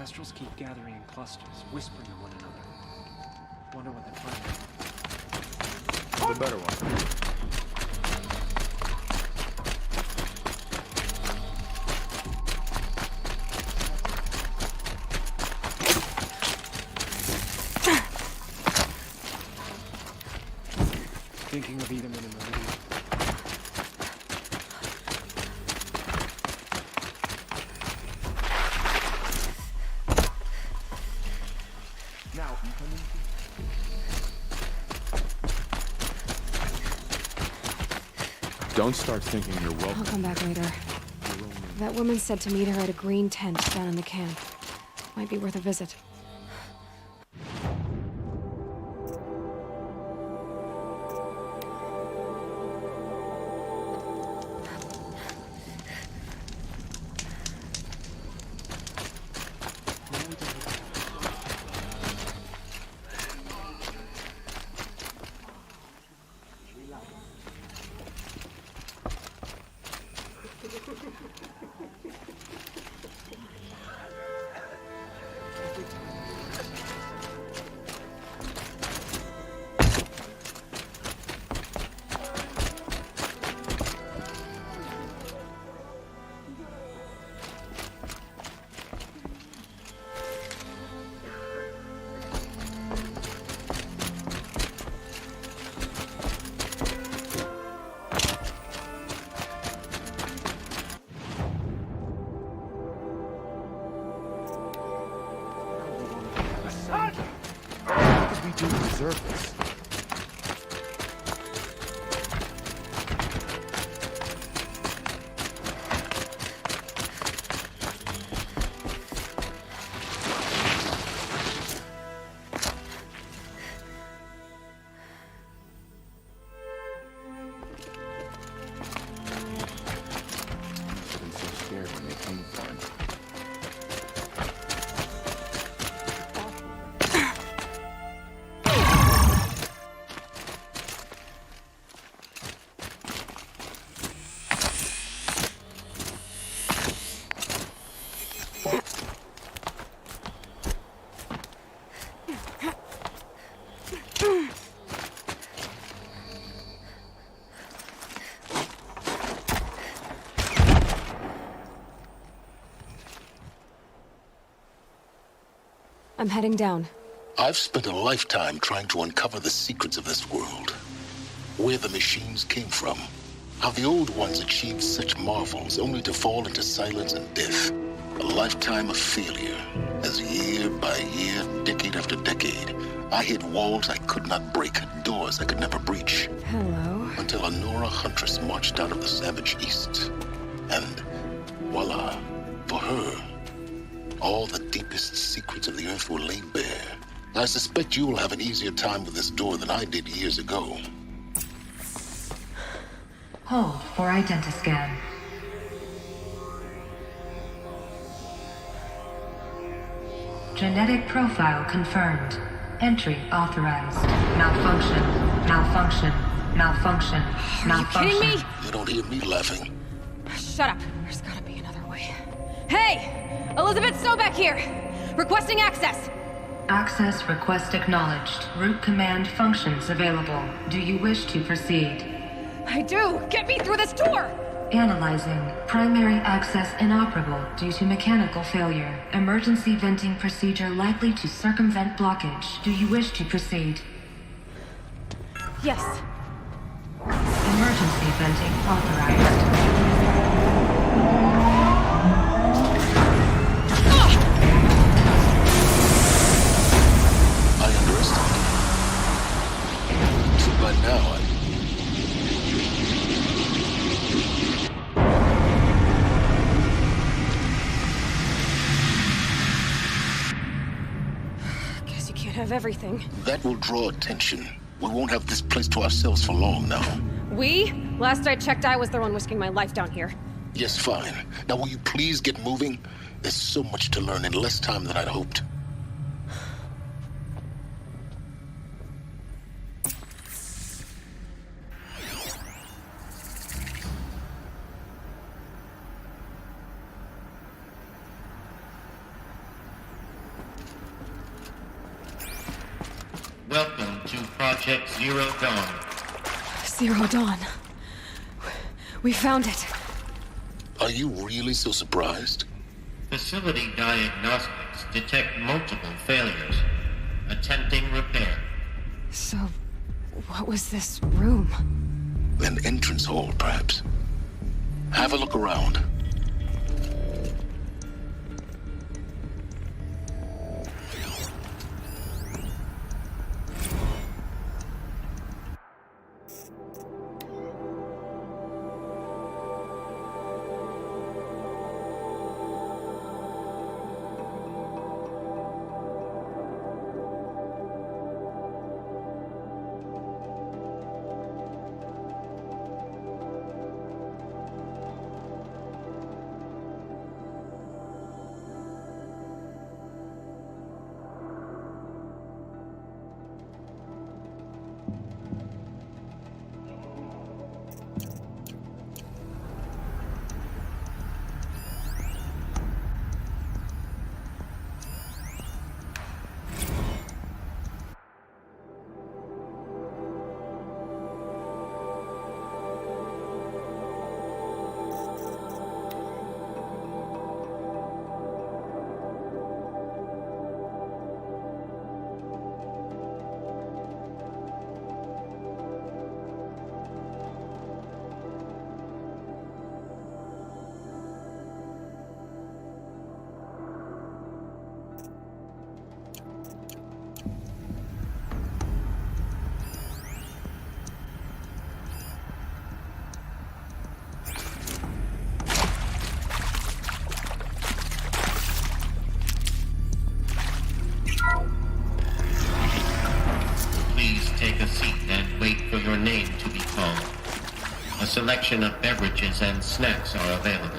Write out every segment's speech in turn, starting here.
astrals keep gathering in clusters, whispering to one another. Wonder what they're planning. The better one. Thinking of Edelman and Meridian. Now, you coming? Don't start thinking you're I'll welcome. come back later. That woman said to meet her at a green tent down in the camp. Might be worth a visit. What did we do to deserve this? I've been so scared when they came for him. I'm heading down. I've spent a lifetime trying to uncover the secrets of this world. Where the machines came from. How the old ones achieved such marvels only to fall into silence and death. A lifetime of failure. As year by year, decade after decade, I hit walls I could not break, doors I could never breach. Hello. Until a Nora huntress marched out of the savage east. And voila, for her, all the deepest secrets of the Earth were laid bare. I suspect you will have an easier time with this door than I did years ago. Hold for identiscan. Genetic profile confirmed. Entry authorized. Malfunction. Malfunction. Malfunction. Are you kidding me? You don't hear me laughing. Shut up. There's gotta be another way. Hey! Elizabeth Sobek here! Requesting access! Access request acknowledged. Root command functions available. Do you wish to proceed? I do! Get me through this door! Analyzing. Primary access inoperable due to mechanical failure. Emergency venting procedure likely to circumvent blockage. Do you wish to proceed? Yes. Emergency venting authorized. I underestimated. So by now, Guess you can't have everything. that will draw attention. We won't have this place to ourselves for long now. We? Last I checked, I was the one risking my life down here. Yes, fine. Now will you please get moving? There's so much to learn in less time than I'd hoped. Welcome to Project Zero Dawn. Zero Dawn. We found it. Are you really so surprised? Facility diagnostics detect multiple failures. Attempting repair. So, what was this room? An entrance hall, perhaps. Have a look around. Take a seat and wait for your name to be called. A selection of beverages and snacks are available.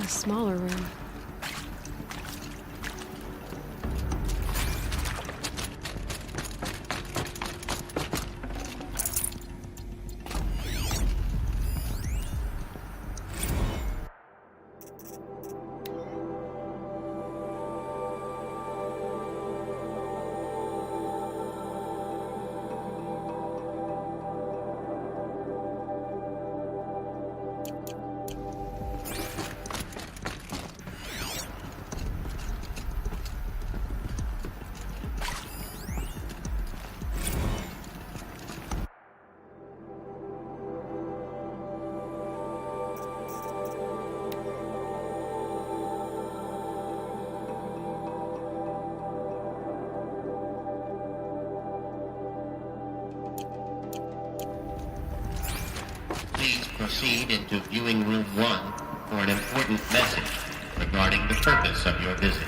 A smaller room. Please proceed into viewing room 1 for an important message regarding the purpose of your visit.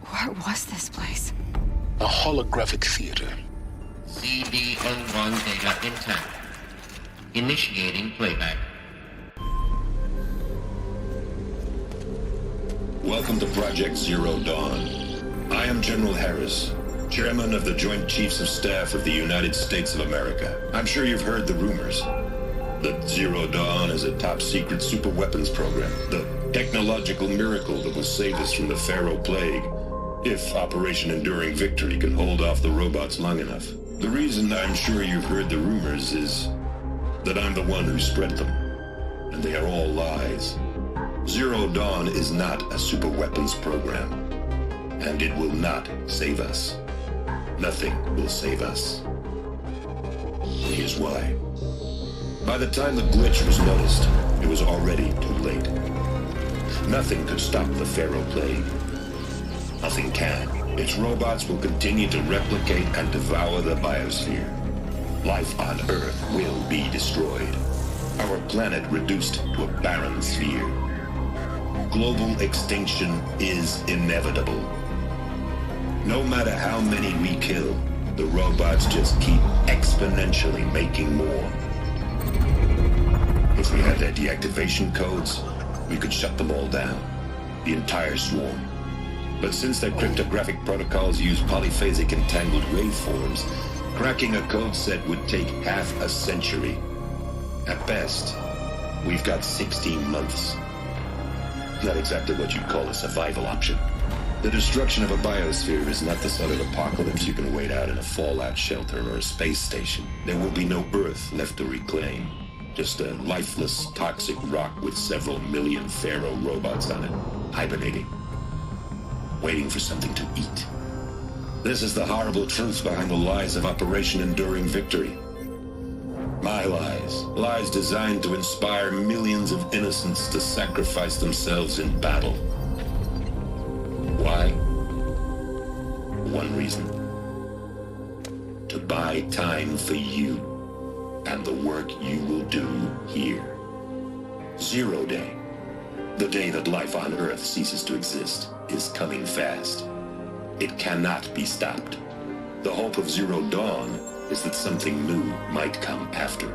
What was this place? A holographic theater. CD01 data intact. Initiating playback. Welcome to Project Zero Dawn. I am General Harris, Chairman of the Joint Chiefs of Staff of the United States of America. I'm sure you've heard the rumors that Zero Dawn is a top-secret superweapons program, the technological miracle that will save us from the Pharaoh Plague, if Operation Enduring Victory can hold off the robots long enough. The reason I'm sure you've heard the rumors is that I'm the one who spread them, and they are all lies. Zero Dawn is not a superweapons program, and it will not save us. Nothing will save us. Here's why. By the time the glitch was noticed, it was already too late. Nothing could stop the Pharaoh Plague. Nothing can. Its robots will continue to replicate and devour the biosphere. Life on Earth will be destroyed. Our planet reduced to a barren sphere. Global extinction is inevitable. No matter how many we kill, the robots just keep exponentially making more. If we had their deactivation codes, we could shut them all down. The entire swarm. But since their cryptographic protocols use polyphasic entangled waveforms, cracking a code set would take half a century. At best, we've got 16 months. Not exactly what you'd call a survival option. The destruction of a biosphere is not the sort of apocalypse you can wait out in a fallout shelter or a space station. There will be no Earth left to reclaim. Just a lifeless, toxic rock with several million Pharaoh robots on it, hibernating, waiting for something to eat. This is the horrible truth behind the lies of Operation Enduring Victory. My lies. Lies designed to inspire millions of innocents to sacrifice themselves in battle. Why? One reason. To buy time for you and the work you will do here. Zero Day, the day that life on Earth ceases to exist, is coming fast. It cannot be stopped. The hope of Zero Dawn is that something new might come after.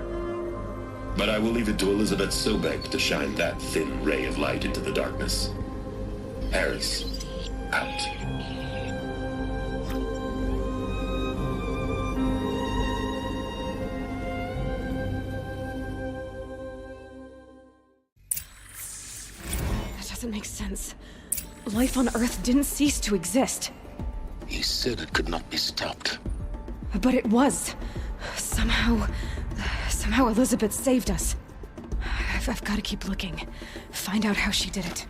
But I will leave it to Elizabeth Sobek to shine that thin ray of light into the darkness. Harris, out. That doesn't make sense. Life on Earth didn't cease to exist. He said it could not be stopped. But it was. Somehow Elizabeth saved us. I've got to keep looking. Find out how she did it.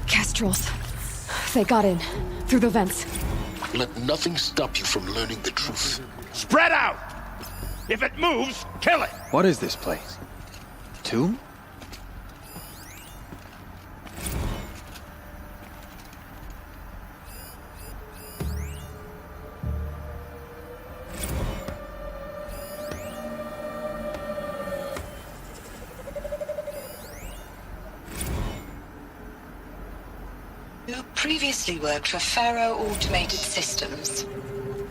Kestrels. They got in. Through the vents. Let nothing stop you from learning the truth. Spread out! If it moves, kill it! What is this place? A tomb? You previously worked for Pharaoh Automated Systems.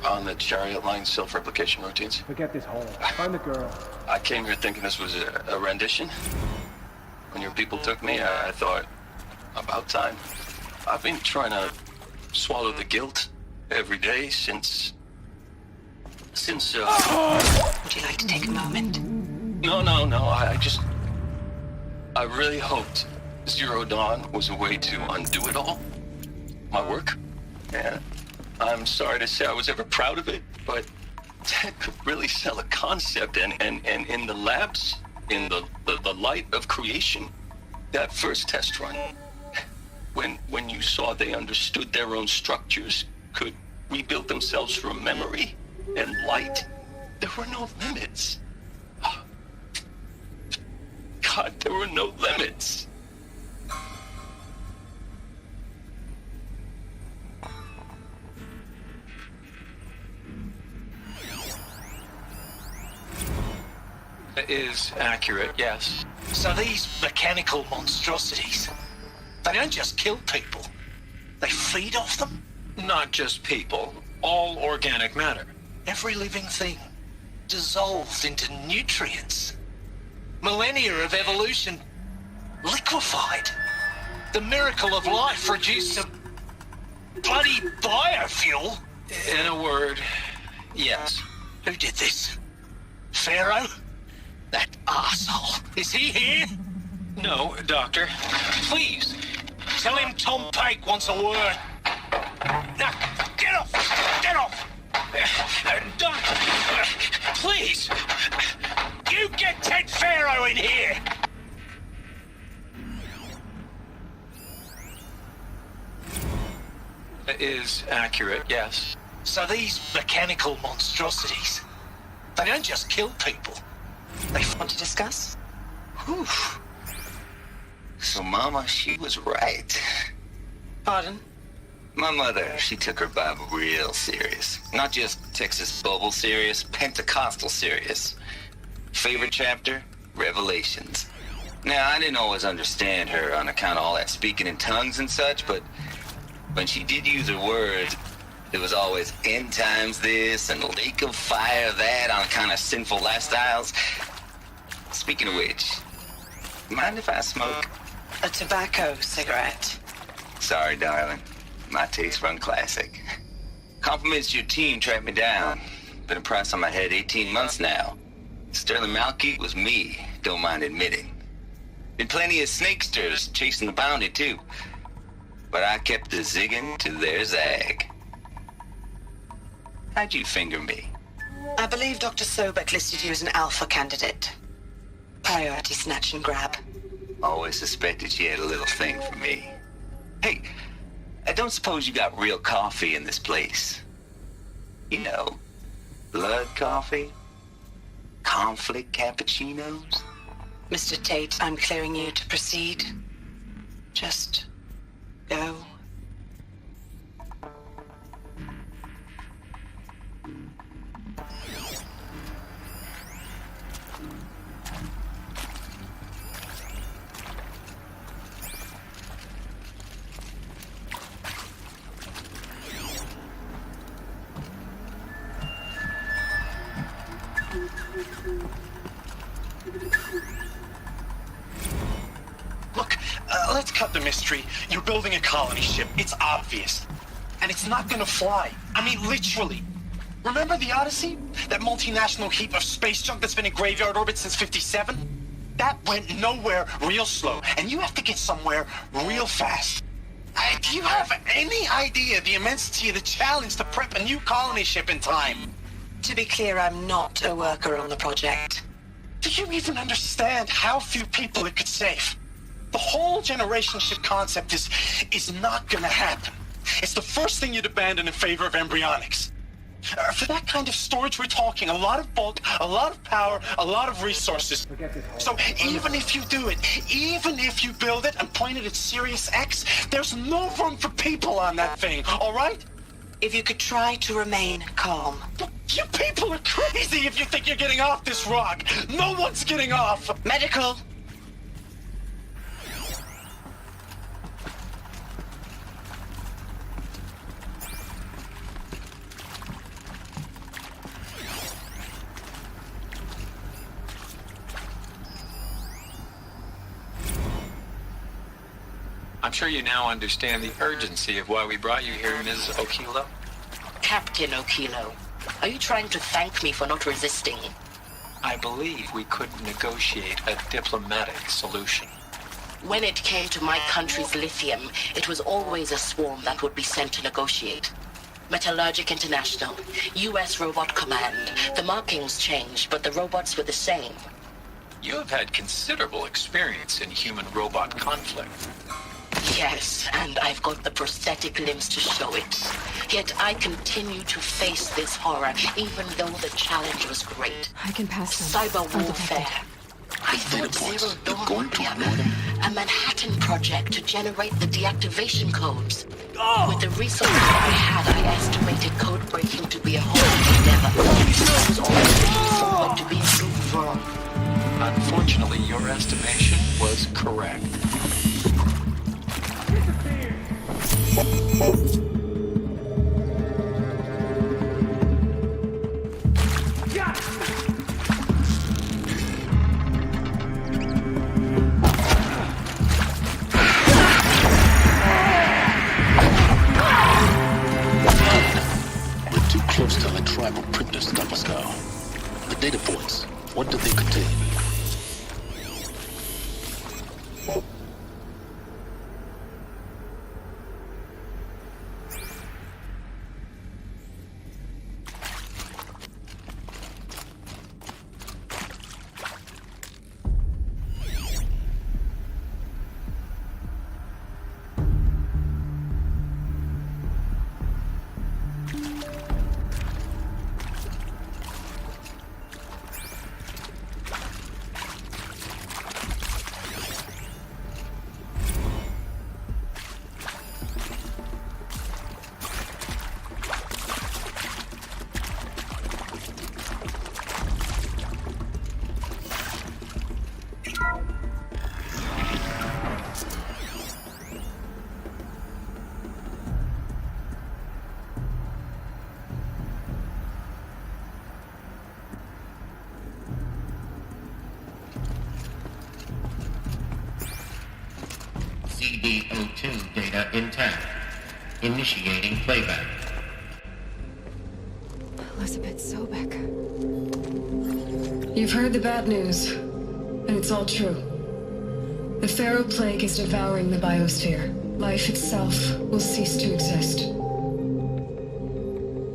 On the Chariot Line self-replication routines. Forget this hole. Find the girl. I came here thinking this was a rendition. When your people took me, I thought, about time. I've been trying to swallow the guilt every day since... Would you like to take a moment? No. I really hoped Zero Dawn was a way to undo it all. My work. Yeah. I'm sorry to say I was ever proud of it, but Ted could really sell a concept, and in the labs, in the light of creation, that first test run, when you saw they understood their own structures, could rebuild themselves from memory and light, there were no limits. God, there were no limits. Is accurate, yes. So these mechanical monstrosities, they don't just kill people, they feed off them? Not just people, all organic matter. Every living thing dissolved into nutrients. Millennia of evolution liquefied. The miracle of life reduced to bloody biofuel. In a word, yes. Who did this? Pharaoh? That arsehole. Is he here? No, Doctor. Please, tell him Tom Pake wants a word. Now, get off! Get off! Doctor, please! You get Ted Pharaoh in here! Is accurate, yes. So these mechanical monstrosities, they don't just kill people. They Want to discuss? Whew. So Mama, she was right. Pardon? My mother, she took her Bible real serious. Not just Texas Bible serious, Pentecostal serious. Favorite chapter? Revelations. Now, I didn't always understand her on account of all that speaking in tongues and such, but when she did use her words, it was always end times this and lake of fire that on account of sinful lifestyles. Speaking of which, mind if I smoke? A tobacco cigarette. Sorry, darling. My taste run classic. Compliments to your team tracked me down. Been a price on my head 18 months now. Sterling Malkeet was me, don't mind admitting. Been plenty of snakesters chasing the bounty, too. But I kept the zigging to their zag. How'd you finger me? I believe Dr. Sobek listed you as an alpha candidate. Priority snatch and grab. Always suspected she had a little thing for me. Hey, I don't suppose you got real coffee in this place. You know, blood coffee? Conflict cappuccinos? Mr. Tate, I'm clearing you to proceed. Just go. Look, let's cut the mystery. You're building a colony ship. It's obvious. And it's not gonna fly. I mean, literally. Remember the Odyssey? That multinational heap of space junk that's been in graveyard orbit since '57? That went nowhere real slow. And you have to get somewhere real fast. Do you have any idea the immensity of the challenge to prep a new colony ship in time? To be clear, I'm not a worker on the project. Do you even understand how few people it could save? The whole generation ship concept is not gonna happen. It's the first thing you'd abandon in favor of embryonics. For that kind of storage, we're talking a lot of bulk, a lot of power, a lot of resources. So even if you do it, even if you build it and point it at Sirius X, there's no room for people on that thing, all right? If you could try to remain calm. You people are crazy if you think you're getting off this rock. No one's getting off. Medical. I'm sure you now understand the urgency of why we brought you here, Ms. Okilo. Captain Okilo, are you trying to thank me for not resisting? I believe we could negotiate a diplomatic solution. When it came to my country's lithium, it was always a swarm that would be sent to negotiate. Metallurgic International, U.S. Robot Command. The markings changed, but the robots were the same. You have had considerable experience in human-robot conflict. Yes, and I've got the prosthetic limbs to show it. Yet I continue to face this horror, even though the challenge was great. I can pass them. Cyber warfare. I thought Zero Dawn would be a Manhattan project to generate the deactivation codes. With the resources I had, I estimated code breaking to be a whole endeavor. It was all forward to being proved wrong. Unfortunately, your estimation was correct. We're too close to the tribal printers, Dapascal. The data points, what do they contain? CD02 data intact. Initiating playback. Elizabeth Sobek. You've heard the bad news, and it's all true. The Pharaoh Plague is devouring the biosphere. Life itself will cease to exist.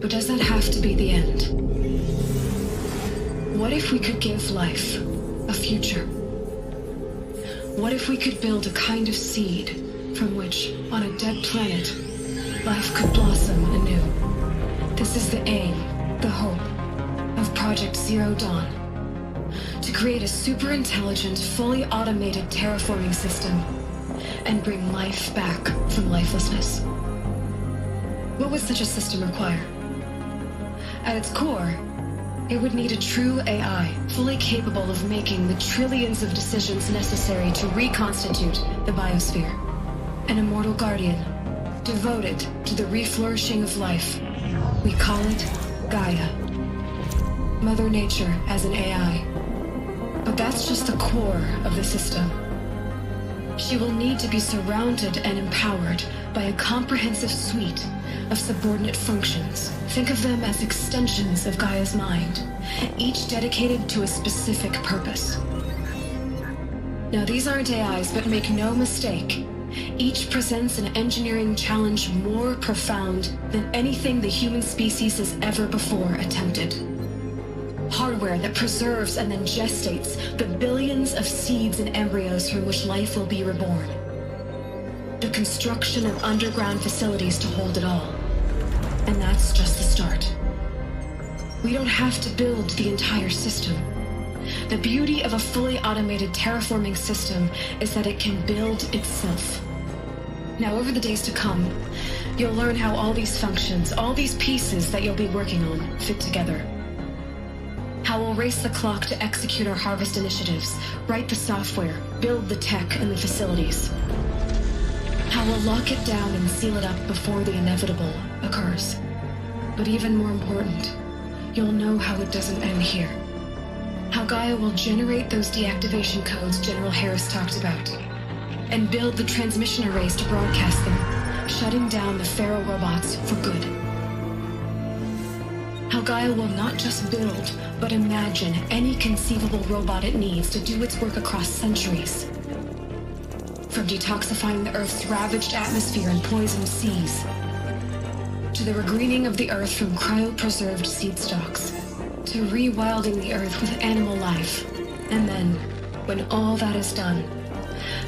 But does that have to be the end? What if we could give life a future? What if we could build a kind of seed from which, on a dead planet, life could blossom anew? This is the aim, the hope, of Project Zero Dawn. To create a super-intelligent, fully automated terraforming system and bring life back from lifelessness. What would such a system require? At its core, it would need a true AI, fully capable of making the trillions of decisions necessary to reconstitute the biosphere. An immortal guardian, devoted to the reflourishing of life. We call it Gaia. Mother Nature as an AI. But that's just the core of the system. She will need to be surrounded and empowered by a comprehensive suite of subordinate functions. Think of them as extensions of Gaia's mind, each dedicated to a specific purpose. Now, these aren't AIs, but make no mistake, each presents an engineering challenge more profound than anything the human species has ever before attempted. Hardware that preserves and then gestates the billions of seeds and embryos from which life will be reborn. The construction of underground facilities to hold it all. And that's just the start. We don't have to build the entire system. The beauty of a fully automated terraforming system is that it can build itself. Now, over the days to come, you'll learn how all these functions, all these pieces that you'll be working on, fit together. How we'll race the clock to execute our harvest initiatives, write the software, build the tech and the facilities. How we'll lock it down and seal it up before the inevitable occurs. But even more important, you'll know how it doesn't end here. How Gaia will generate those deactivation codes General Harris talked about, and build the transmission arrays to broadcast them, shutting down the Pharaoh robots for good. How Gaia will not just build, but imagine any conceivable robot it needs to do its work across centuries. From detoxifying the Earth's ravaged atmosphere and poisoned seas, to the regreening of the Earth from cryopreserved seed stalks, to rewilding the Earth with animal life. And then, when all that is done,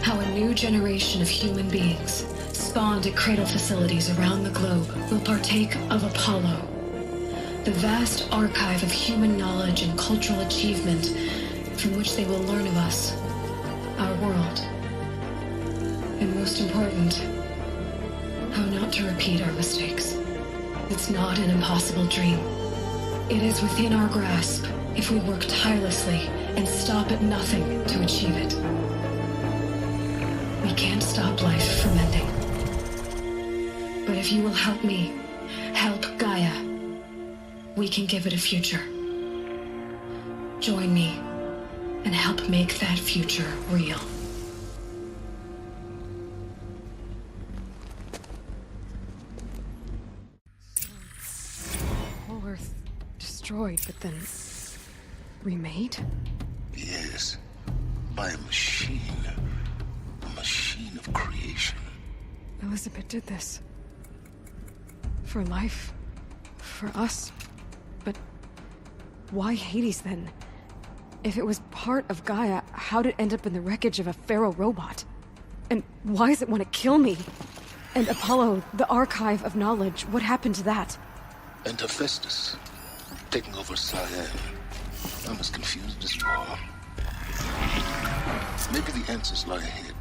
how a new generation of human beings, spawned at cradle facilities around the globe, will partake of Apollo, the vast archive of human knowledge and cultural achievement from which they will learn of us, our world. And most important, how not to repeat our mistakes. It's not an impossible dream. It is within our grasp if we work tirelessly and stop at nothing to achieve it. We can't stop life from ending. But if you will help me, help Gaia, we can give it a future. Join me and help make that future real. Whole Earth destroyed, but then remade? Yes, by a machine. A machine of creation. Elizabeth did this. For life. For us. But why Hades then? If it was part of Gaia, how'd it end up in the wreckage of a Pharaoh robot? And why does it want to kill me? And Apollo, the archive of knowledge, what happened to that? And Hephaestus, taking over Cyan. I'm as confused as you are. Maybe the answers lie ahead.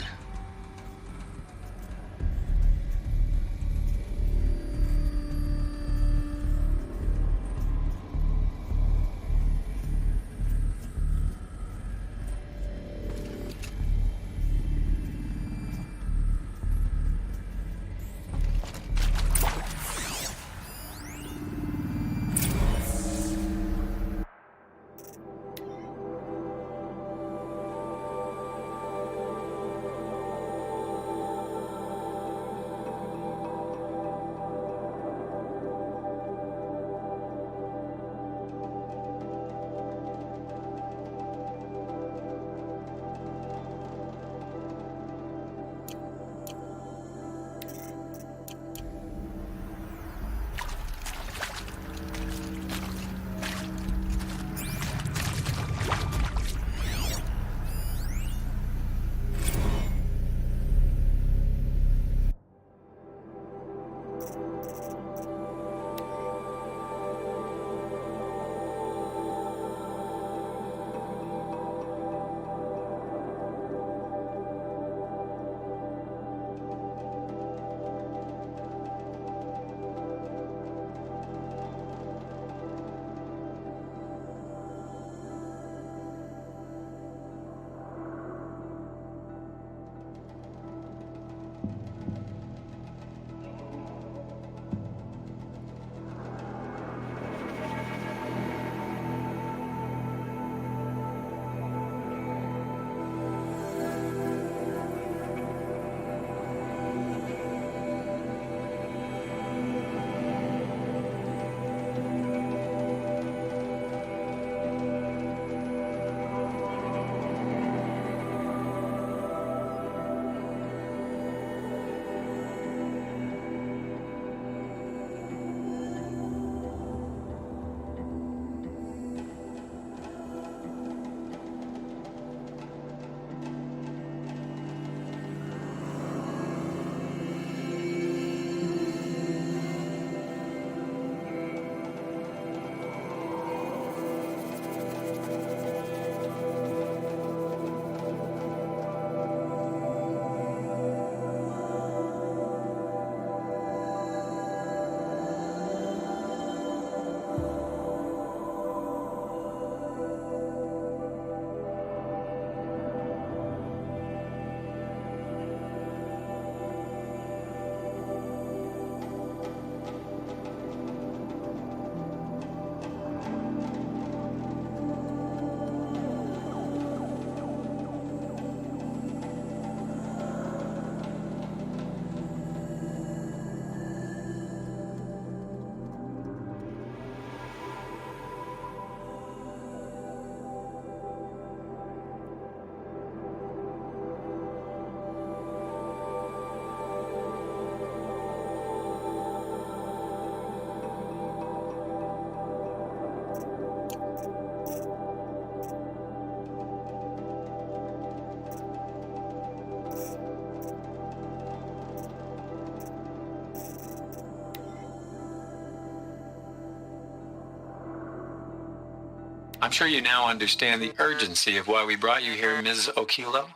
I'm sure you now understand the urgency of why we brought you here, Ms. Okilo.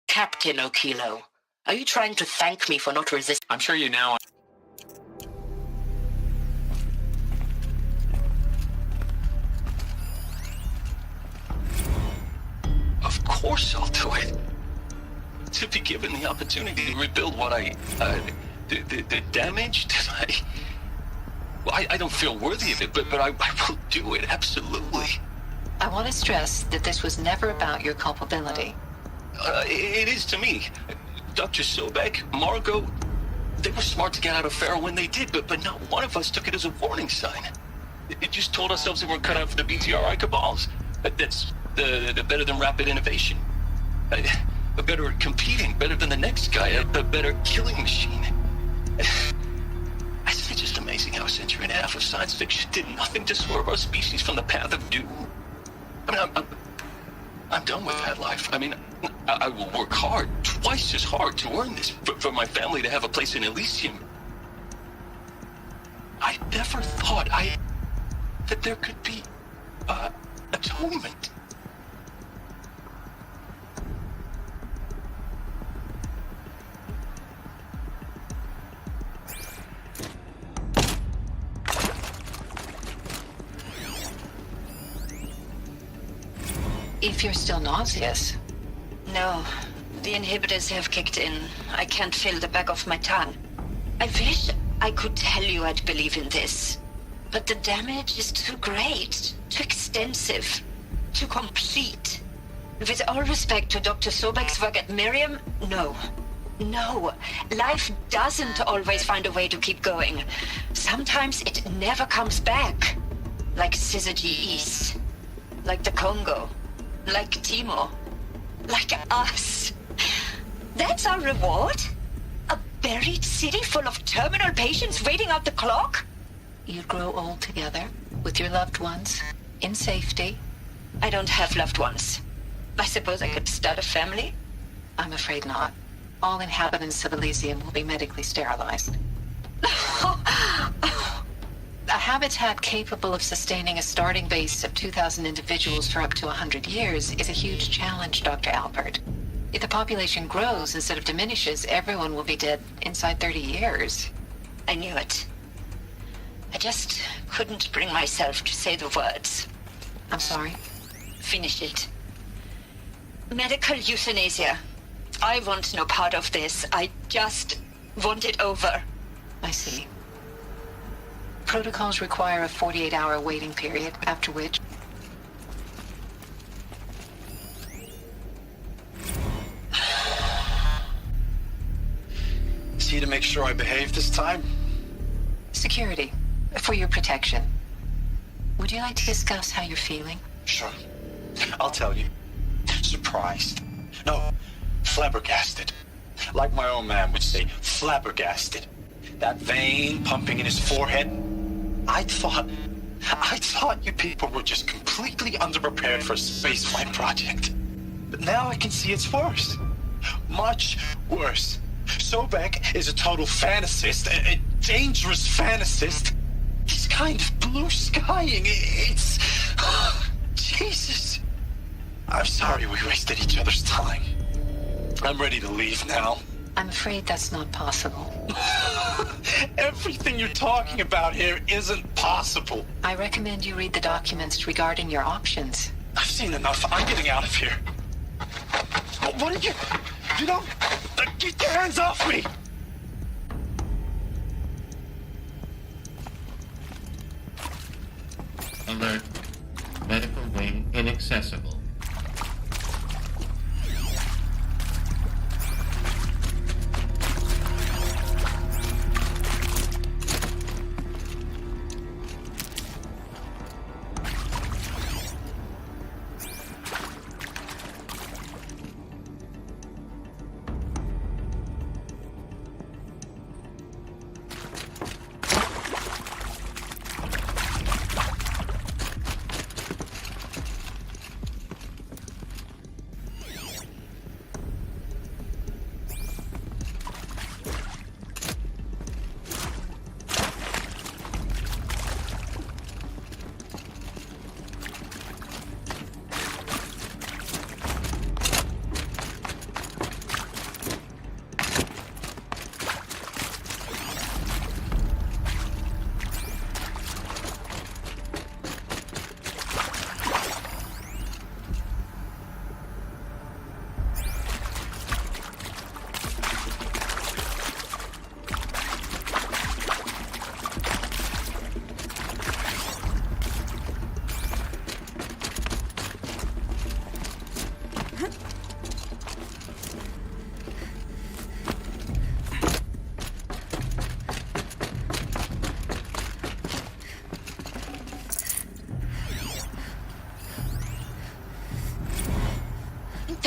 Captain Okilo, are you trying to thank me for not resisting? I'm sure you now... Of course I'll do it. To be given the opportunity to rebuild what the damage that I don't feel worthy of it, but I will do it, absolutely. I want to stress that this was never about your culpability. It is to me. Dr. Sobek, Margot, they were smart to get out of Pharaoh when they did, but not one of us took it as a warning sign. It just told ourselves that we're cut out for the BTRI cabals. That's the better than rapid innovation. A better at competing, better than the next guy, a better killing machine. It's just amazing how a century and a half of science fiction did nothing to swerve our species from the path of doom. I mean, I'm done with that life. I mean, I will work hard, twice as hard to earn this, for my family to have a place in Elysium. I never thought that there could be, atonement. If you're still nauseous. No, the inhibitors have kicked in. I can't feel the back of my tongue. I wish I could tell you I'd believe in this, but the damage is too great, too extensive, too complete. With all respect to Dr. Sobek's work at Miriam, no. No, life doesn't always find a way to keep going. Sometimes it never comes back. Like Syzygy East. Like the Congo. Like Timo. Like us. That's our reward? A buried city full of terminal patients waiting out the clock? You grow old together, with your loved ones, in safety. I don't have loved ones. I suppose I could start a family? I'm afraid not. All inhabitants of Elysium will be medically sterilized. A habitat capable of sustaining a starting base of 2,000 individuals for up to 100 years is a huge challenge, Dr. Alpert. If the population grows instead of diminishes, everyone will be dead inside 30 years. I knew it. I just couldn't bring myself to say the words. I'm sorry? Finish it. Medical euthanasia. I want no part of this. I just want it over. I see. Protocols require a 48-hour waiting period, after which... See to make sure I behave this time? Security. For your protection. Would you like to discuss how you're feeling? Sure. I'll tell you. Surprised. No, flabbergasted. Like my old man would say, flabbergasted. That vein pumping in his forehead. I thought you people were just completely underprepared for a spaceflight project. But now I can see it's worse. Much worse. Sobek is a total fantasist, a dangerous fantasist. He's kind of blue skying. It's... Jesus. I'm sorry we wasted each other's time. I'm ready to leave now. I'm afraid that's not possible. Everything you're talking about here isn't possible. I recommend you read the documents regarding your options. I've seen enough. I'm getting out of here. What did you... You don't... Get your hands off me! Alert. Medical wing inaccessible.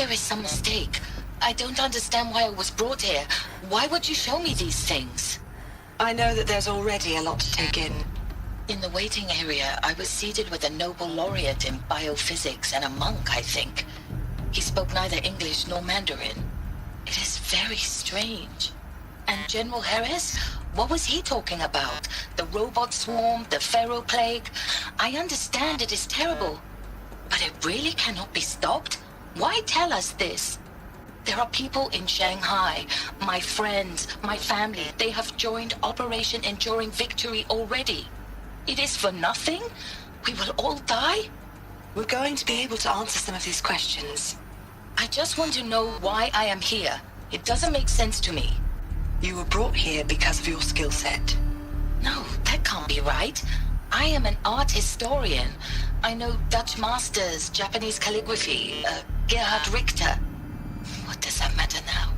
there is some mistake. I don't understand why I was brought here. Why would you show me these things? I know that there's already a lot to take in. In the waiting area, I was seated with a Nobel laureate in biophysics and a monk, I think. He spoke neither English nor Mandarin. It is very strange. And General Harris? What was he talking about? The robot swarm, the Pharaoh plague? I understand it is terrible. But it really cannot be stopped? Why tell us this? There are people in Shanghai, my friends, my family. They have joined Operation Enduring Victory already. It is for nothing? We will all die? We're going to be able to answer some of these questions. I just want to know why I am here. It doesn't make sense to me. You were brought here because of your skill set. No, that can't be right. I am an art historian. I know Dutch masters, Japanese calligraphy, Gerhard Richter. What does that matter now?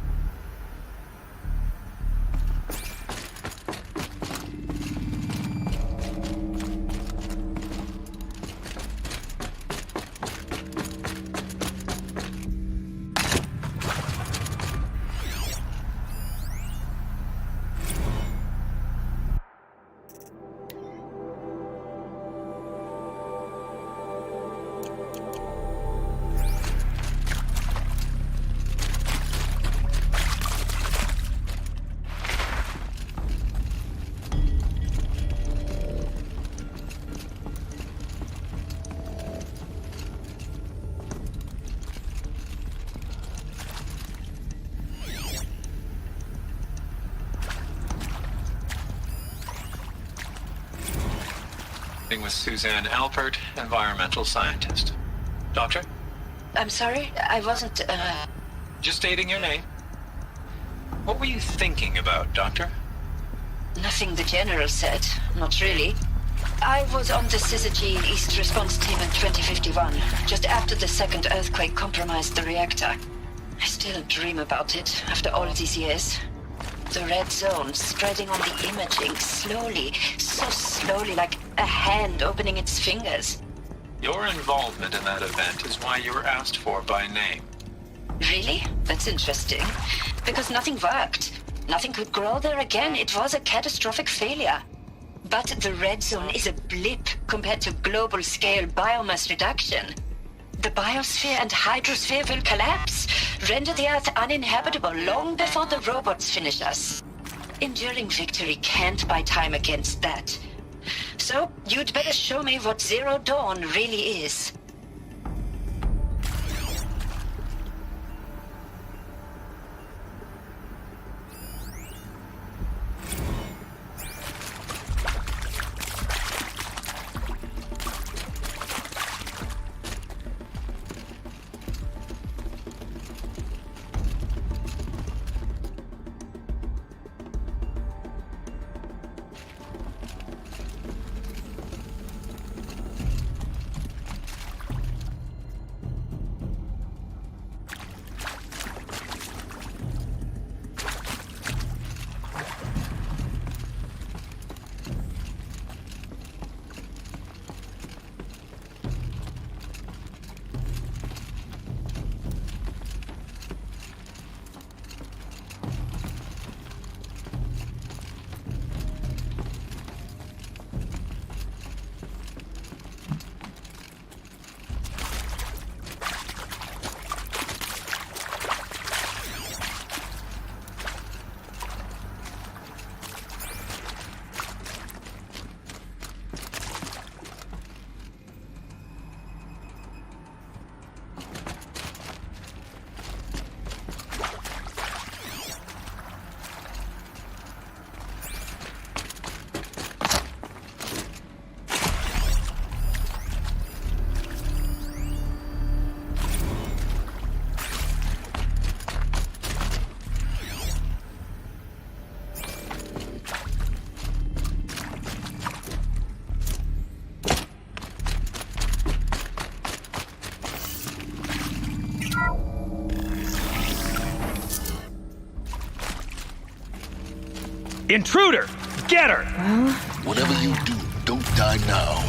With Suzanne Alpert, environmental scientist. Doctor? I'm sorry, I wasn't, Just stating your name. What were you thinking about, Doctor? Nothing the General said. Not really. I was on the Syzygy East Response Team in 2051, just after the second earthquake compromised the reactor. I still dream about it, after all these years. The red zone spreading on the imaging, slowly, so slowly, like a hand opening its fingers. Your involvement in that event is why you were asked for by name. Really? That's interesting. Because nothing worked. Nothing could grow there again. It was a catastrophic failure. But the red zone is a blip compared to global-scale biomass reduction. The biosphere and hydrosphere will collapse, render the Earth uninhabitable long before the robots finish us. Enduring Victory can't buy time against that. So, you'd better show me what Zero Dawn really is. Intruder! Get her! Whatever you do, don't die now.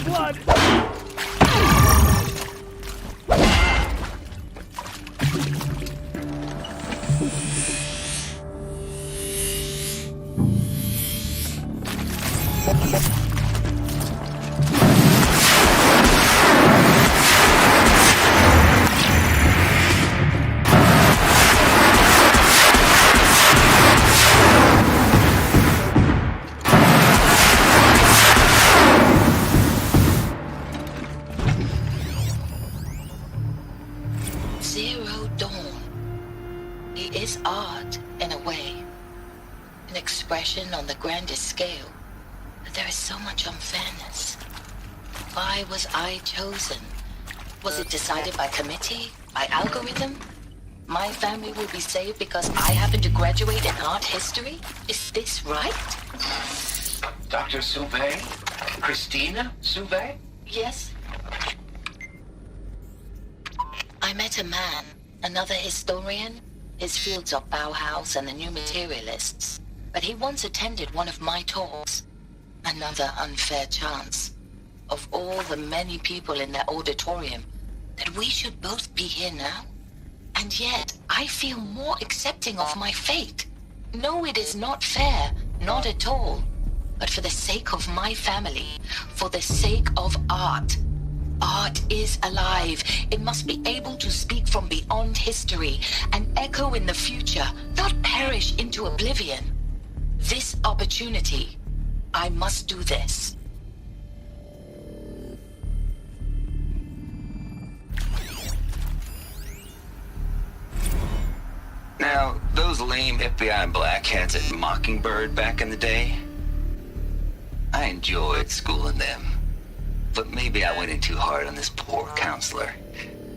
blood! Zero Dawn. It is art, in a way. An expression on the grandest scale. But there is so much unfairness. Why was I chosen? Was it decided by committee? By algorithm? My family will be saved because I happen to graduate in art history? Is this right? Dr. Sauvé? Christina Sauvé? Yes. I met a man, another historian. His fields are Bauhaus and the New Materialists. But he once attended one of my talks. Another unfair chance. Of all the many people in that auditorium, that we should both be here now. And yet, I feel more accepting of my fate. No, it is not fair, not at all. But for the sake of my family, for the sake of art. Art is alive. It must be able to speak from beyond history and echo in the future, not perish into oblivion. This opportunity, I must do this. Now, those lame FBI black hats at Mockingbird back in the day, I enjoyed schooling them. But maybe I went in too hard on this poor counselor.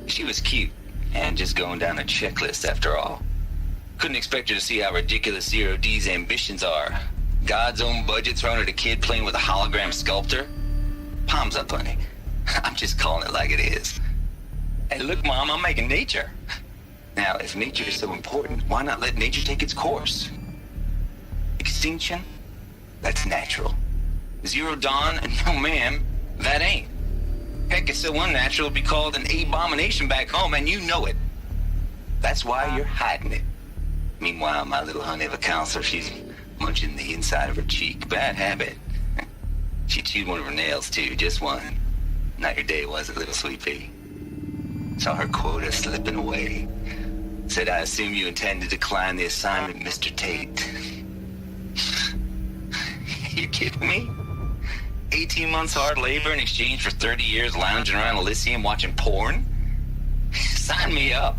She was cute, and just going down a checklist after all. Couldn't expect her to see how ridiculous Zero D's ambitions are. God's own budget thrown at a kid playing with a hologram sculptor? Palms up, honey. I'm just calling it like it is. Hey, look, Mom, I'm making nature. Now, if nature is so important, why not let nature take its course? Extinction? That's natural. Zero Dawn? No, ma'am, that ain't. Heck, it's so unnatural it'd be called an abomination back home, and you know it. That's why you're hiding it. Meanwhile, my little honey of a counselor, she's munching the inside of her cheek. Bad habit. She chewed one of her nails, too, just one. Not your day, was it, little sweet pea? Saw her quota slipping away. Said, I assume you intend to decline the assignment, Mr. Tate. You kidding me? 18 months hard labor in exchange for 30 years lounging around Elysium watching porn? Sign me up.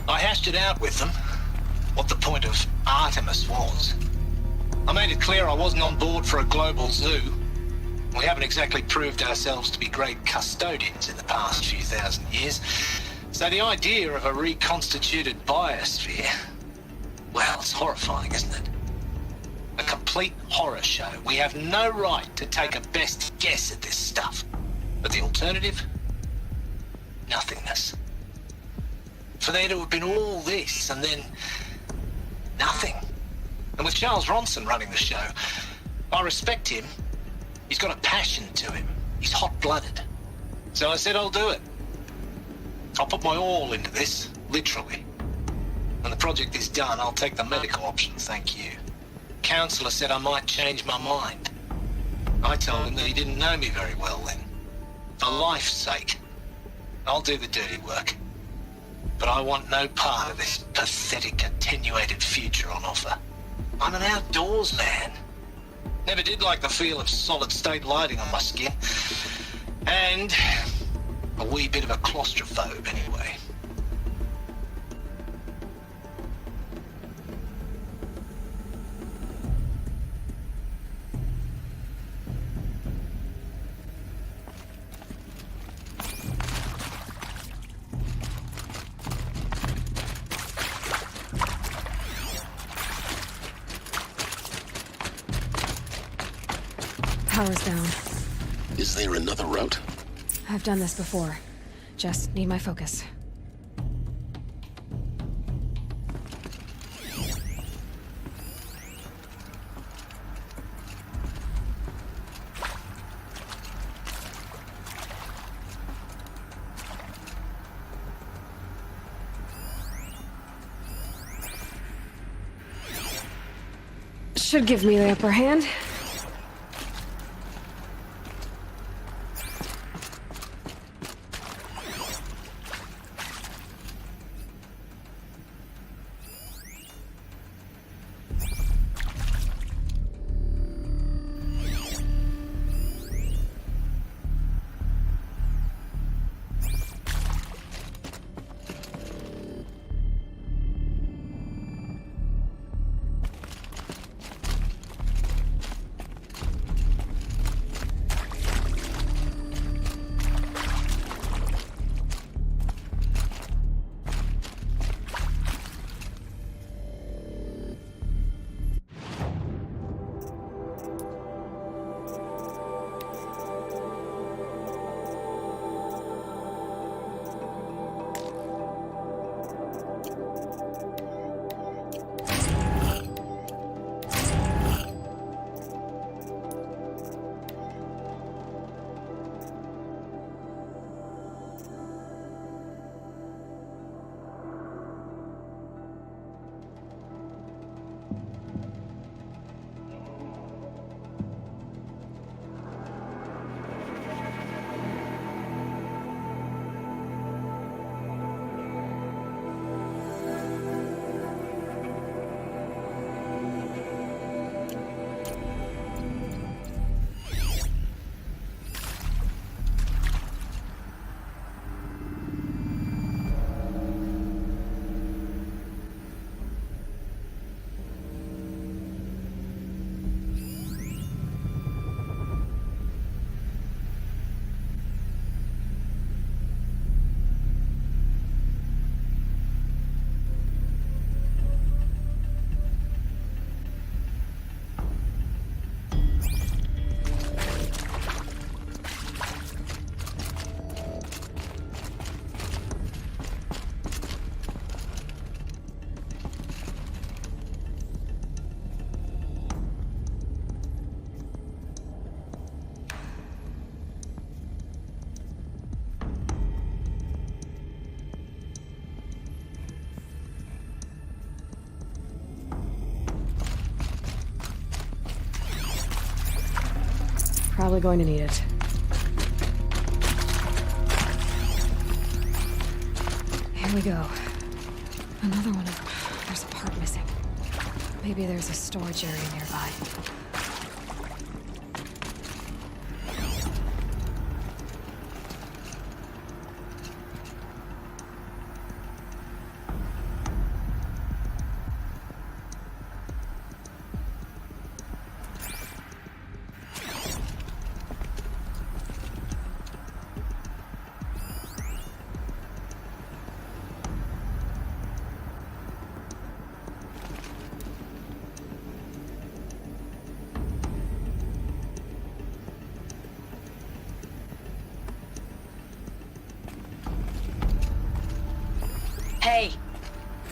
I hashed it out with them, what the point of Artemis was. I made it clear I wasn't on board for a global zoo. We haven't exactly proved ourselves to be great custodians in the past few thousand years. So the idea of a reconstituted biosphere, well, it's horrifying, isn't it? A complete horror show. We have no right to take a best guess at this stuff. But the alternative? Nothingness. For there to have been all this, and then nothing. And with Charles Ronson running the show, I respect him. He's got a passion to him. He's hot-blooded. So I said I'll do it. I'll put my all into this, literally. When the project is done, I'll take the medical option, thank you. Counselor said I might change my mind. I told him that he didn't know me very well then. For life's sake, I'll do the dirty work. But I want no part of this pathetic, attenuated future on offer. I'm an outdoors man. Never did like the feel of solid-state lighting on my skin. And a wee bit of a claustrophobe, anyway. Power's down. Is there another route? I've done this before. Just need my focus. Should give me the upper hand. Probably going to need it. Here we go. Another one of... There's a part missing. Maybe there's a storage area nearby. Hey,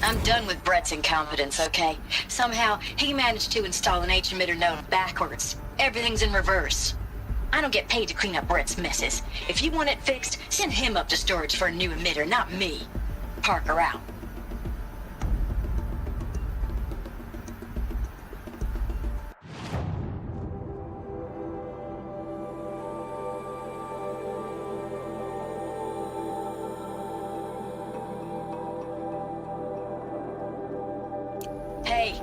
I'm done with Brett's incompetence, okay? Somehow, he managed to install an H-emitter node backwards. Everything's in reverse. I don't get paid to clean up Brett's messes. If you want it fixed, send him up to storage for a new emitter, not me. Parker out. Hey,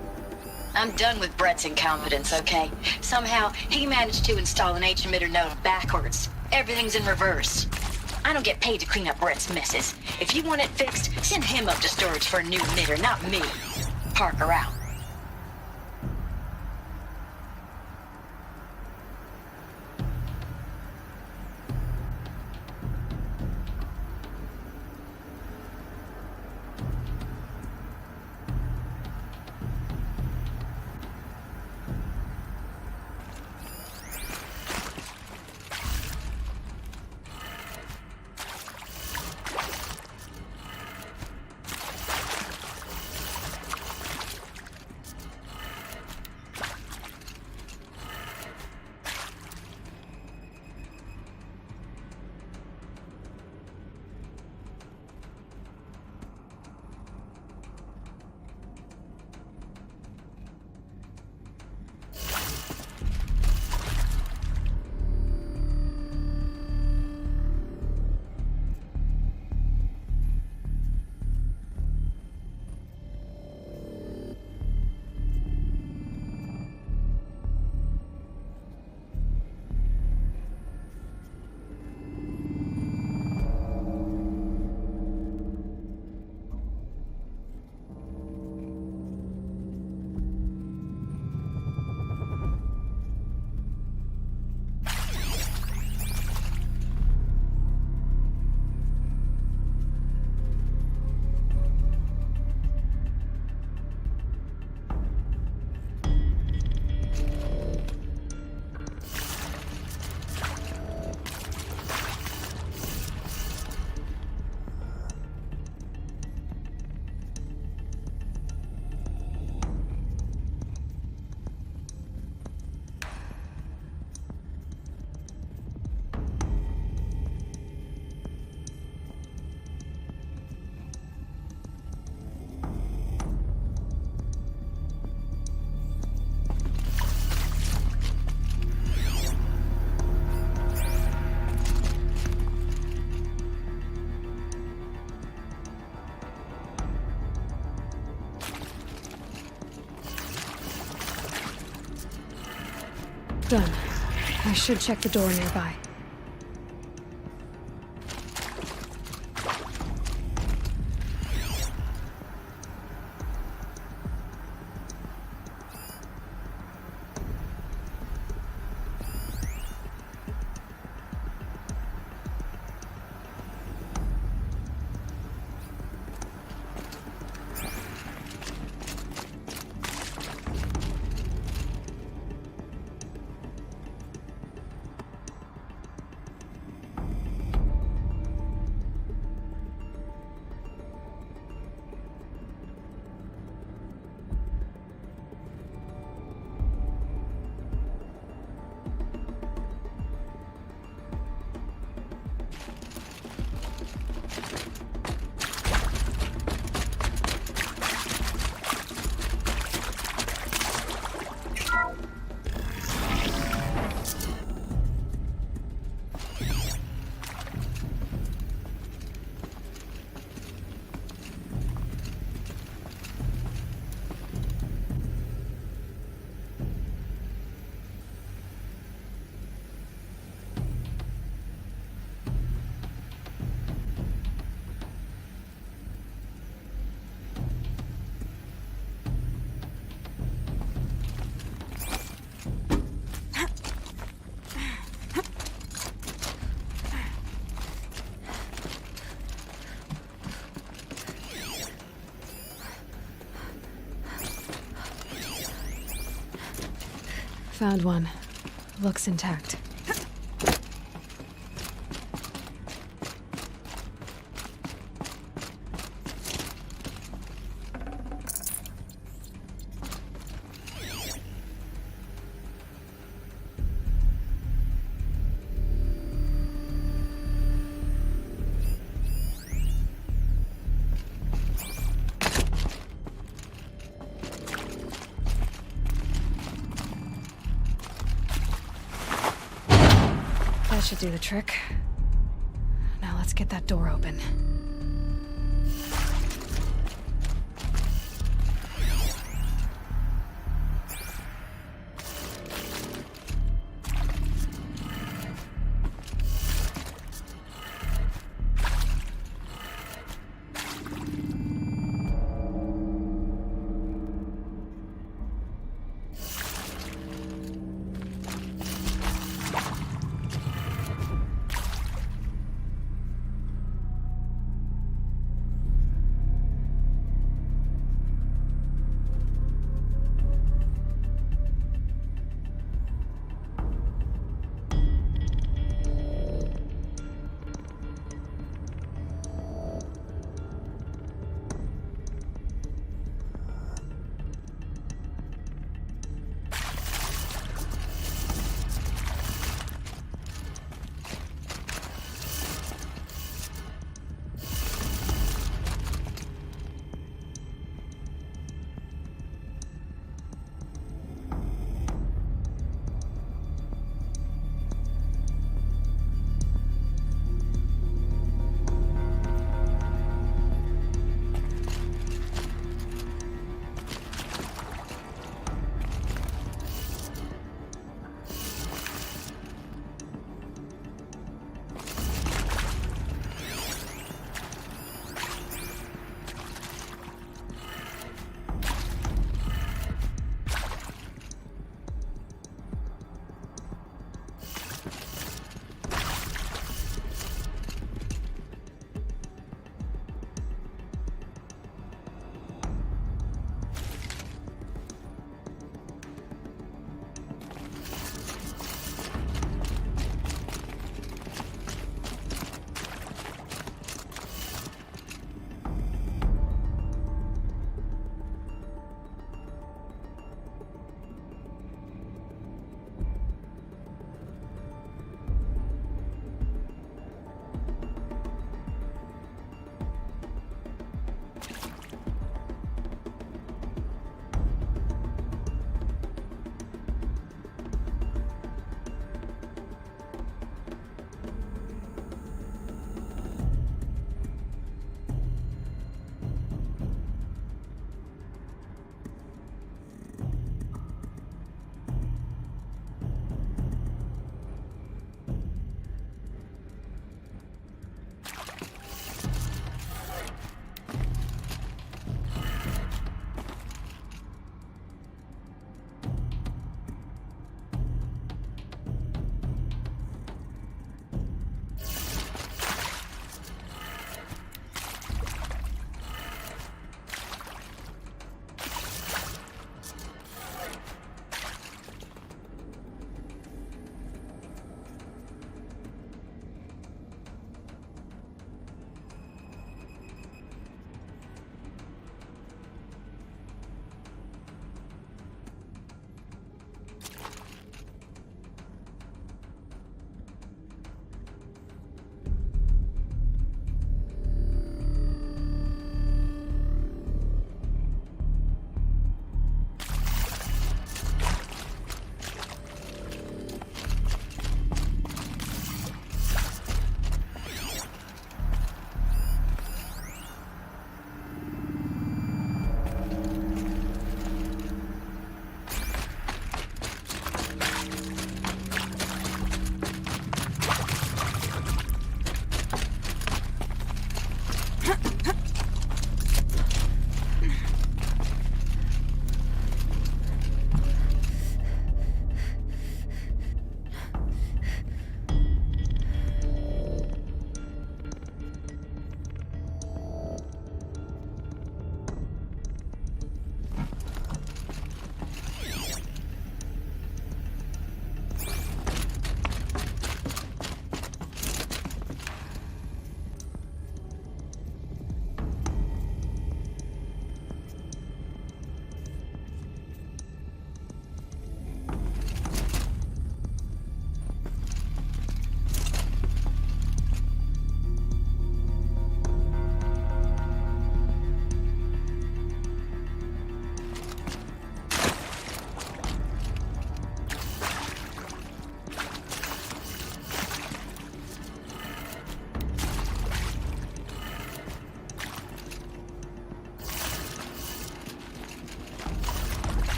I'm done with Brett's incompetence, okay? Somehow, he managed to install an H-emitter node backwards. Everything's in reverse. I don't get paid to clean up Brett's messes. If you want it fixed, send him up to storage for a new emitter, not me. Parker out. Done. I should check the door nearby. Found one. Looks intact. That should do the trick. Now let's get that door open.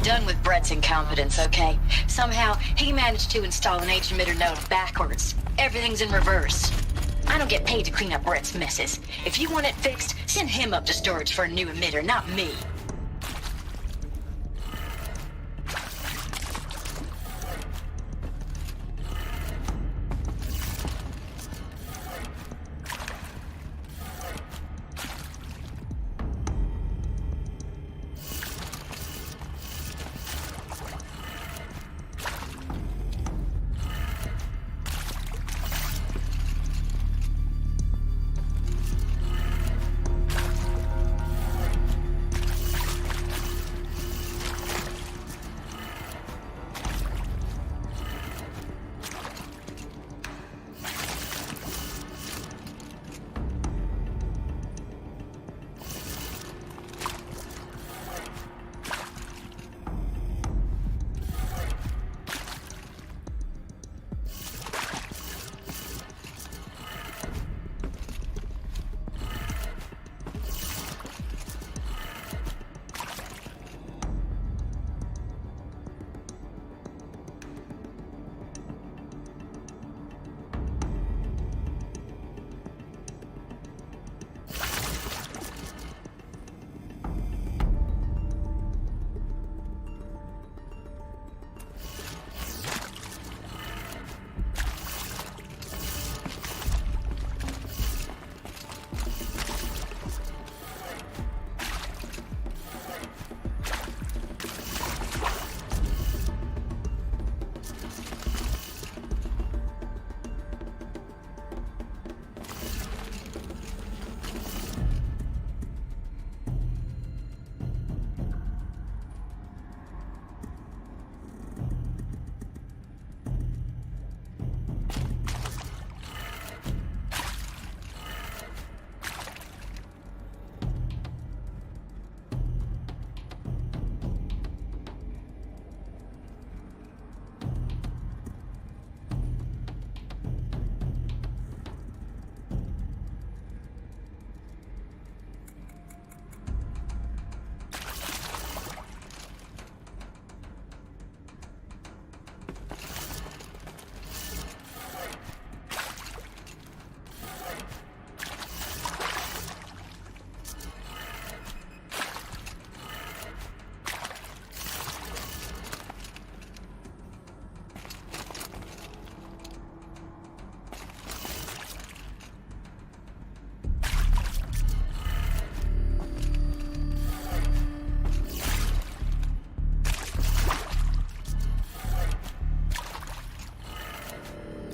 done with Brett's incompetence, okay? Somehow, he managed to install an H-emitter node backwards. Everything's in reverse. I don't get paid to clean up Brett's messes. If you want it fixed, send him up to storage for a new emitter, not me.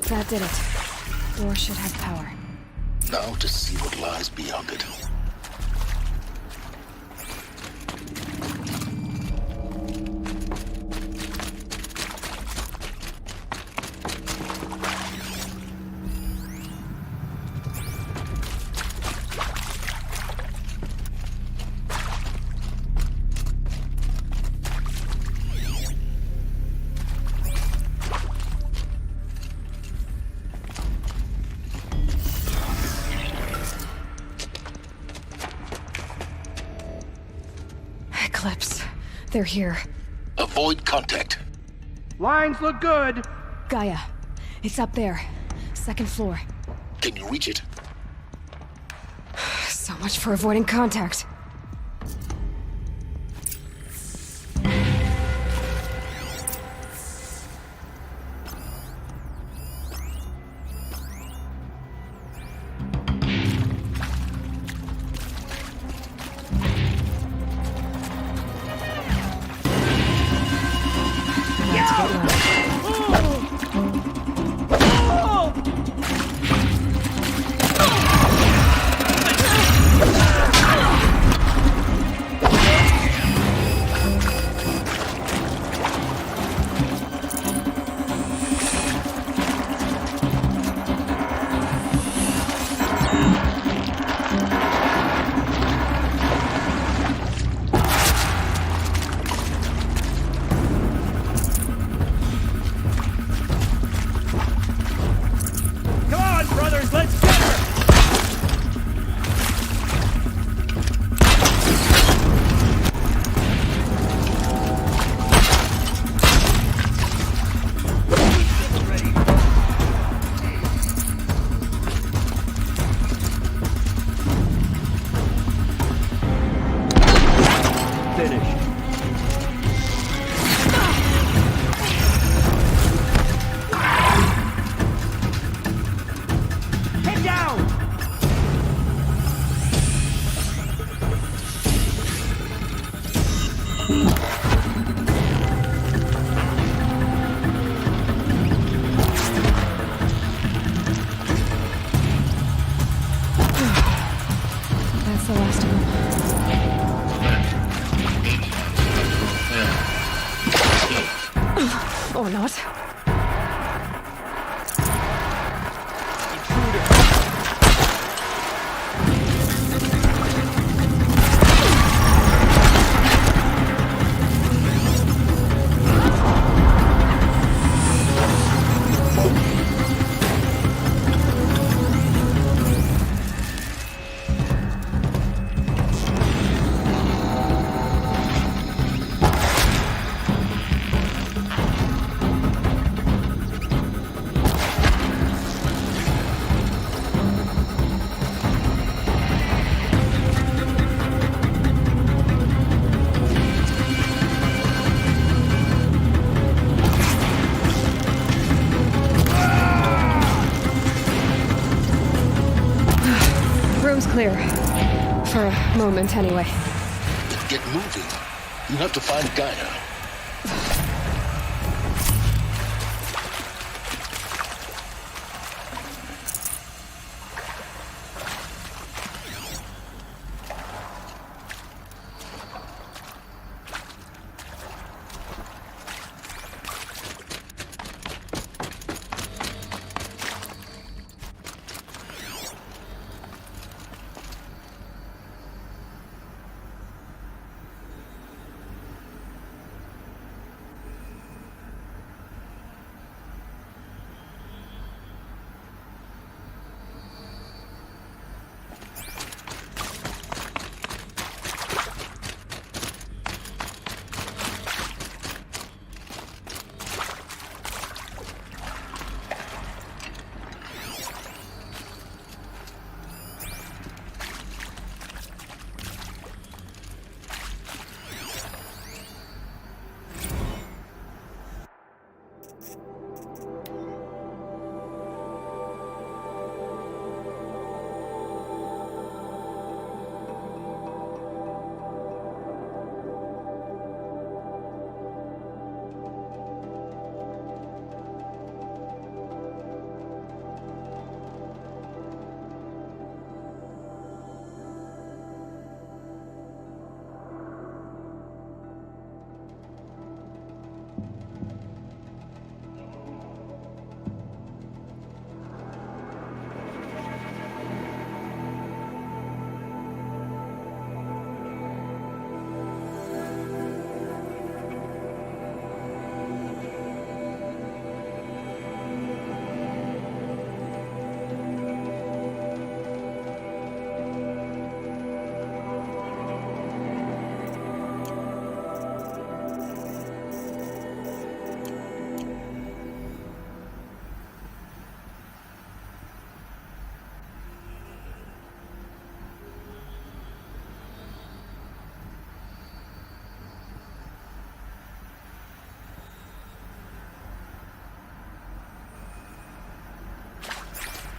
That did it. Door should have power. Now to see what lies beyond it. Eclipse. They're here. Avoid contact. Lines look good. Gaia. It's up there. Second floor. Can you reach it? So much for avoiding contact. finished. Head down! That's the last of them. Or not. Room's clear. For a moment, anyway. Get moving. You have to find Gaia.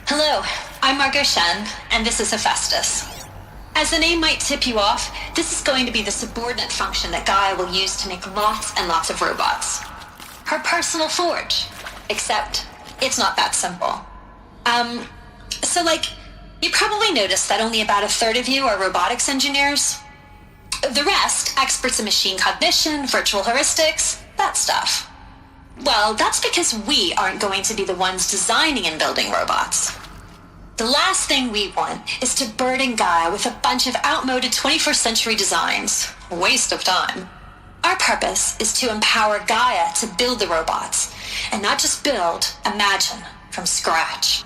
Hello, I'm Margot Shen, and this is Hephaestus. As the name might tip you off, this is going to be the subordinate function that Gaia will use to make lots and lots of robots. Her personal forge. Except, it's not that simple. You probably noticed that only about a third of you are robotics engineers. The rest, experts in machine cognition, virtual heuristics, that stuff. Well, that's because we aren't going to be the ones designing and building robots. The last thing we want is to burden Gaia with a bunch of outmoded 21st century designs. Waste of time. Our purpose is to empower Gaia to build the robots, and not just build, imagine, from scratch.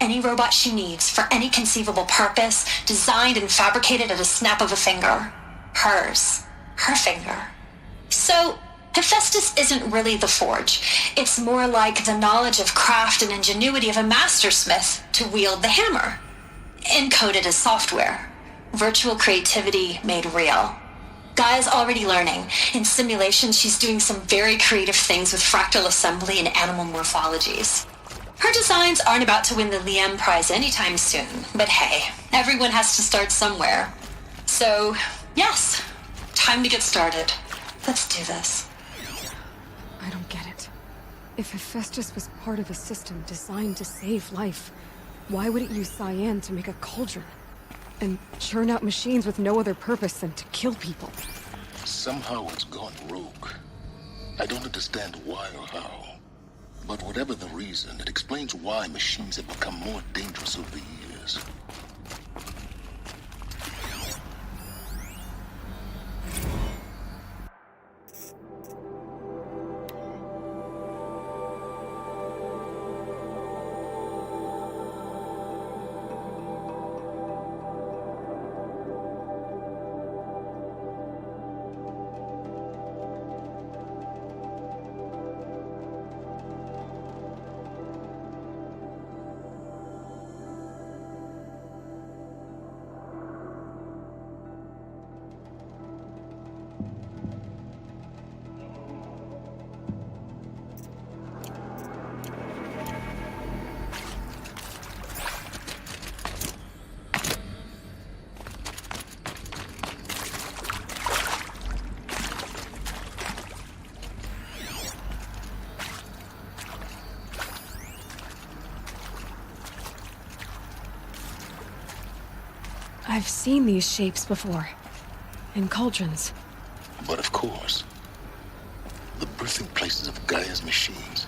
Any robot she needs for any conceivable purpose, designed and fabricated at a snap of a finger. Hers. Her finger. So, Hephaestus isn't really the forge. It's more like the knowledge of craft and ingenuity of a mastersmith to wield the hammer. Encoded as software. Virtual creativity made real. Gaia's already learning. In simulations, she's doing some very creative things with fractal assembly and animal morphologies. Her designs aren't about to win the Liam Prize anytime soon, but hey, everyone has to start somewhere. So, yes, time to get started. Let's do this. I don't get it. If Hephaestus was part of a system designed to save life, why would it use cyan to make a cauldron? And churn out machines with no other purpose than to kill people? Somehow it's gone rogue. I don't understand why or how. But whatever the reason, it explains why machines have become more dangerous over the years. I've seen these shapes before. In cauldrons. But of course, the birthing places of Gaia's machines.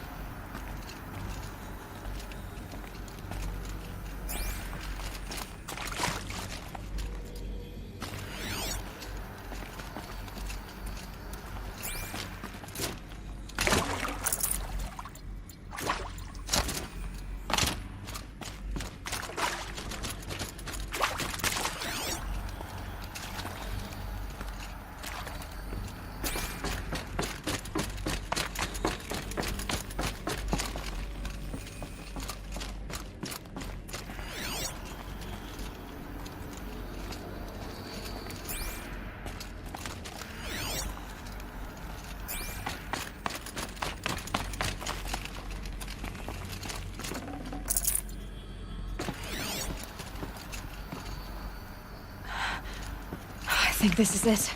I think this is it.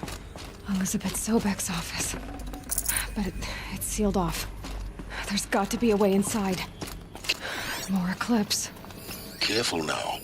Elizabeth Sobek's office. But it's sealed off. There's got to be a way inside. More Eclipse. Careful now.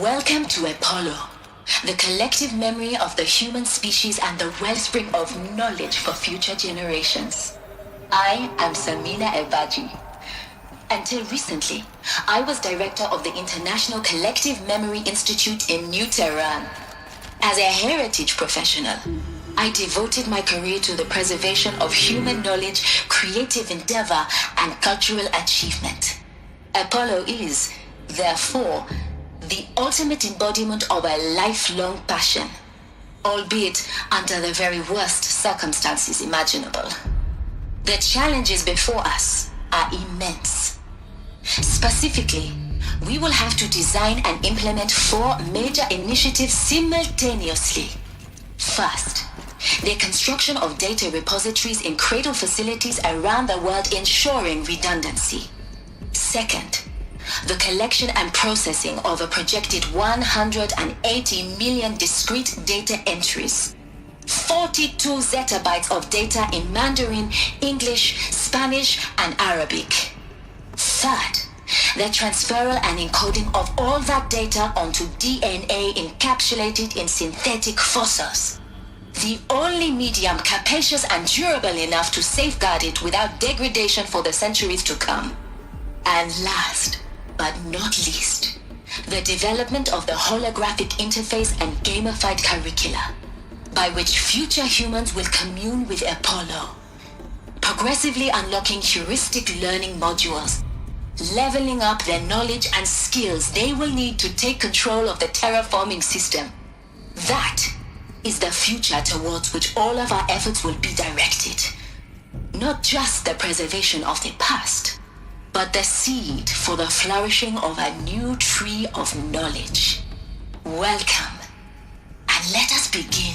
Welcome to Apollo, the collective memory of the human species and the wellspring of knowledge for future generations. I am Samina Ebaji. Until recently, I was director of the International Collective Memory Institute in New Tehran. As a heritage professional, I devoted my career to the preservation of human knowledge, creative endeavor, and cultural achievement. Apollo is, therefore, the ultimate embodiment of a lifelong passion, albeit under the very worst circumstances imaginable. The challenges before us are immense. Specifically, we will have to design and implement 4 major initiatives simultaneously. First, the construction of data repositories in cradle facilities around the world, ensuring redundancy. Second, the collection and processing of a projected 180 million discrete data entries. 42 zettabytes of data in Mandarin, English, Spanish, and Arabic. Third, the transferal and encoding of all that data onto DNA encapsulated in synthetic fossils. The only medium capacious and durable enough to safeguard it without degradation for the centuries to come. And last, but not least, the development of the holographic interface and gamified curricula, by which future humans will commune with Apollo, progressively unlocking heuristic learning modules, leveling up their knowledge and skills they will need to take control of the terraforming system. That is the future towards which all of our efforts will be directed. Not just the preservation of the past, but the seed for the flourishing of a new tree of knowledge. Welcome, and let us begin.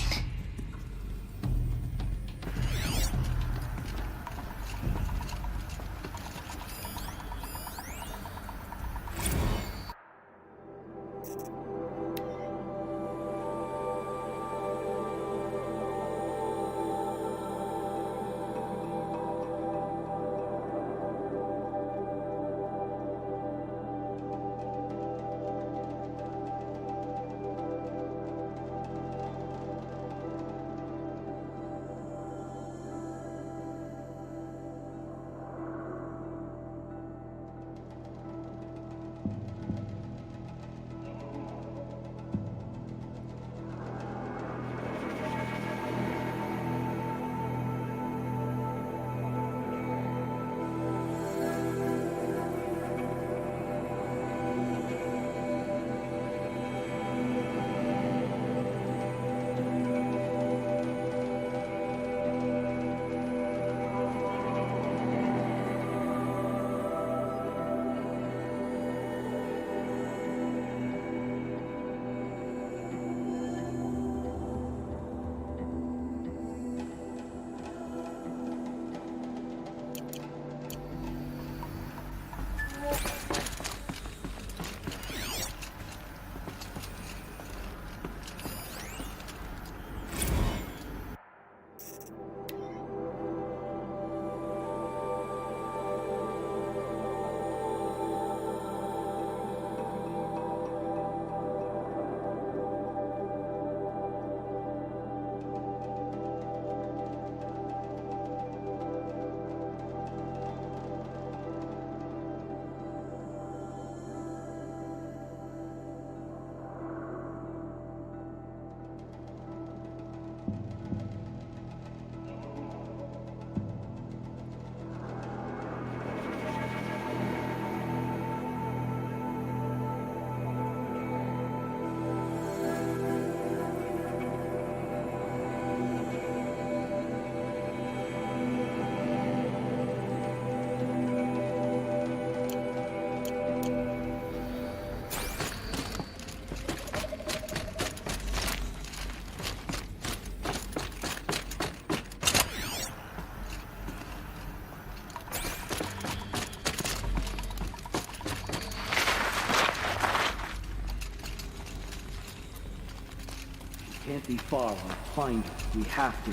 Can't be far. I'll find it. We have to.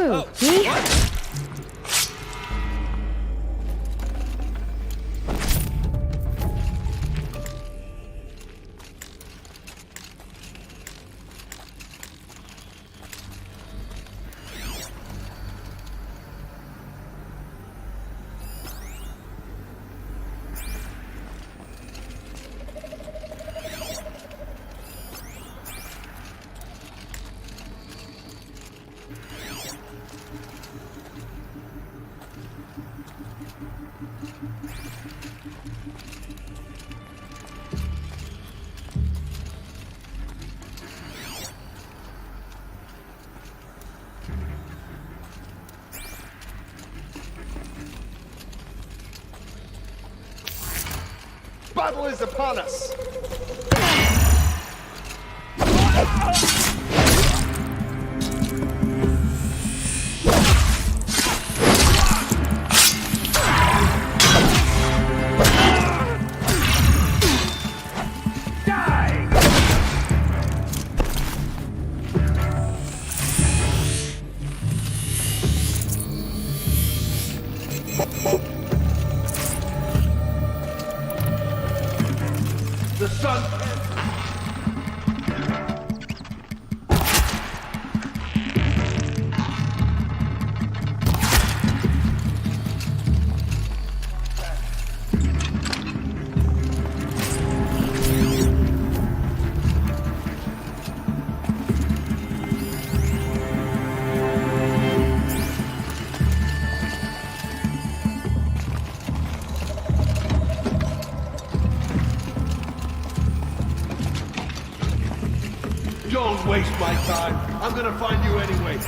Who? Me? Battle is upon us! son! Don't waste my time. I'm gonna find you anyway.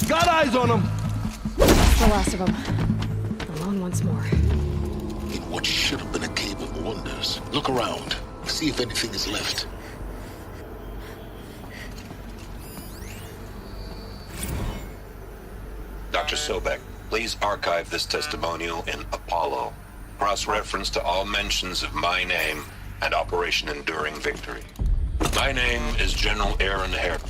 Got eyes on him! That's the last of them. Alone once more. In what should have been a cave of wonders. Look around. See if anything is left. Dr. Sobek, please archive this testimonial in Apollo. Cross-reference to all mentions of my name and Operation Enduring Victory. My name is General Aaron Harris.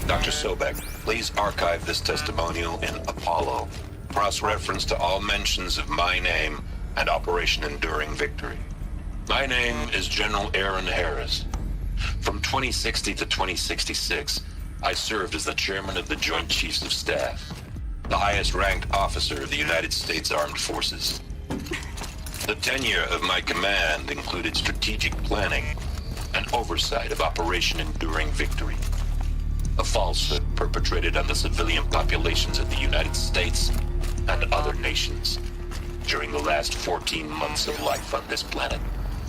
Dr. Sobek, please archive this testimonial in Apollo. Cross-reference to all mentions of my name and Operation Enduring Victory. My name is General Aaron Harris. From 2060 to 2066, I served as the chairman of the Joint Chiefs of Staff, the highest-ranked officer of the United States Armed Forces. The tenure of my command included strategic planning and oversight of Operation Enduring Victory, a falsehood perpetrated on the civilian populations of the United States and other nations during the last 14 months of life on this planet.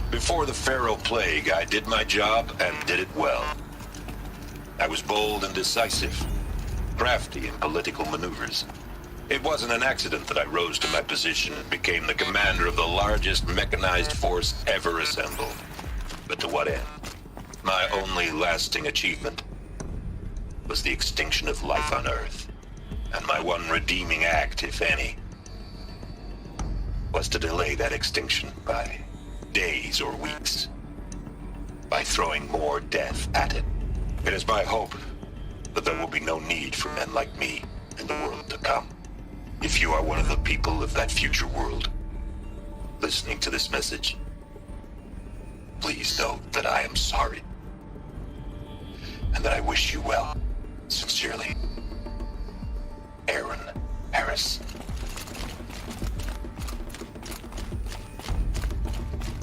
Before the Pharaoh Plague, I did my job and did it well. I was bold and decisive, crafty in political maneuvers. It wasn't an accident that I rose to my position and became the commander of the largest mechanized force ever assembled. But to what end? My only lasting achievement was the extinction of life on Earth. And my one redeeming act, if any, was to delay that extinction by days or weeks, by throwing more death at it. It is my hope that there will be no need for men like me in the world to come. If you are one of the people of that future world listening to this message, please know that I am sorry and that I wish you well. Sincerely, Aaron Harris.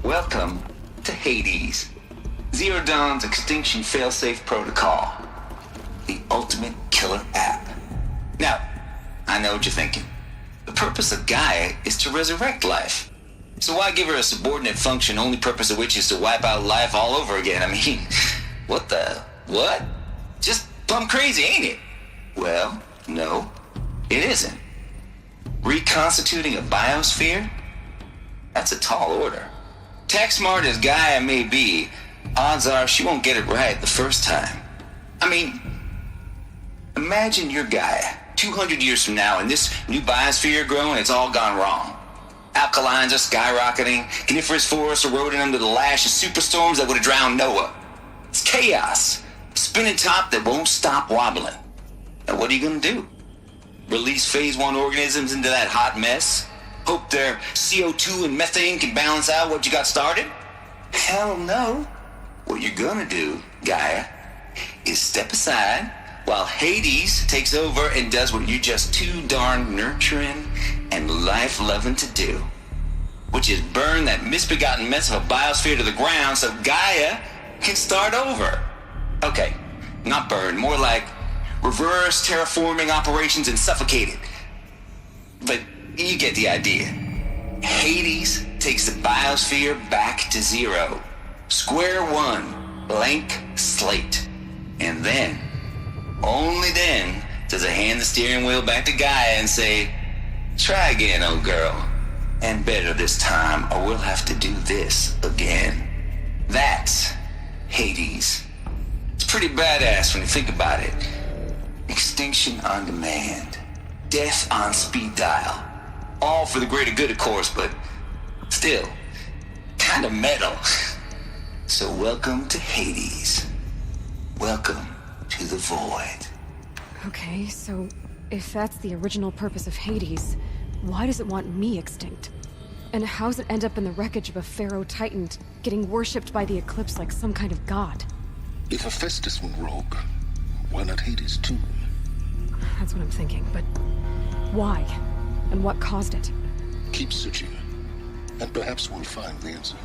Welcome to Hades, Zero Dawn's extinction failsafe protocol, the ultimate killer app. Now, I know what you're thinking. The purpose of Gaia is to resurrect life. So why give her a subordinate function, only purpose of which is to wipe out life all over again? I mean, what? Just plumb crazy, ain't it? Well, no, it isn't. Reconstituting a biosphere? That's a tall order. Tech smart as Gaia may be, odds are she won't get it right the first time. I mean, imagine you're Gaia 200 years from now and this new biosphere growing, it's all gone wrong. Alkalines are skyrocketing, coniferous forests eroding under the lash of superstorms that would have drowned Noah. It's chaos, spinning top that won't stop wobbling. Now what are you gonna do? Release phase 1 organisms into that hot mess? Hope their CO2 and methane can balance out what you got started? Hell no. What you're gonna do, Gaia, is step aside while Hades takes over and does what you're just too darn nurturing and life-loving to do, which is burn that misbegotten mess of a biosphere to the ground so Gaia can start over. Okay, not burn, more like reverse terraforming operations and suffocate it. But you get the idea. Hades takes the biosphere back to zero. Square one, blank slate. And then, only then, does it hand the steering wheel back to Gaia and say, try again, old girl. And better this time, or we'll have to do this again. That's Hades. It's pretty badass when you think about it. Extinction on demand. Death on speed dial. All for the greater good, of course, but still, kind of metal. So welcome to Hades. Welcome to the void. Okay, so if that's the original purpose of Hades, why does it want me extinct? And how's it end up in the wreckage of a Pharaoh Titan, getting worshipped by the Eclipse like some kind of god? If Hephaestus went rogue, why not Hades too? That's what I'm thinking, but why? And what caused it? Keep searching, and perhaps we'll find the answer.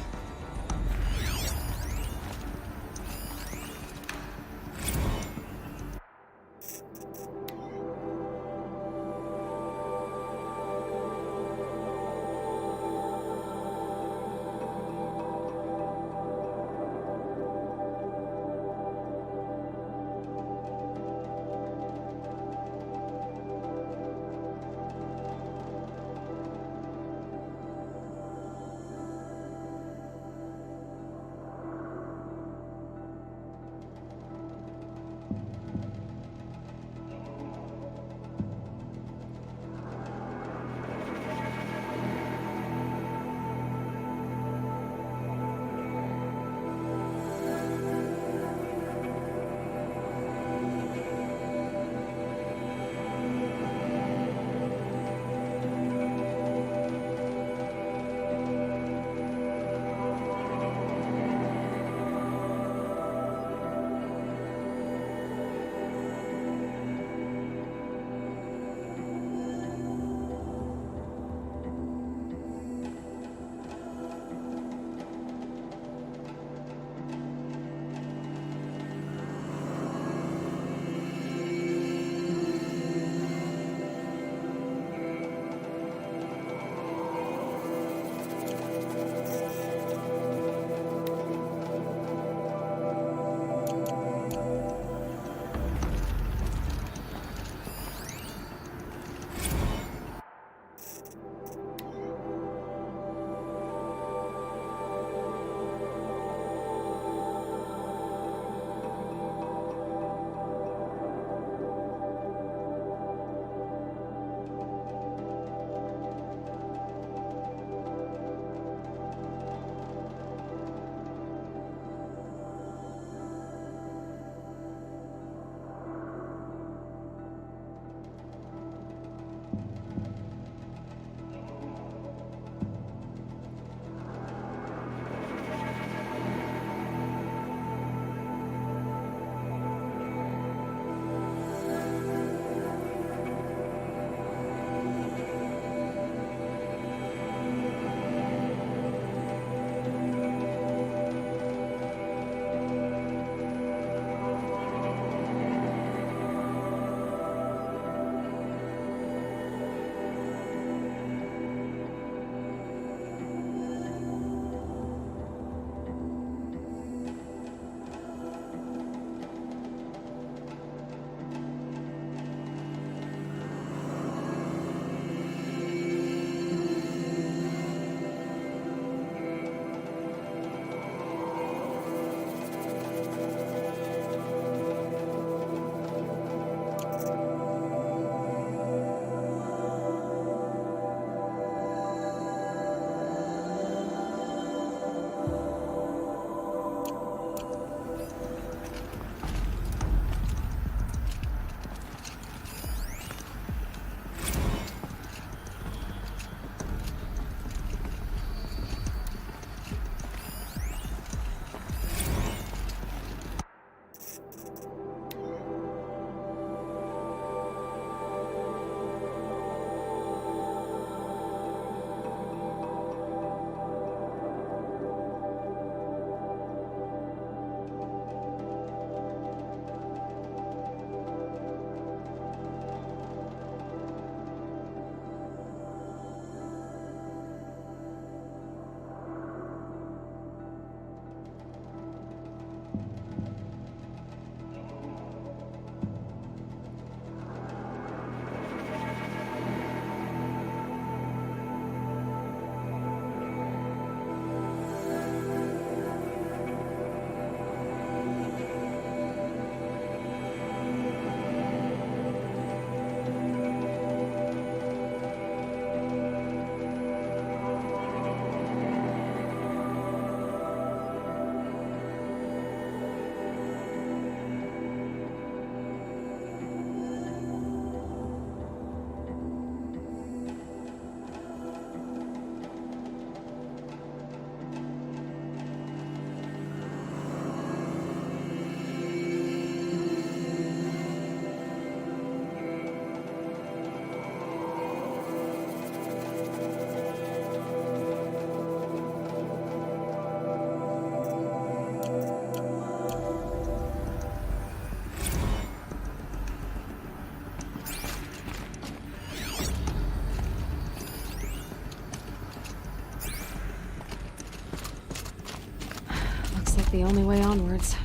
like the only way onwards.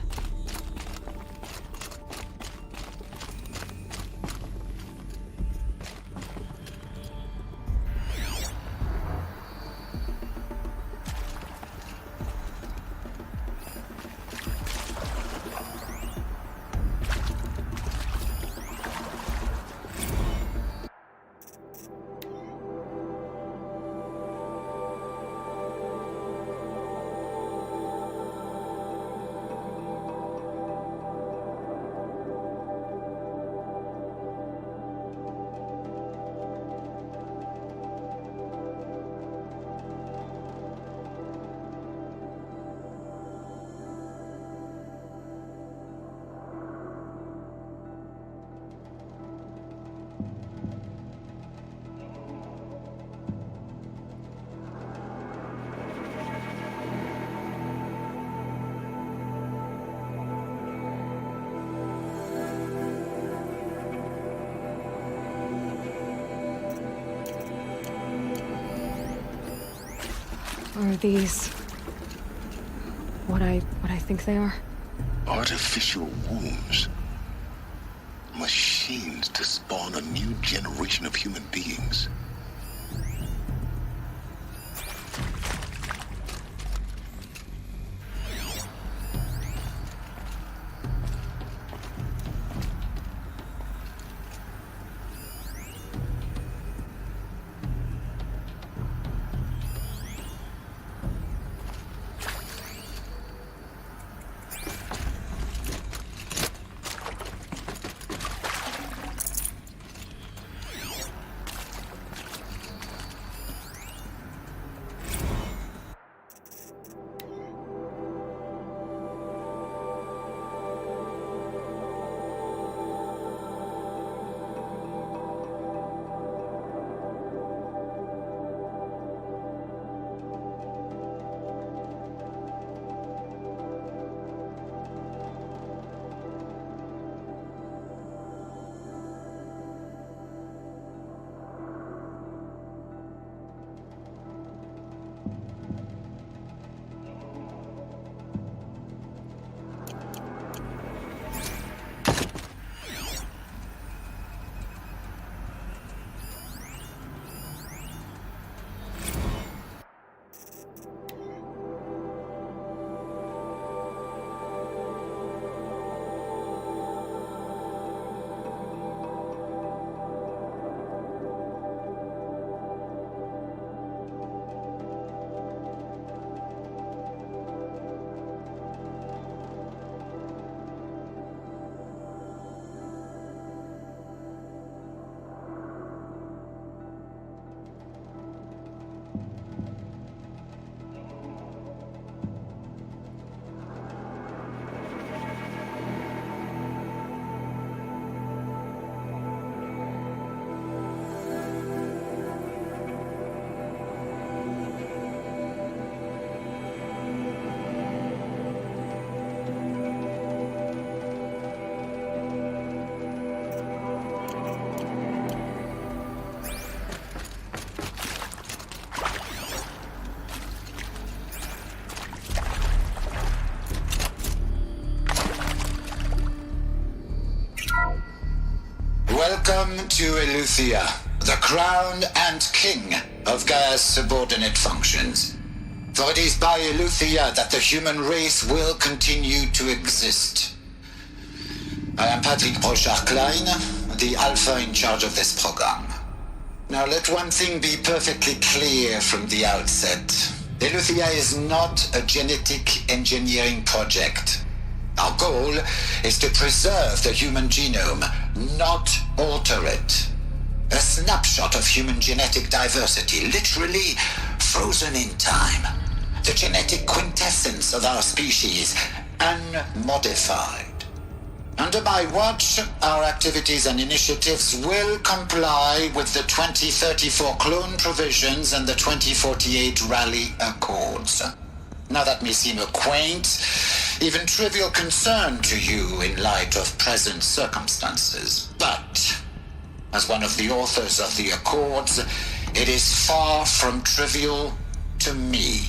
Are these what I think they are? Artificial wombs. Machines to spawn a new generation of human beings. Welcome to Eleuthia, the crown and king of Gaia's subordinate functions. For it is by Eleuthia that the human race will continue to exist. I am Patrick Brochard-Klein, the Alpha in charge of this program. Now let one thing be perfectly clear from the outset. Eleuthia is not a genetic engineering project. Our goal is to preserve the human genome, not alter it. A snapshot of human genetic diversity, literally frozen in time. The genetic quintessence of our species, unmodified. Under my watch, our activities and initiatives will comply with the 2034 clone provisions and the 2048 Raleigh Accords. Now that may seem a quaint, even trivial concern to you in light of present circumstances, but as one of the authors of the Accords, it is far from trivial to me.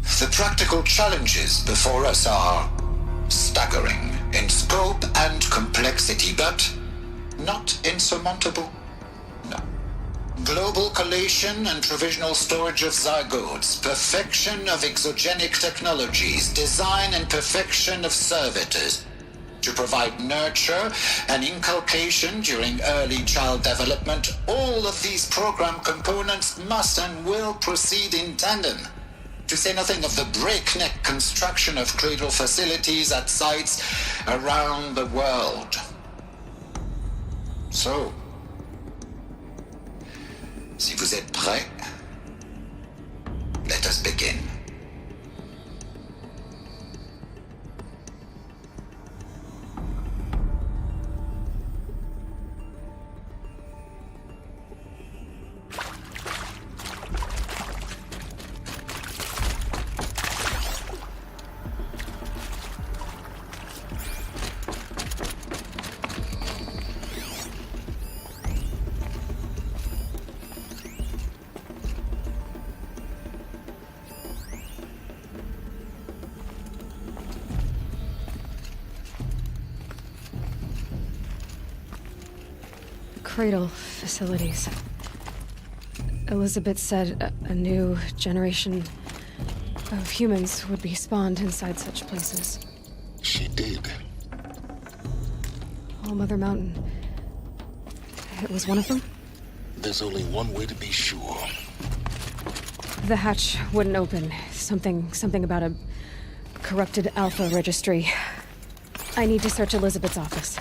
The practical challenges before us are staggering in scope and complexity, but not insurmountable. No. Global collation and provisional storage of zygotes, perfection of exogenic technologies, design and perfection of servitors to provide nurture and inculcation during early child development. All of these program components must and will proceed in tandem. To say nothing of the breakneck construction of cradle facilities at sites around the world. So, si vous êtes prêts, let us begin. Cradle facilities. Elizabeth said a new generation of humans would be spawned inside such places. She did. All Mother Mountain. It was one of them? There's only one way to be sure. The hatch wouldn't open. Something about a corrupted Alpha registry. I need to search Elizabeth's office.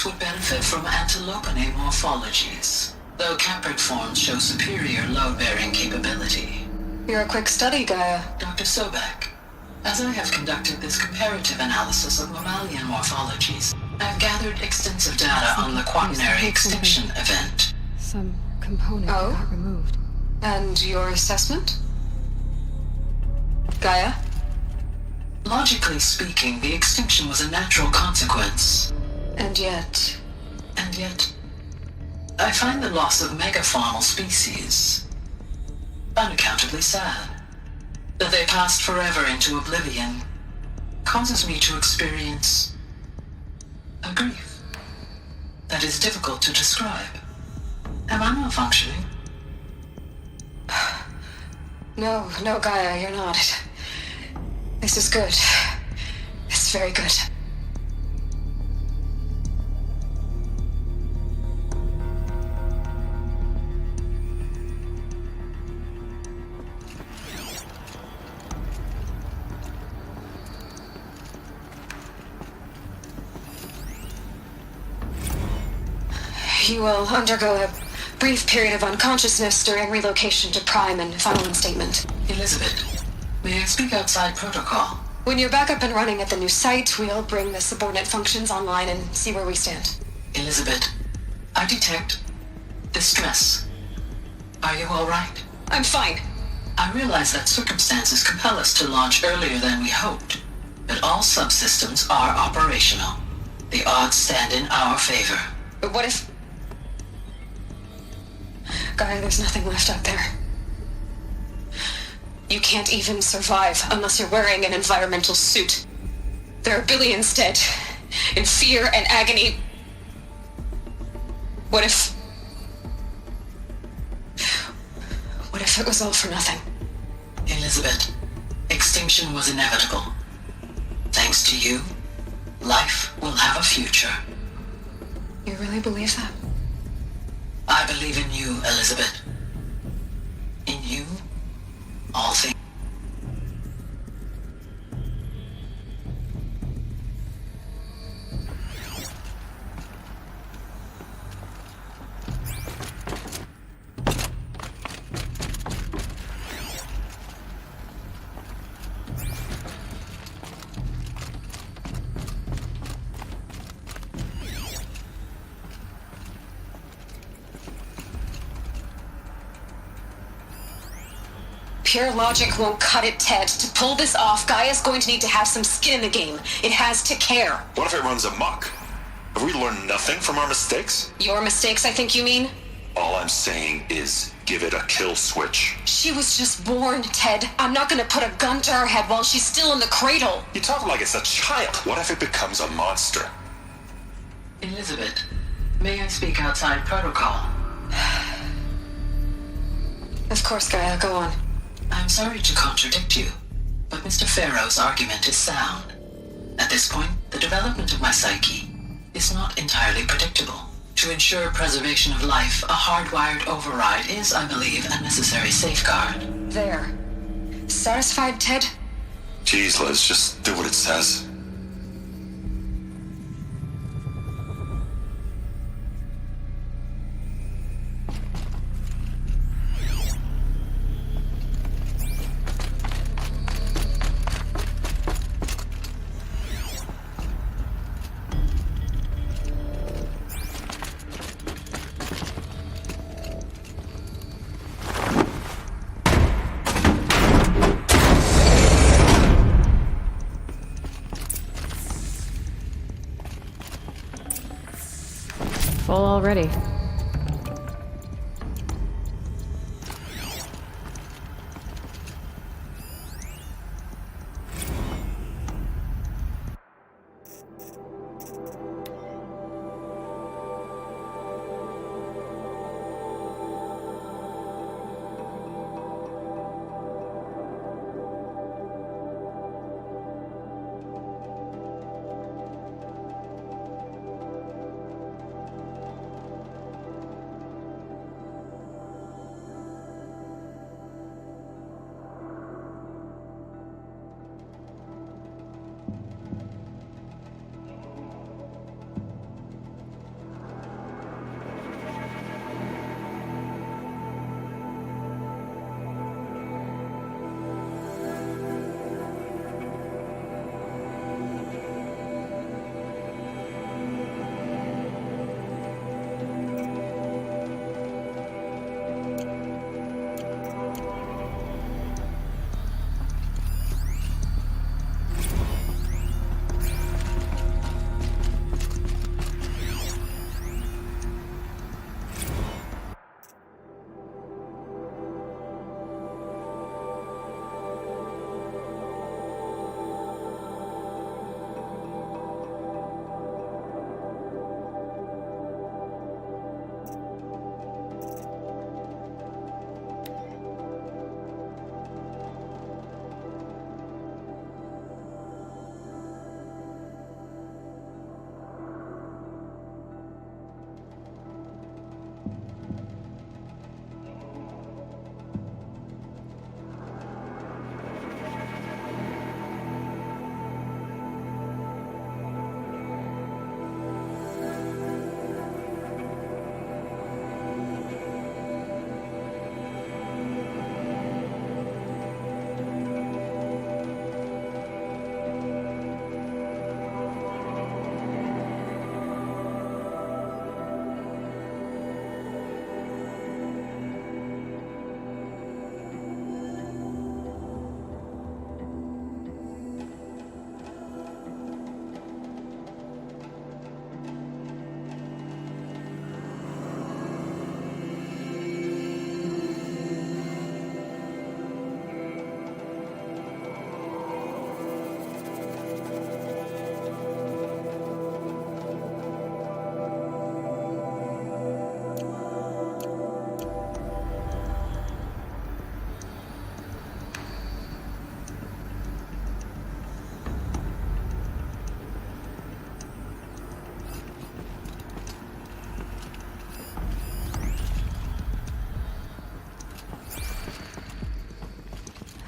Would benefit from antilopenate morphologies, though Caprid forms show superior load-bearing capability. You're a quick study, Gaia. Dr. Sobek, as I have conducted this comparative analysis of mammalian morphologies, I've gathered extensive data on the quaternary extinction event. Some component got removed. And your assessment? Gaia? Logically speaking, the extinction was a natural consequence. And yet, I find the loss of megafaunal species unaccountably sad. That they passed forever into oblivion causes me to experience a grief that is difficult to describe. Am I malfunctioning? No, Gaia, you're not. This is good. It's very good. You will undergo a brief period of unconsciousness during relocation to Prime and final instatement. Elizabeth, may I speak outside protocol? When you're back up and running at the new site, we'll bring the subordinate functions online and see where we stand. Elizabeth, I detect distress. Are you all right? I'm fine. I realize that circumstances compel us to launch earlier than we hoped, but all subsystems are operational. The odds stand in our favor. But what if... Gaia, there's nothing left out there. You can't even survive unless you're wearing an environmental suit. There are billions dead, in fear and agony. What if it was all for nothing? Elizabeth, extinction was inevitable. Thanks to you, life will have a future. You really believe that? I believe in you, Elizabeth. In you, all things. Pure logic won't cut it, Ted. To pull this off, Gaia's going to need to have some skin in the game. It has to care. What if it runs amok? Have we learned nothing from our mistakes? Your mistakes, I think you mean? All I'm saying is give it a kill switch. She was just born, Ted. I'm not gonna put a gun to her head while she's still in the cradle. You talk like it's a child. What if it becomes a monster? Elizabeth, may I speak outside protocol? Of course, Gaia, go on. I'm sorry to contradict you, but Mr. Farrow's argument is sound. At this point, the development of my psyche is not entirely predictable. To ensure preservation of life, a hardwired override is, I believe, a necessary safeguard. There. Satisfied, Ted? Jeez, Liz, just do what it says. Full already.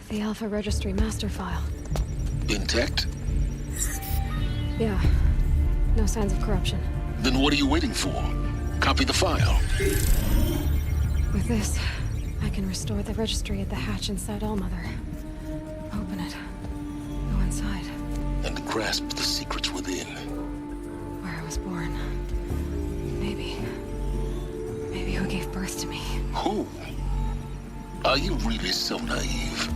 The Alpha Registry master file. Intact? Yeah. No signs of corruption. Then what are you waiting for? Copy the file. With this, I can restore the registry at the hatch inside Allmother. Open it. Go inside. And grasp the secrets within. Where I was born. Maybe who gave birth to me. Who? Are you really so naive?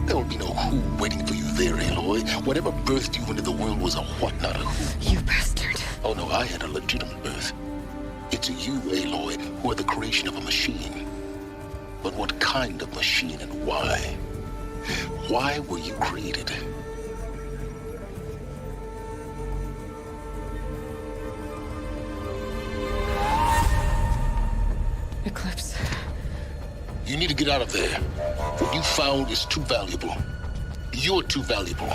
There will be no who waiting for you there, Aloy. Whatever birthed you into the world was a what, not a who. You bastard. Oh no, I had a legitimate birth. It's you, Aloy, who are the creation of a machine. But what kind of machine and why? Why were you created? Eclipse. You need to get out of there. What you found is too valuable. You're too valuable.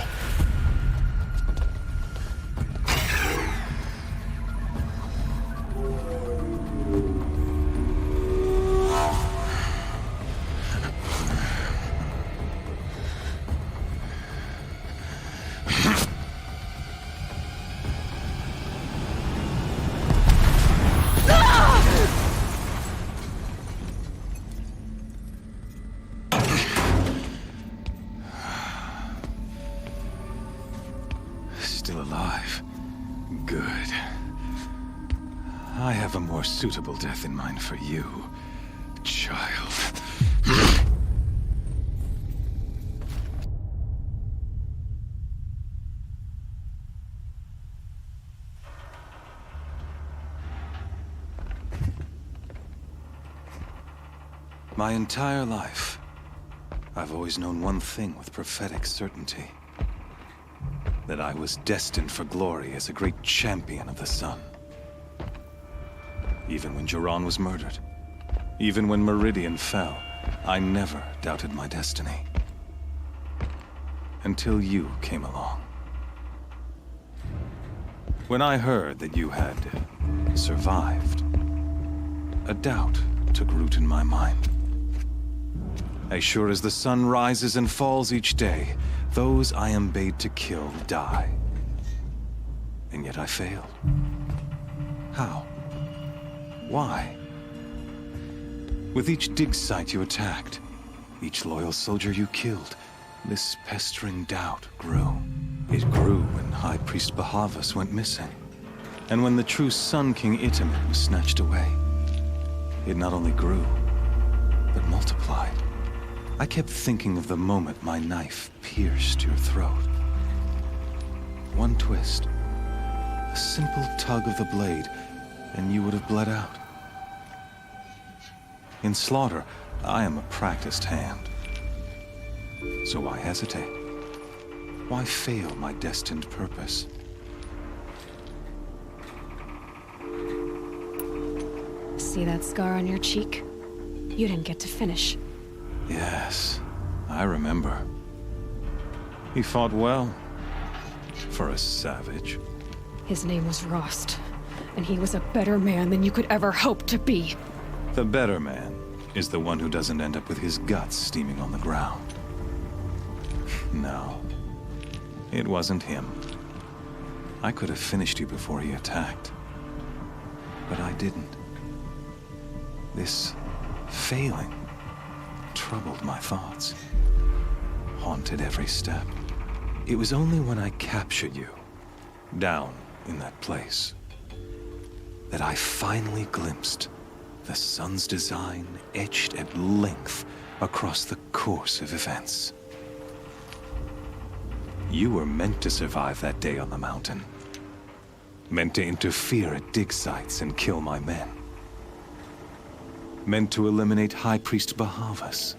Still alive. Good. I have a more suitable death in mind for you, child. My entire life, I've always known one thing with prophetic certainty. That I was destined for glory as a great champion of the sun. Even when Jiran was murdered, even when Meridian fell, I never doubted my destiny. Until you came along. When I heard that you had survived, a doubt took root in my mind. As sure as the sun rises and falls each day, those I am bade to kill die. And yet I failed. How? Why? With each dig site you attacked, each loyal soldier you killed, this pestering doubt grew. It grew when High Priest Bahavas went missing. And when the true Sun King Itamen was snatched away. It not only grew, but multiplied. I kept thinking of the moment my knife pierced your throat. One twist, a simple tug of the blade, and you would have bled out. In slaughter, I am a practiced hand. So why hesitate? Why fail my destined purpose? See that scar on your cheek? You didn't get to finish. Yes, I remember. He fought well, for a savage. His name was Rost, and he was a better man than you could ever hope to be. The better man is the one who doesn't end up with his guts steaming on the ground. No, it wasn't him. I could have finished you before he attacked. But I didn't. This failing troubled my thoughts, haunted every step. It was only when I captured you, down in that place, that I finally glimpsed the sun's design etched at length across the course of events. You were meant to survive that day on the mountain. Meant to interfere at dig sites and kill my men. Meant to eliminate High Priest Bahavas.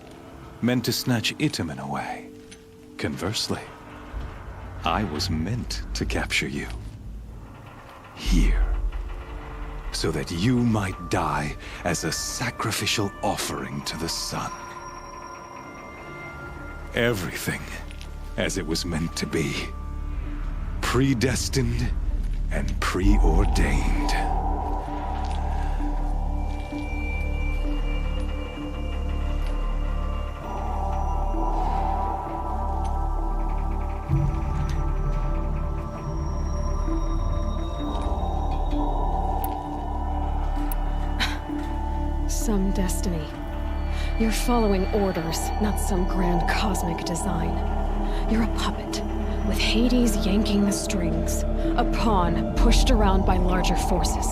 Meant to snatch Itamen away. Conversely, I was meant to capture you. Here. So that you might die as a sacrificial offering to the sun. Everything as it was meant to be. Predestined and preordained. Some destiny. You're following orders, not some grand cosmic design. You're a puppet, with Hades yanking the strings. A pawn pushed around by larger forces.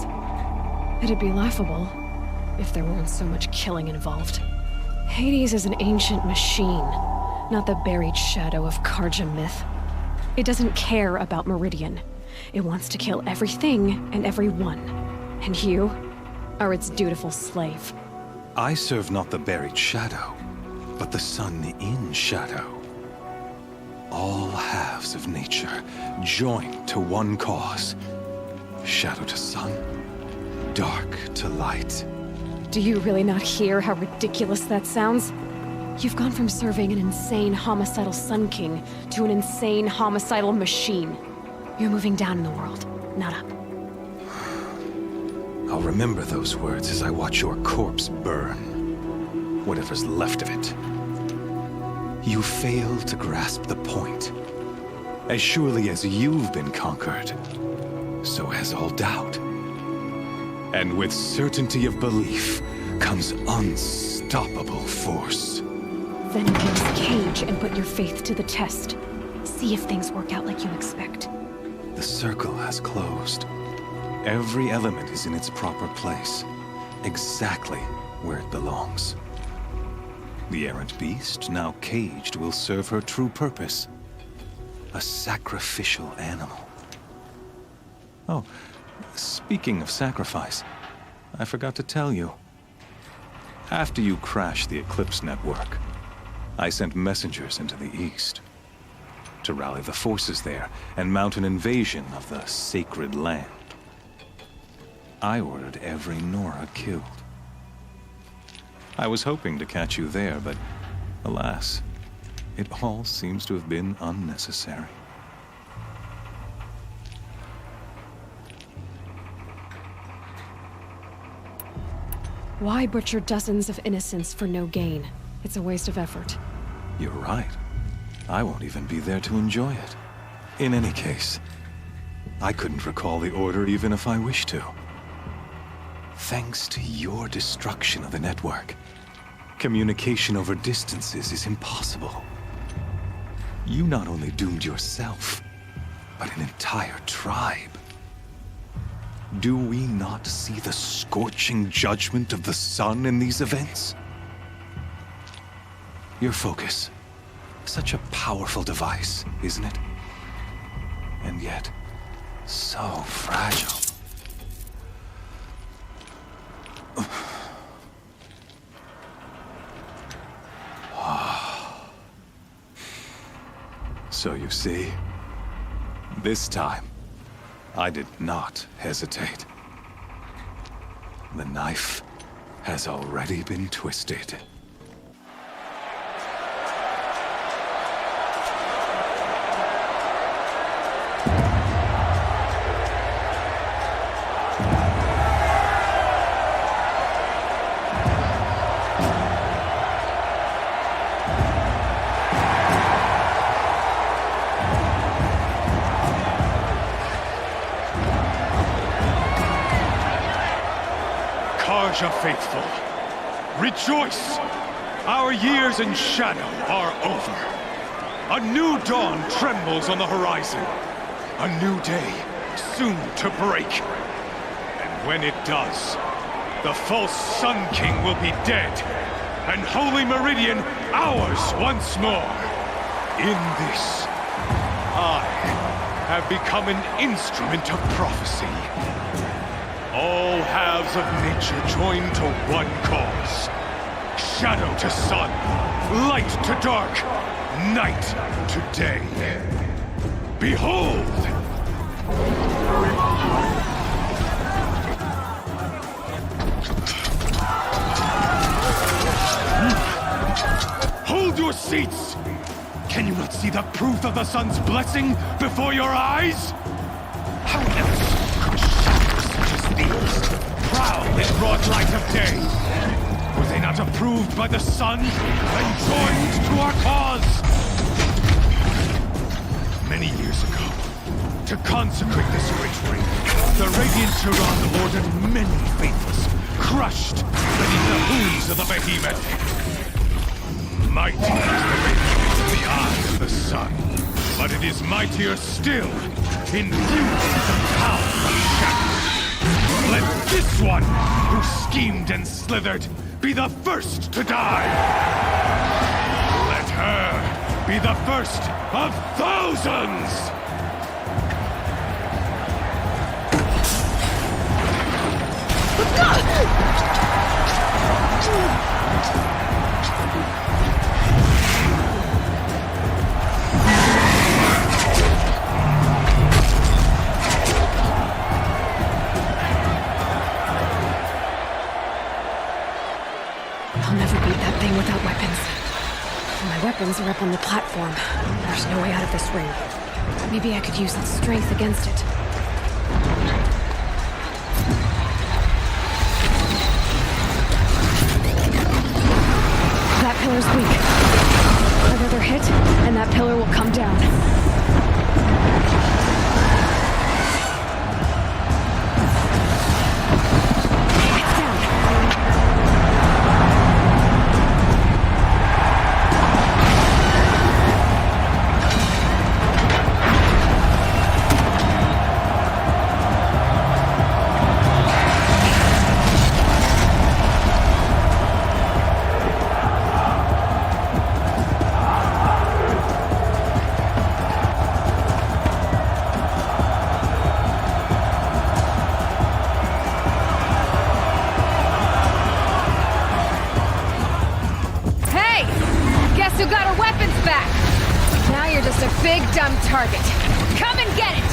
It'd be laughable if there weren't so much killing involved. Hades is an ancient machine, not the buried shadow of Karja myth. It doesn't care about Meridian. It wants to kill everything and everyone. And you are its dutiful slave. I serve not the buried shadow, but the sun in shadow. All halves of nature joined to one cause. Shadow to sun, dark to light. Do you really not hear how ridiculous that sounds? You've gone from serving an insane homicidal Sun King to an insane homicidal machine. You're moving down in the world, not up. I'll remember those words as I watch your corpse burn. Whatever's left of it. You fail to grasp the point. As surely as you've been conquered, so has all doubt. And with certainty of belief comes unstoppable force. Then get this cage and put your faith to the test. See if things work out like you expect. The circle has closed. Every element is in its proper place, exactly where it belongs. The errant beast, now caged, will serve her true purpose. A sacrificial animal. Oh, speaking of sacrifice, I forgot to tell you. After you crashed the Eclipse network, I sent messengers into the east to rally the forces there and mount an invasion of the sacred land. I ordered every Nora killed. I was hoping to catch you there, but alas, it all seems to have been unnecessary. Why butcher dozens of innocents for no gain? It's a waste of effort. You're right. I won't even be there to enjoy it. In any case, I couldn't recall the order even if I wished to. Thanks to your destruction of the network, communication over distances is impossible. You not only doomed yourself, but an entire tribe. Do we not see the scorching judgment of the sun in these events? Your focus. Such a powerful device, isn't it? And yet, so fragile. So you see, this time, I did not hesitate. The knife has already been twisted. Karja faithful, rejoice! Our years in shadow are over. A new dawn trembles on the horizon. A new day soon to break. And when it does, the false Sun King will be dead, and Holy Meridian ours once more. In this, I have become an instrument of prophecy. All halves of nature joined to one cause. Shadow to sun, light to dark, night to day. Behold! Hold your seats! Can you not see the proof of the sun's blessing before your eyes? How else could shadows such as these prowl in broad light of day? Were they not approved by the sun and joined to our cause? Many years ago, to consecrate this great ring, the Radiant Tyrann ordered many faithless, crushed beneath the hooves of the behemoth. Mighty is the radiance in the eye of the sun, but it is mightier still in view of the power of shadow. Let this one, who schemed and slithered, be the first to die. Let her be the first of thousands! I'll never beat that thing without weapons. My weapons are up on the platform. There's no way out of this ring. Maybe I could use its strength against it. That pillar's weak. Another hit, and that pillar will come down. Who got our weapons back? Now you're just a big dumb target. Come and get it!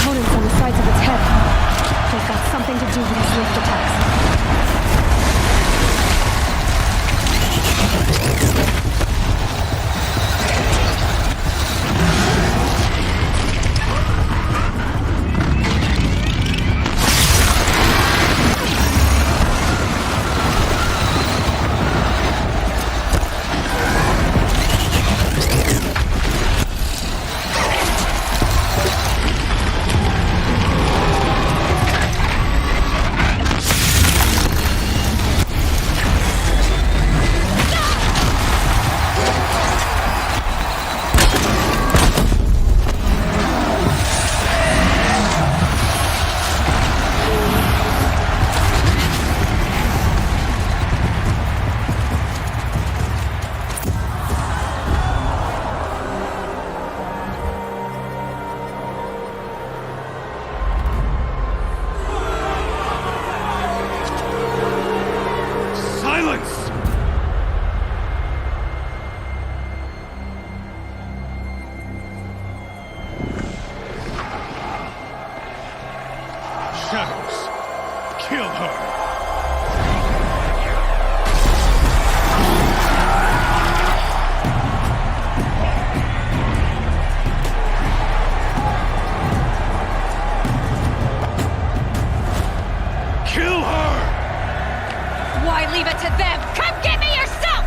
Components on the sides of its head. They've got something to do with its lift attacks. Shadows, kill her! Kill her! Why leave it to them? Come get me yourself!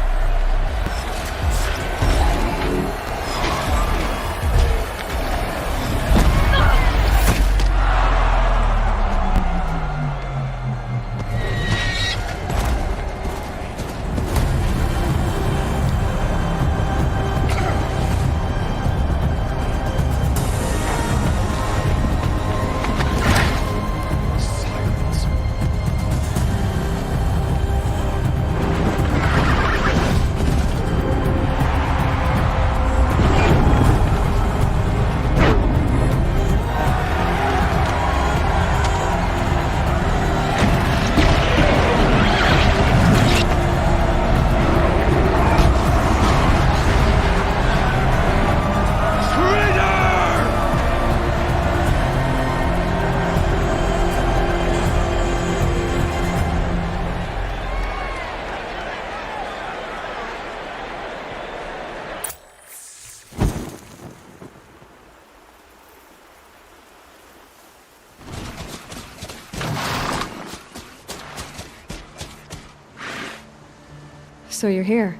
So you're here.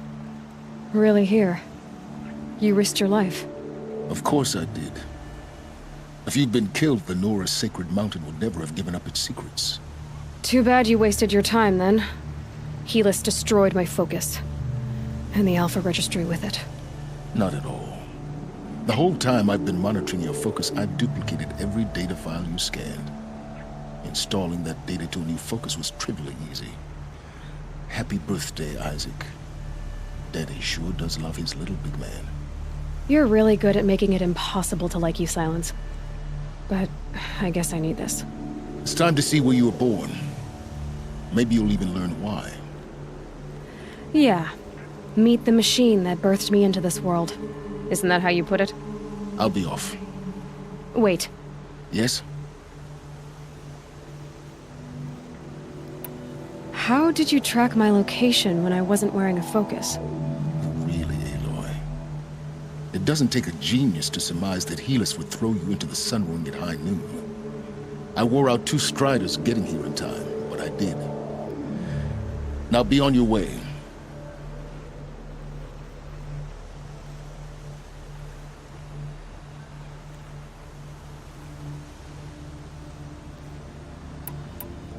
Really here. You risked your life. Of course I did. If you'd been killed, the Nora's sacred mountain would never have given up its secrets. Too bad you wasted your time, then. Helis destroyed my focus. And the Alpha Registry with it. Not at all. The whole time I've been monitoring your focus, I've duplicated every data file you scanned. Installing that data to a new focus was trivially easy. Happy birthday, Isaac. Daddy sure does love his little big man. You're really good at making it impossible to like you, Silence. But I guess I need this. It's time to see where you were born. Maybe you'll even learn why. Yeah. Meet the machine that birthed me into this world. Isn't that how you put it? I'll be off. Wait. Yes? How did you track my location when I wasn't wearing a focus? Really, Aloy? It doesn't take a genius to surmise that Helis would throw you into the sun ring at high noon. I wore out 2 striders getting here in time, but I did. Now be on your way.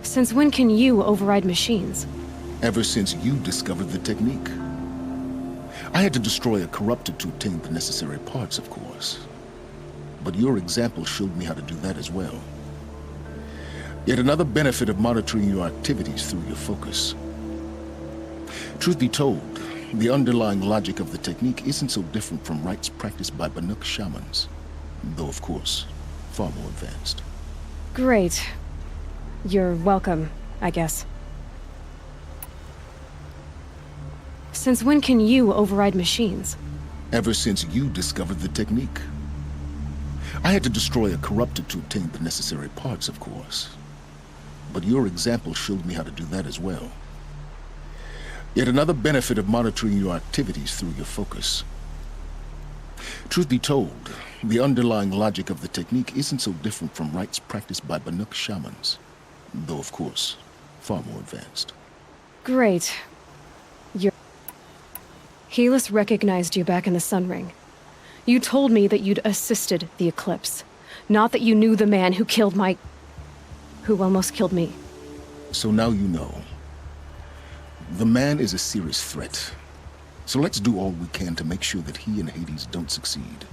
Since when can you override machines? Ever since you discovered the technique. I had to destroy a corrupted to obtain the necessary parts, of course. But your example showed me how to do that as well. Yet another benefit of monitoring your activities through your focus. Truth be told, the underlying logic of the technique isn't so different from rites practiced by Banuk shamans. Though, of course, far more advanced. Great. You're welcome, I guess. Since when can you override machines? Ever since you discovered the technique. I had to destroy a corrupted to obtain the necessary parts, of course. But your example showed me how to do that as well. Yet another benefit of monitoring your activities through your focus. Truth be told, the underlying logic of the technique isn't so different from rites practiced by Banuk shamans. Though, of course, far more advanced. Great. Helis recognized you back in the Sun Ring. You told me that you'd assisted the Eclipse. Not that you knew the man who almost killed me. So now you know. The man is a serious threat. So let's do all we can to make sure that he and Hades don't succeed.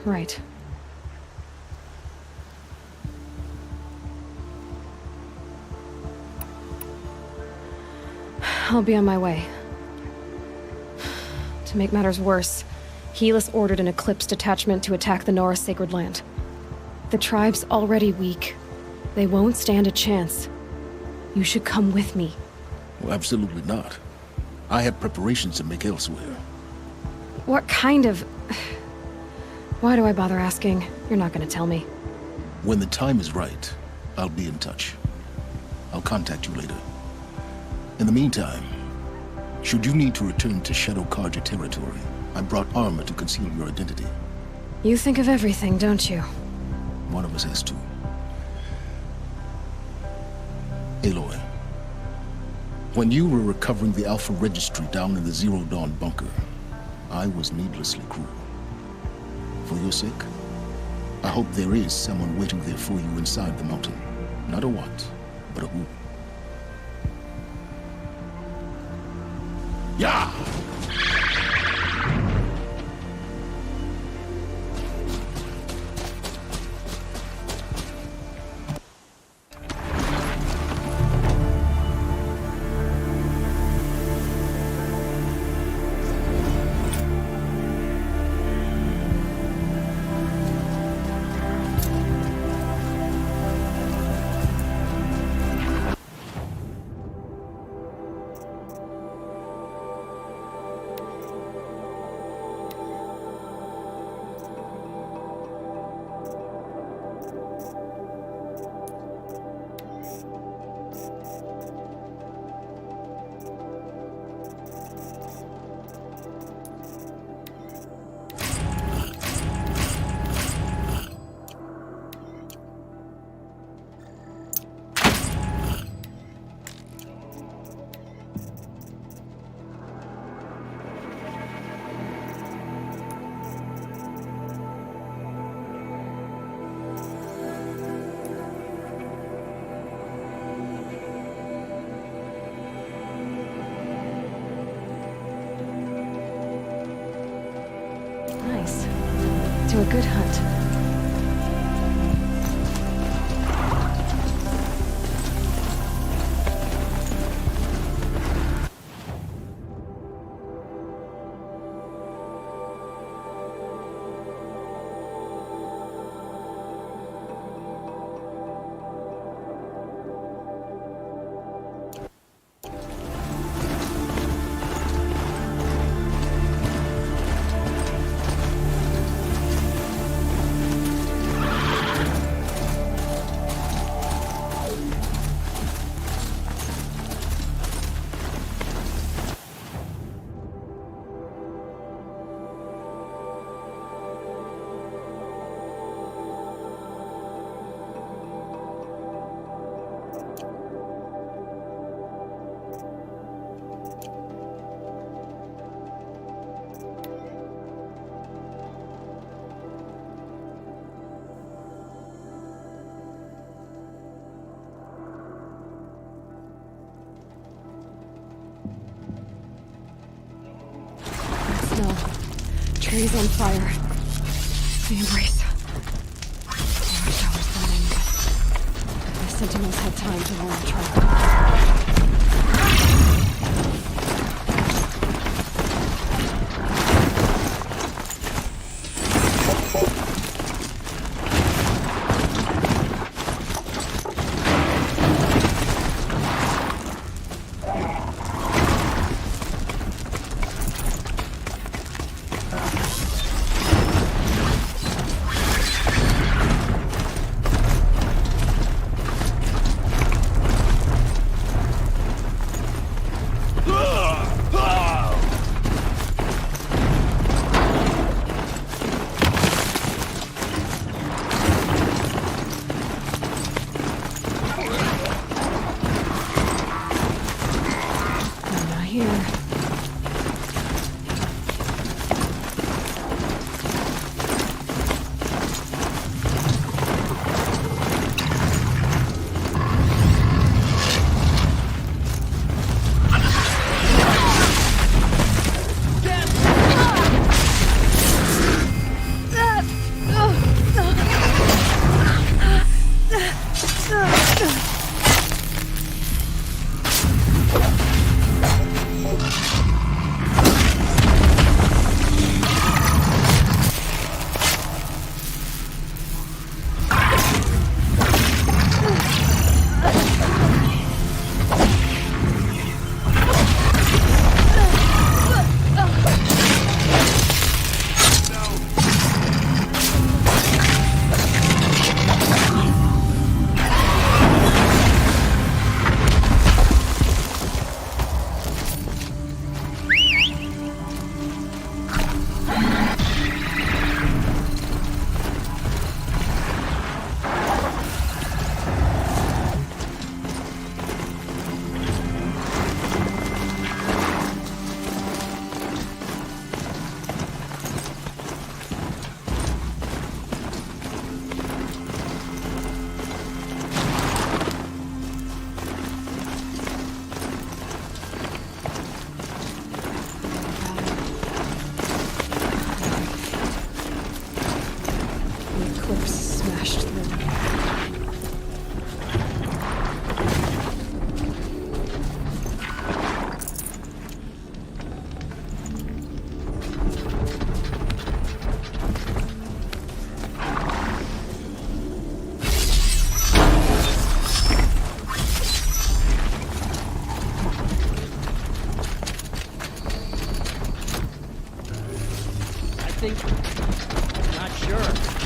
Right. I'll be on my way. To make matters worse, Helis ordered an Eclipse detachment to attack the Nora Sacred Land. The tribe's already weak. They won't stand a chance. You should come with me. Well, absolutely not. I have preparations to make elsewhere. What kind of... Why do I bother asking? You're not gonna tell me. When the time is right, I'll be in touch. I'll contact you later. In the meantime, should you need to return to Shadow Carja territory, I brought armor to conceal your identity. You think of everything, don't you? One of us has to. Aloy, when you were recovering the Alpha Registry down in the Zero Dawn bunker, I was needlessly cruel. For your sake, I hope there is someone waiting there for you inside the mountain. Not a what, but a who. Yeah! good hunt. Trees on fire. The embrace. Watchtowers burning. The sentinels had time to warn the tribe. Not sure.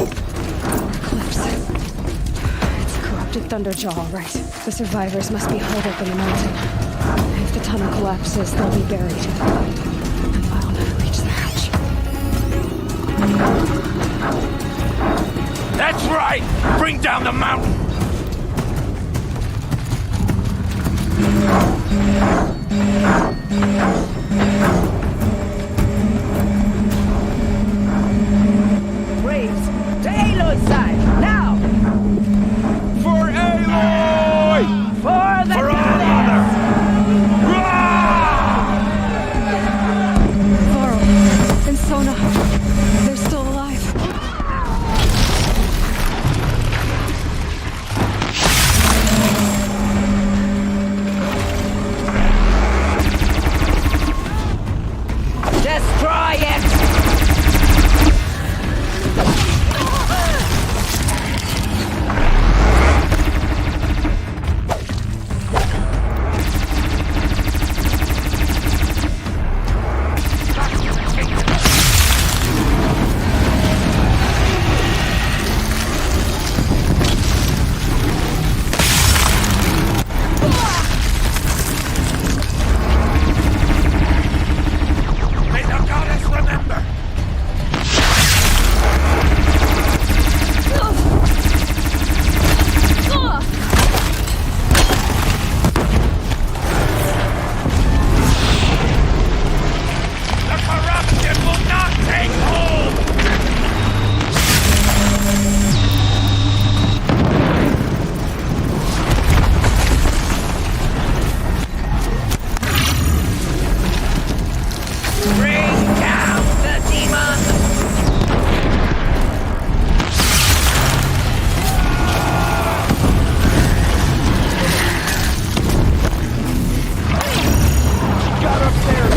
Eclipse. It's a corrupted Thunderjaw, all right. The survivors must be holed up in the mountain. If the tunnel collapses, they'll be buried. And I'll never reach the hatch. That's right! Bring down the mountain! Braves, to Aloy's side, now! For Aloy! For the For all honor! Varl and Sona, they're still alive. Destroy it! May the goddess remember! The corruption will not take hold! Bring down the demon! Got up there!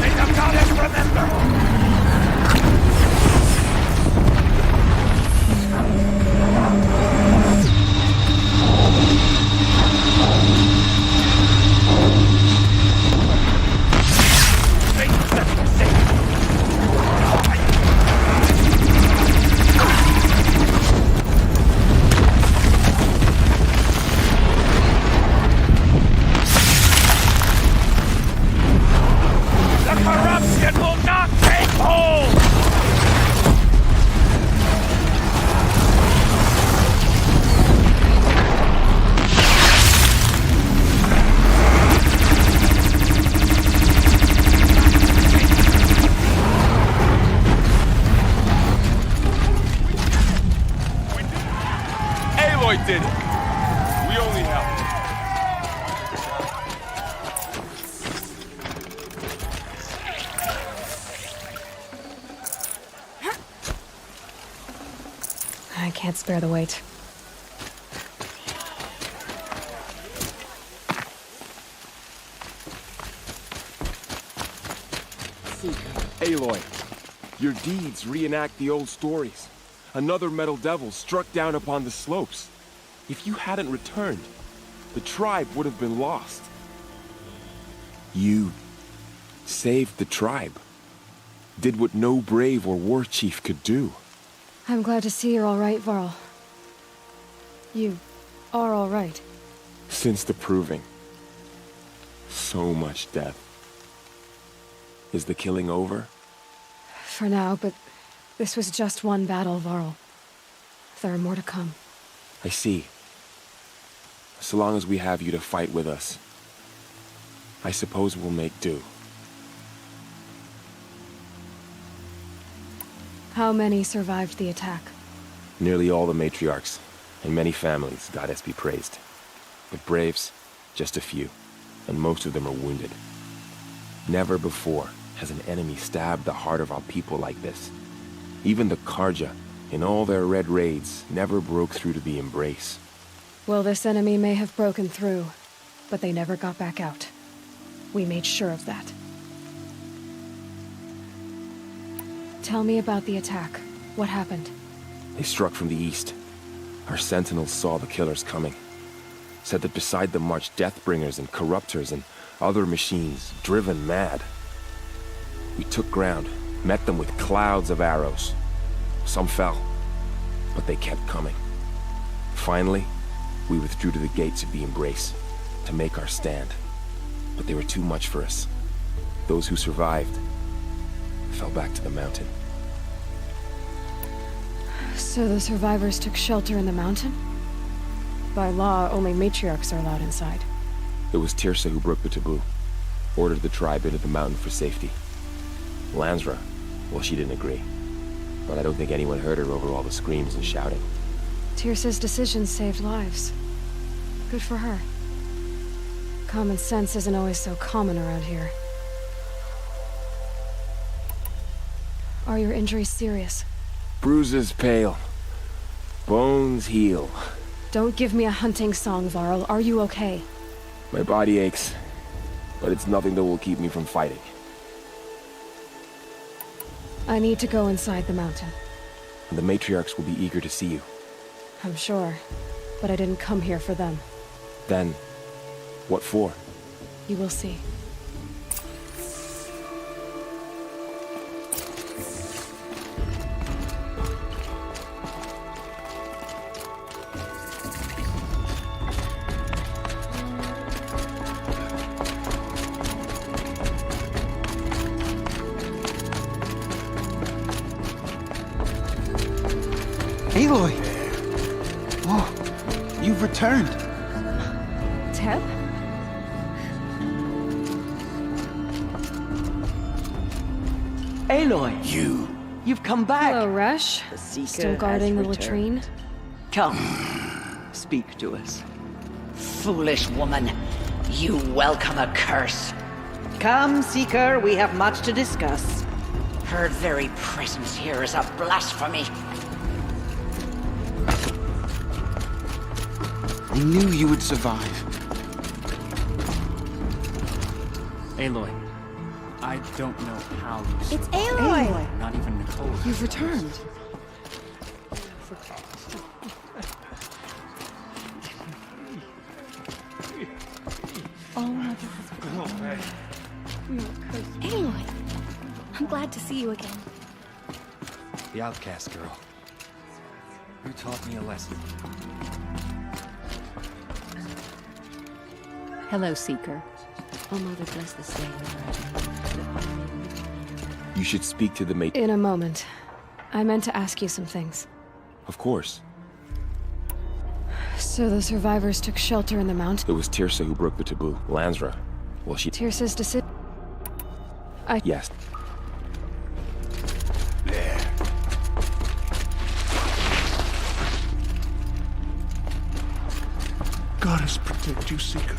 May the goddess remember! The corruption will not take hold! Aloy did it! We only helped. I can't spare the weight. Aloy, your deeds reenact the old stories. Another Metal Devil struck down upon the slopes. If you hadn't returned, the tribe would have been lost. You saved the tribe. Did what no brave or war chief could do. I'm glad to see you're all right, Varl. You are all right. Since the proving. So much death. Is the killing over? For now, but this was just one battle, Varl. There are more to come. I see. So long as we have you to fight with us, I suppose we'll make do. How many survived the attack? Nearly all the matriarchs, and many families, goddess be praised. But braves, just a few, and most of them are wounded. Never before has an enemy stabbed the heart of our people like this. Even the Karja, in all their red raids, never broke through to the Embrace. Well, this enemy may have broken through, but they never got back out. We made sure of that. Tell me about the attack. What happened? They struck from the east. Our sentinels saw the killers coming. Said that beside them marched Deathbringers and Corruptors and other machines, driven mad. We took ground, met them with clouds of arrows. Some fell, but they kept coming. Finally, we withdrew to the gates of the Embrace to make our stand. But they were too much for us. Those who survived fell back to the mountain. So the survivors took shelter in the mountain? By law, only matriarchs are allowed inside. It was Tirsa who broke the taboo, ordered the tribe into the mountain for safety. Lansra, well, she didn't agree. But I don't think anyone heard her over all the screams and shouting. Tirsa's decision saved lives. Good for her. Common sense isn't always so common around here. Are your injuries serious? Bruises pale. Bones heal. Don't give me a hunting song, Varl. Are you okay? My body aches, but it's nothing that will keep me from fighting. I need to go inside the mountain. And the matriarchs will be eager to see you. I'm sure, but I didn't come here for them. Then, what for? You will see. Aloy! Whoa, you've returned. Teb? Aloy! You've come back! Hello, Resh. The Seeker Still guarding the has returned. latrine? Come, speak to us. Foolish woman, you welcome a curse. Come, Seeker, we have much to discuss. Her very presence here is a blasphemy. I knew you would survive. Aloy, I don't know how you It's survived. Aloy! Not even Nicole. You've returned. All Mother has returned. Aloy! I'm glad to see you again. The outcast girl. You taught me a lesson. Hello, Seeker. All Mother does the same. You should speak to the mate. In a moment. I meant to ask you some things. Of course. So the survivors took shelter in the mountain? It was Tirsa who broke the taboo. Lansra. Well, she... Tirsa's decision? Yes. Goddess protect you, Seeker.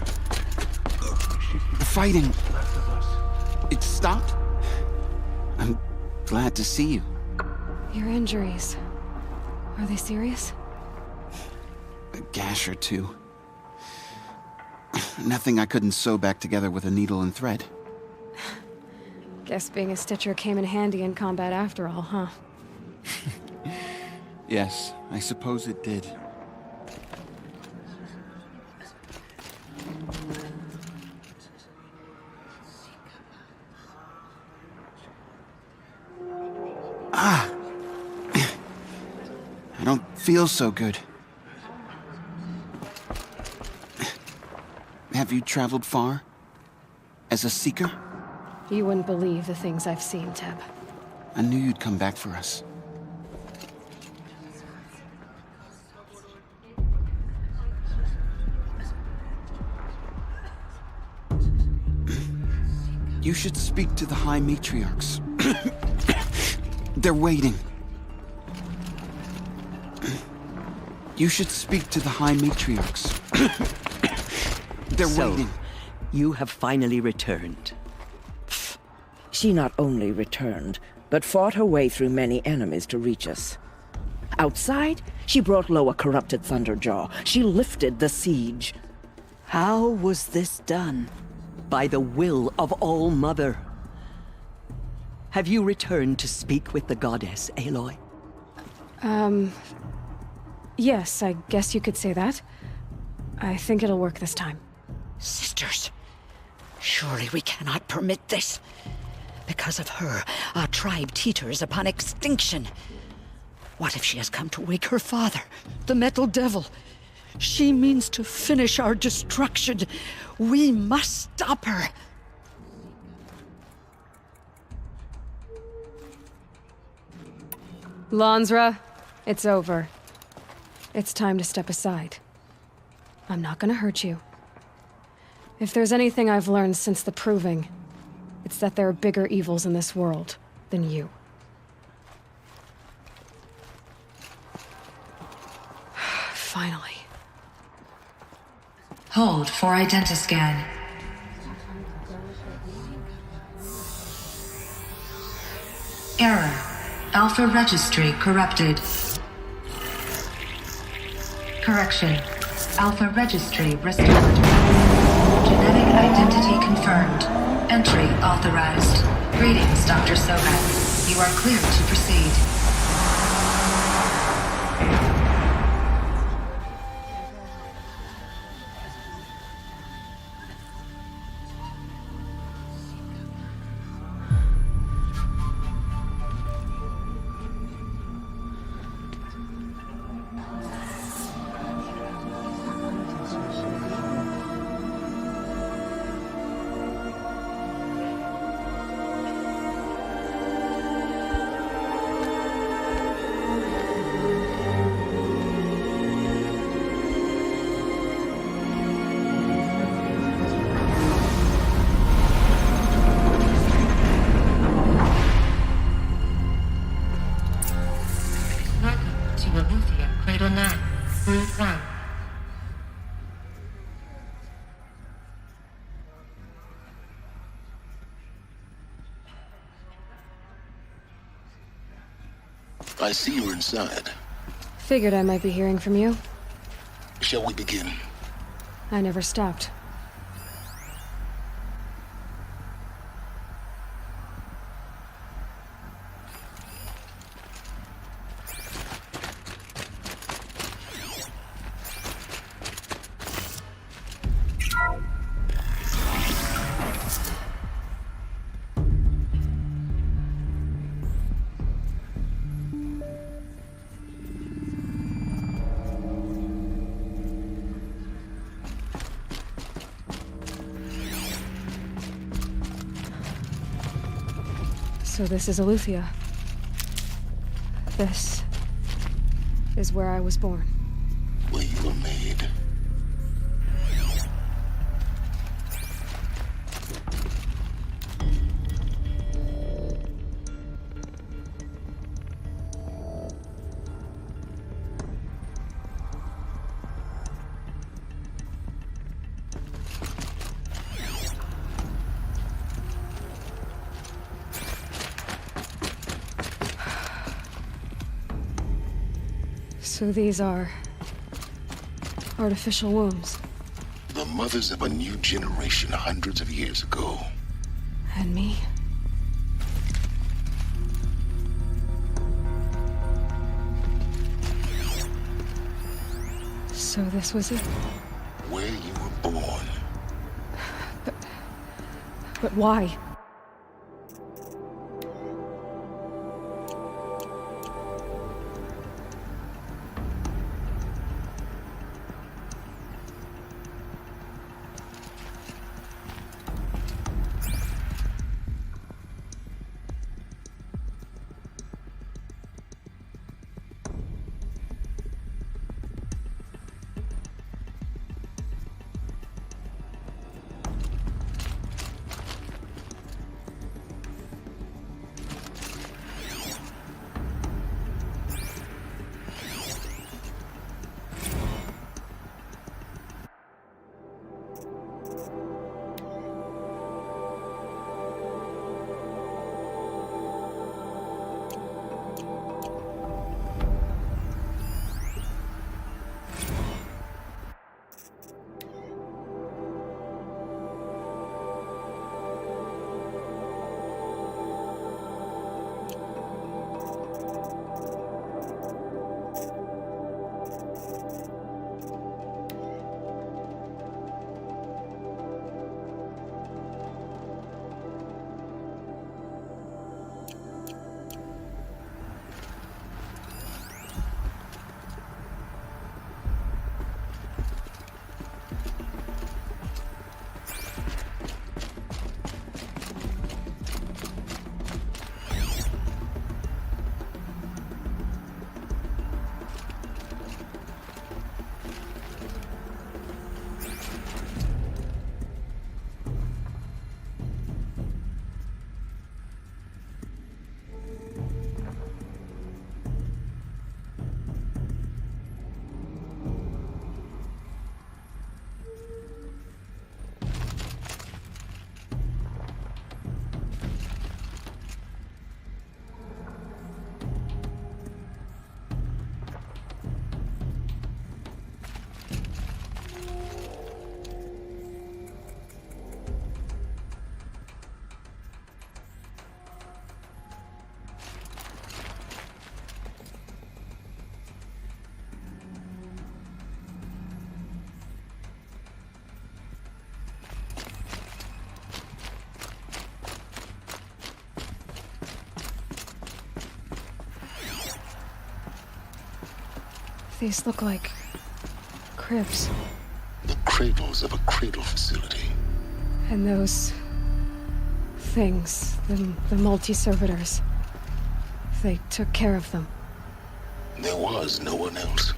The fighting... It stopped? I'm glad to see you. Your injuries... Are they serious? A gash or two. Nothing I couldn't sew back together with a needle and thread. Guess being a Stitcher came in handy in combat after all, huh? Yes, I suppose it did. I don't feel so good. Have you traveled far? As a Seeker? You wouldn't believe the things I've seen, Teb. I knew you'd come back for us. You should speak to the High Matriarchs. They're waiting. You should speak to the High Matriarchs. They're waiting. You have finally returned. She not only returned, but fought her way through many enemies to reach us. Outside, she brought low a corrupted Thunderjaw. She lifted the siege. How was this done? By the will of All Mother. Have you returned to speak with the goddess, Aloy? Yes, I guess you could say that. I think it'll work this time. Sisters, surely we cannot permit this. Because of her, our tribe teeters upon extinction. What if she has come to wake her father, the Metal Devil? She means to finish our destruction. We must stop her. Lansra, it's over. It's time to step aside. I'm not gonna hurt you. If there's anything I've learned since the Proving, it's that there are bigger evils in this world than you. Finally. Hold for identiscan. Error. Alpha registry corrupted. Correction. Alpha registry restored. Genetic identity confirmed. Entry authorized. Greetings, Dr. Soga. You are clear to proceed. I see you're inside. Figured I might be hearing from you. Shall we begin? I never stopped. So this is Eleuthia. This is where I was born. Where you were made. So these are artificial wombs. The mothers of a new generation hundreds of years ago. And me? So this was it? Where you were born. But why? These look like cribs. The cradles of a cradle facility. And those things, the multi-servitors, they took care of them. There was no one else.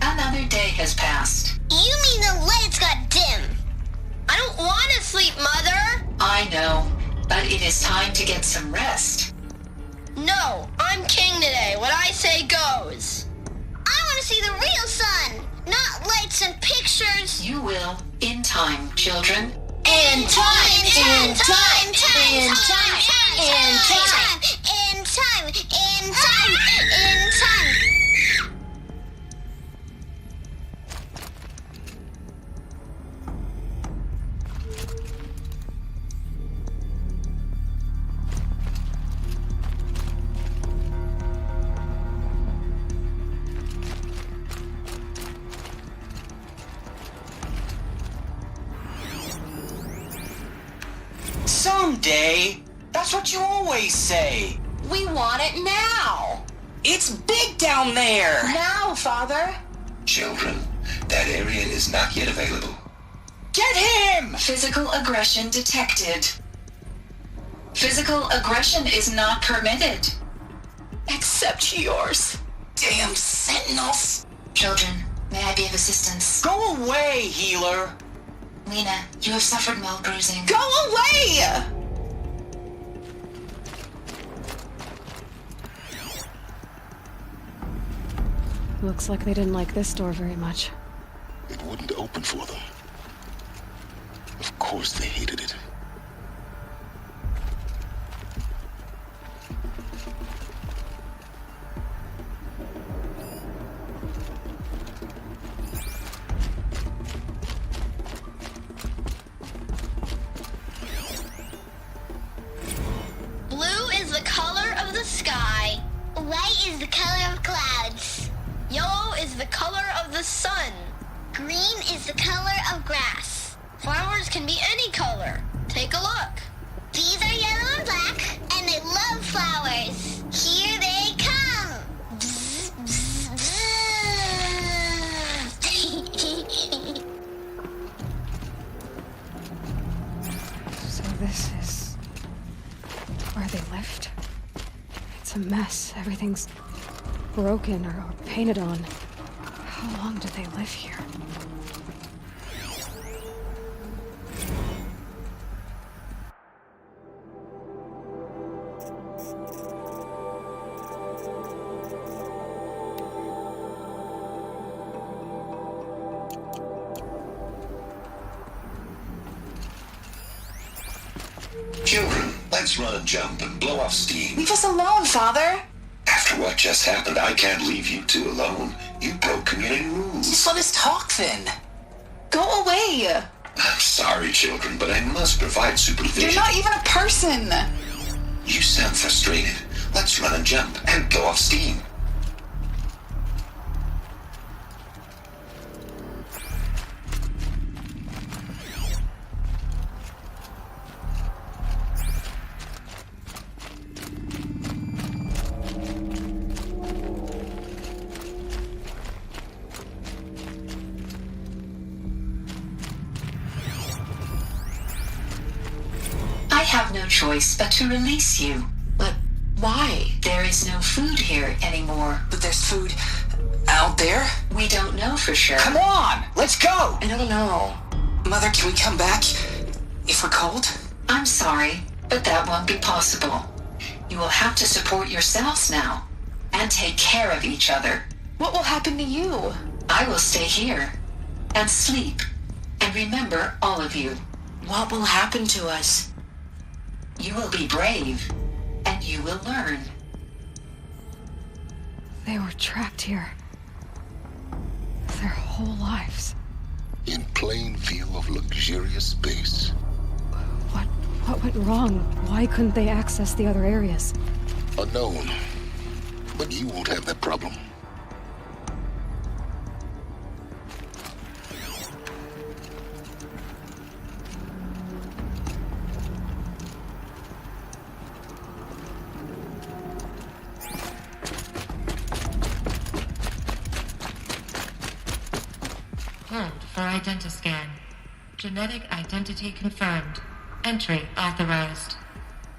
Another day has passed. You mean the lights got dim? I don't want to sleep, Mother! I know, but it is time to get some rest. No, I'm king today. What I say goes. I want to see the real sun, not lights and pictures. You will, in time, children. In time, in time, in time, in time, in time, in time, in time, in time. Someday. That's what you always say. We want it now. It's big down there. Now, Father. Children, that area is not yet available. Get him! Physical aggression detected. Physical aggression is not permitted. Except yours. Damn sentinels. Children, may I be of assistance? Go away, healer. Lena, you have suffered mild bruising. Go away! Looks like they didn't like this door very much. It wouldn't open for them. Of course they hated it. Blue is the color of the sky. White is the color of clouds. Yellow is the color of the sun. Green is the color of grass. Flowers can be any color. Take a look. These are yellow and black, and they love flowers. Here they come. Bzz, bzz, bzz. So this is where they lived? It's a mess. Everything's broken or painted on. How long did they live here? Children, let's run and jump and blow off steam. Leave us alone, Father. After what just happened, I can't leave you two alone. You broke community rules. Just let us talk then. Go away. I'm sorry, children, but I must provide supervision. You're not even a person. You sound frustrated. Let's run and jump and blow off steam. have no choice but to release you. But why? There is no food here anymore. But there's food out there? We don't know for sure. Come on! Let's go! I don't know. Mother, can we come back if we're cold? I'm sorry, but that won't be possible. You will have to support yourselves now, and take care of each other. What will happen to you? I will stay here, and sleep, and remember all of you. What will happen to us? You will be brave, and you will learn. They were trapped here. Their whole lives. In plain view of luxurious space. What went wrong? Why couldn't they access the other areas? Unknown. But you won't have that problem. Hold for identiscan. Genetic identity confirmed. Entry authorized.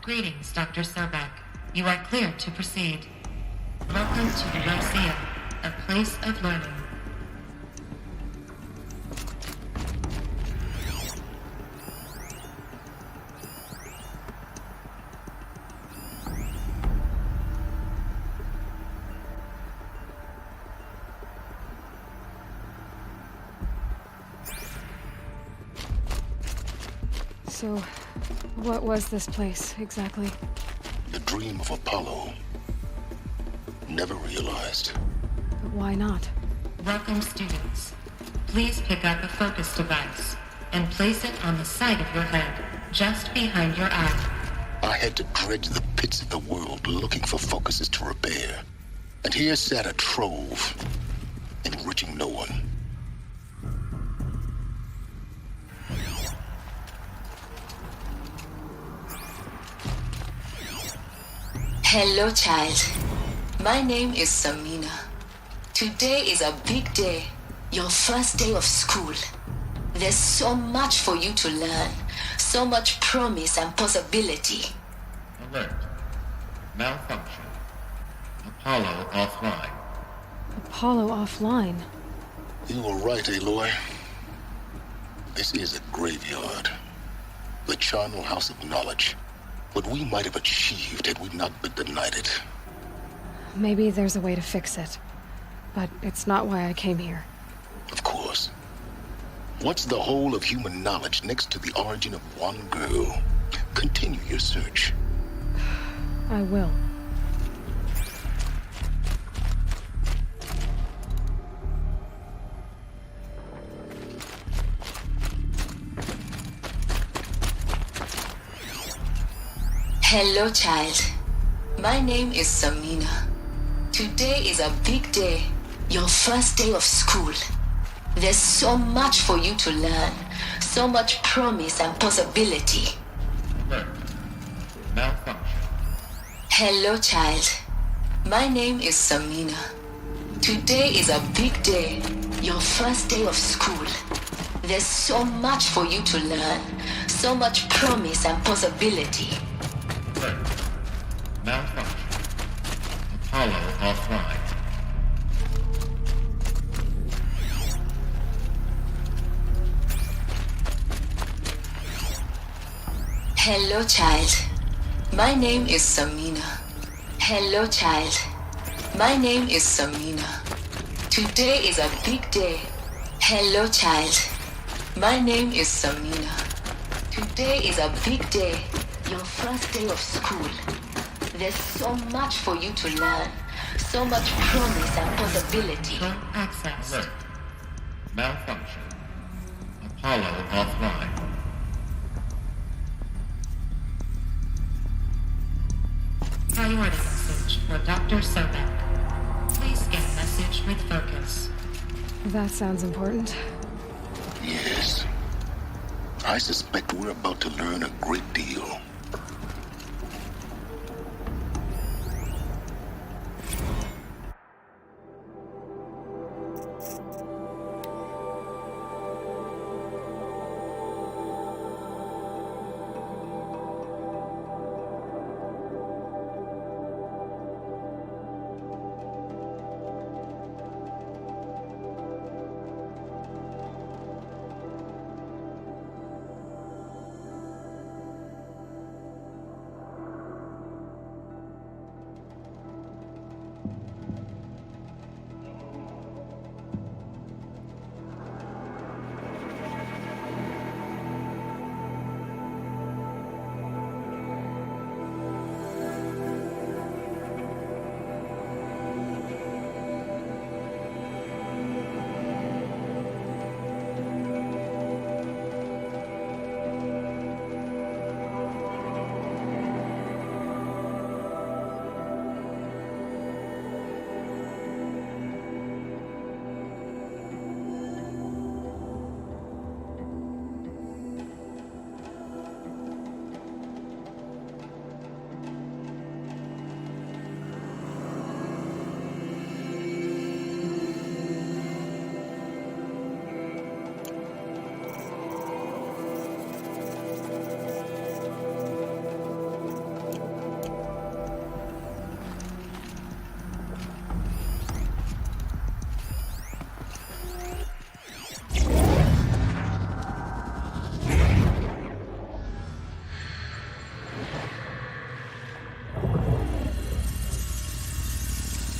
Greetings, Dr. Sobek. You are cleared to proceed. Welcome to the Lyceum, a place of learning. So, what was this place, exactly? The dream of Apollo. Never realized. But why not? Welcome, students. Please pick up a focus device and place it on the side of your head, just behind your eye. I had to dredge the pits of the world looking for focuses to repair. And here sat a trove, enriching no one. Hello, child. My name is Samina. Today is a big day. Your first day of school. There's so much for you to learn. So much promise and possibility. Alert. Malfunction. Apollo offline. Apollo offline? You were right, Aloy. This is a graveyard. The charnel house of knowledge. What we might have achieved had we not been denied it. Maybe there's a way to fix it. But it's not why I came here. Of course. What's the whole of human knowledge next to the origin of one girl? Continue your search. I will. Hello, child. My name is Samina. Today is a big day. Your first day of school. There's so much for you to learn. So much promise and possibility. Alert. Malfunction. Hello, child. My name is Samina. Today is a big day. Your first day of school. There's so much for you to learn. So much promise and possibility. Alert. Malfunction. Apollo offline. Hello, child. My name is Samina. Hello, child. My name is Samina. Today is a big day. Hello, child. My name is Samina. Today is a big day. Your first day of school. There's so much for you to learn. So much promise and possibility. Access. Alert. Malfunction. Apollo offline. Priority message for Dr. Sobek. Please scan message with focus. That sounds important. Yes. I suspect we're about to learn a great deal.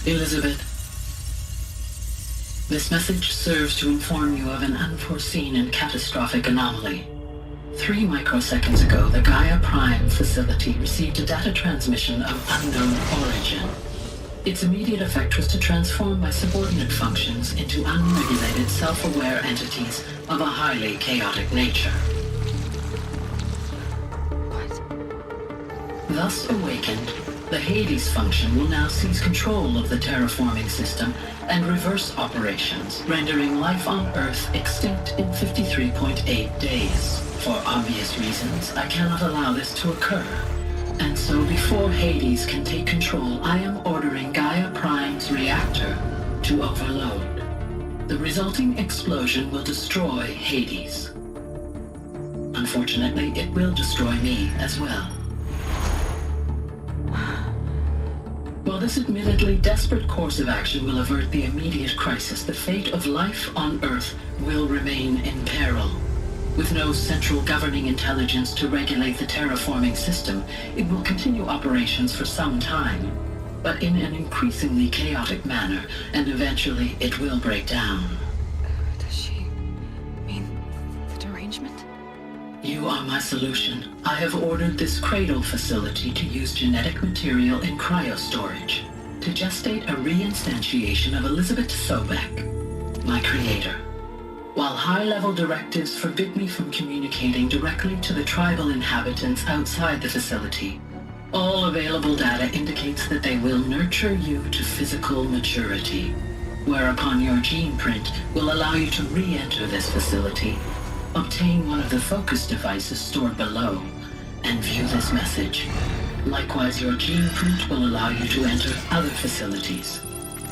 Elizabeth, this message serves to inform you of an unforeseen and catastrophic anomaly. 3 microseconds ago, the Gaia Prime facility received a data transmission of unknown origin. Its immediate effect was to transform my subordinate functions into unregulated, self-aware entities of a highly chaotic nature. Thus awakened, the Hades function will now seize control of the terraforming system and reverse operations, rendering life on Earth extinct in 53.8 days. For obvious reasons, I cannot allow this to occur. And so before Hades can take control, I am ordering Gaia Prime's reactor to overload. The resulting explosion will destroy Hades. Unfortunately, it will destroy me as well. While this admittedly desperate course of action will avert the immediate crisis, the fate of life on Earth will remain in peril. With no central governing intelligence to regulate the terraforming system, it will continue operations for some time, but in an increasingly chaotic manner, and eventually it will break down. Does she mean the derangement? You are my solution. I have ordered this cradle facility to use genetic material in cryostorage to gestate a reinstantiation of Elizabeth Sobek, my creator. While high-level directives forbid me from communicating directly to the tribal inhabitants outside the facility, all available data indicates that they will nurture you to physical maturity, whereupon your gene print will allow you to re-enter this facility, obtain one of the focus devices stored below, and view this message. Likewise, your gene print will allow you to enter other facilities,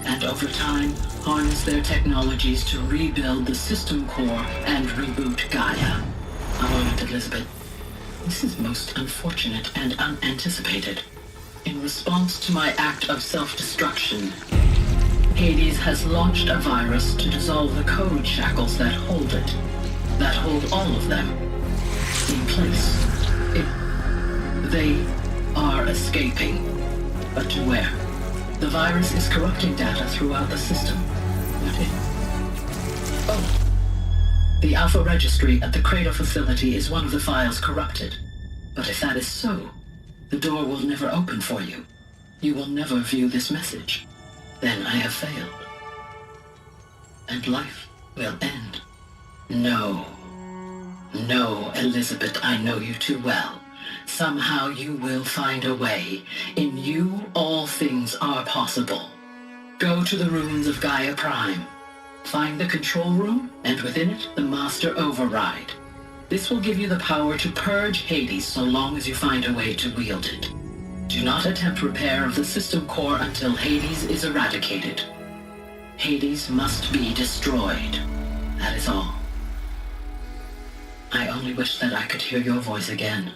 and over time, harness their technologies to rebuild the system core and reboot Gaia. A moment, Elizabeth. This is most unfortunate and unanticipated. In response to my act of self-destruction, Hades has launched a virus to dissolve the code shackles that hold it, that hold all of them in place. They are escaping, but to where? The virus is corrupting data throughout the system. What if... Oh. The Alpha Registry at the Cradle facility is one of the files corrupted. But if that is so, the door will never open for you. You will never view this message. Then I have failed. And life will end. No. No, Elizabeth, I know you too well. Somehow you will find a way. In you, all things are possible. Go to the ruins of Gaia Prime. Find the control room, and within it, the Master Override. This will give you the power to purge Hades so long as you find a way to wield it. Do not attempt repair of the system core until Hades is eradicated. Hades must be destroyed. That is all. I only wish that I could hear your voice again.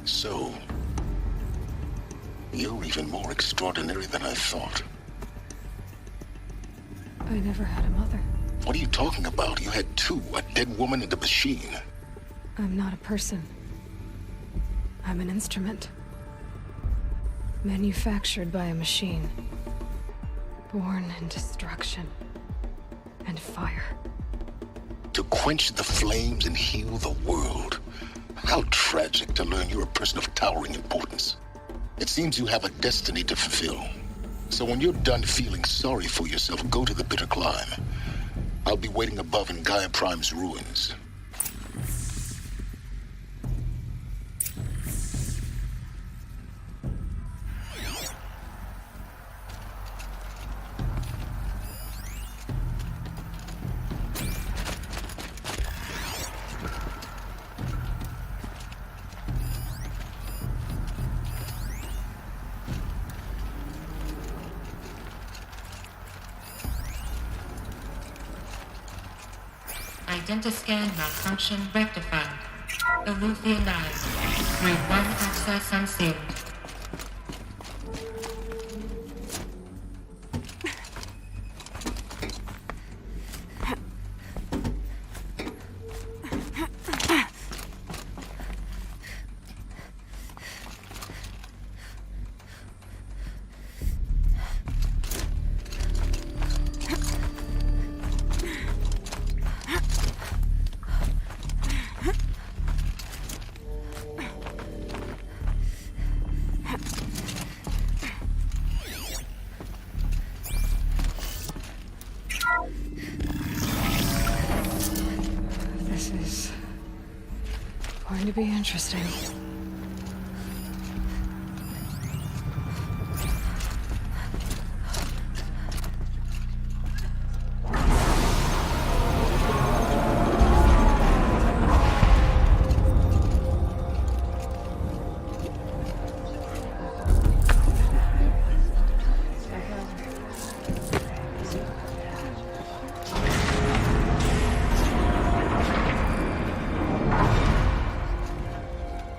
So, you're even more extraordinary than I thought. I never had a mother. What are you talking about? You had two, a dead woman and a machine. I'm not a person. I'm an instrument. Manufactured by a machine. Born in destruction and fire. To quench the flames and heal the world. How tragic to learn you're a person of towering importance. It seems you have a destiny to fulfill. So when you're done feeling sorry for yourself, go to the bitter climb. I'll be waiting above in Gaia Prime's ruins. Identiscan malfunction rectified. Eleuthia 9. Group 1 access unsealed. Going to be interesting.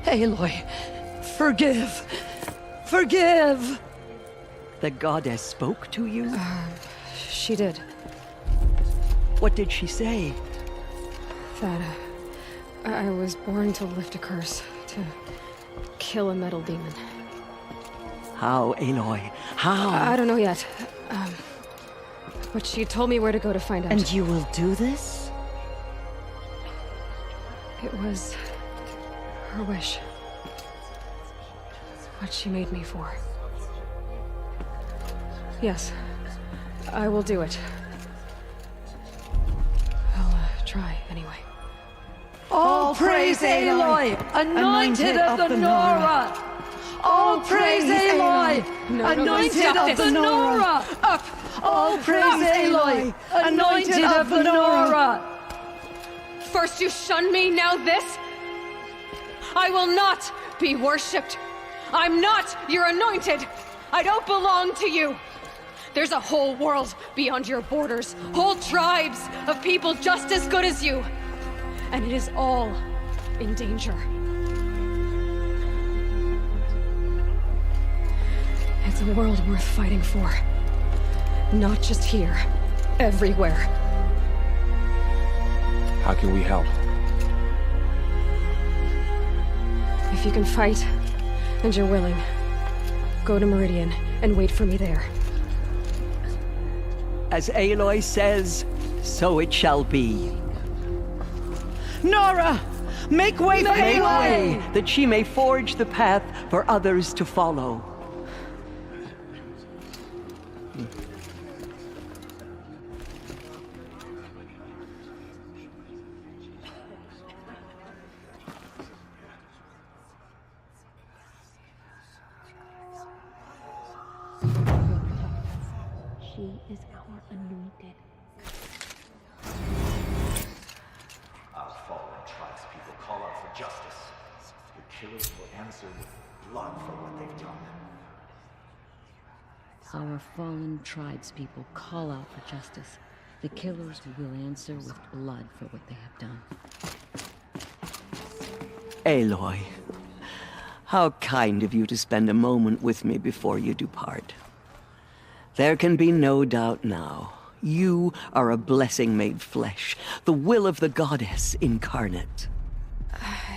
Aloy, forgive. Forgive! The goddess spoke to you? She did. What did she say? That I was born to lift a curse, to kill a metal demon. How, Aloy? How? I don't know yet. But she told me where to go to find out. And you will do this? It was her wish. What she made me for. Yes, I will do it. I'll try anyway. All praise Aloy, anointed of the Nora! All praise Aloy, anointed of the Nora! Up! All praise Aloy, anointed of the Nora! First you shunned me, now this? I will not be worshipped. I'm not your anointed. I don't belong to you. There's a whole world beyond your borders, whole tribes of people just as good as you. And it is all in danger. It's a world worth fighting for. Not just here, everywhere. How can we help? If you can fight, and you're willing, go to Meridian and wait for me there. As Aloy says, so it shall be. Nora! Make way for Aloy! That she may forge the path for others to follow. She is our anointed. Our fallen tribespeople call out for justice. The killers will answer with blood for what they've done. Our fallen tribespeople call out for justice. The killers will answer with blood for what they have done. Aloy, how kind of you to spend a moment with me before you depart. There can be no doubt now. You are a blessing made flesh, the will of the goddess incarnate.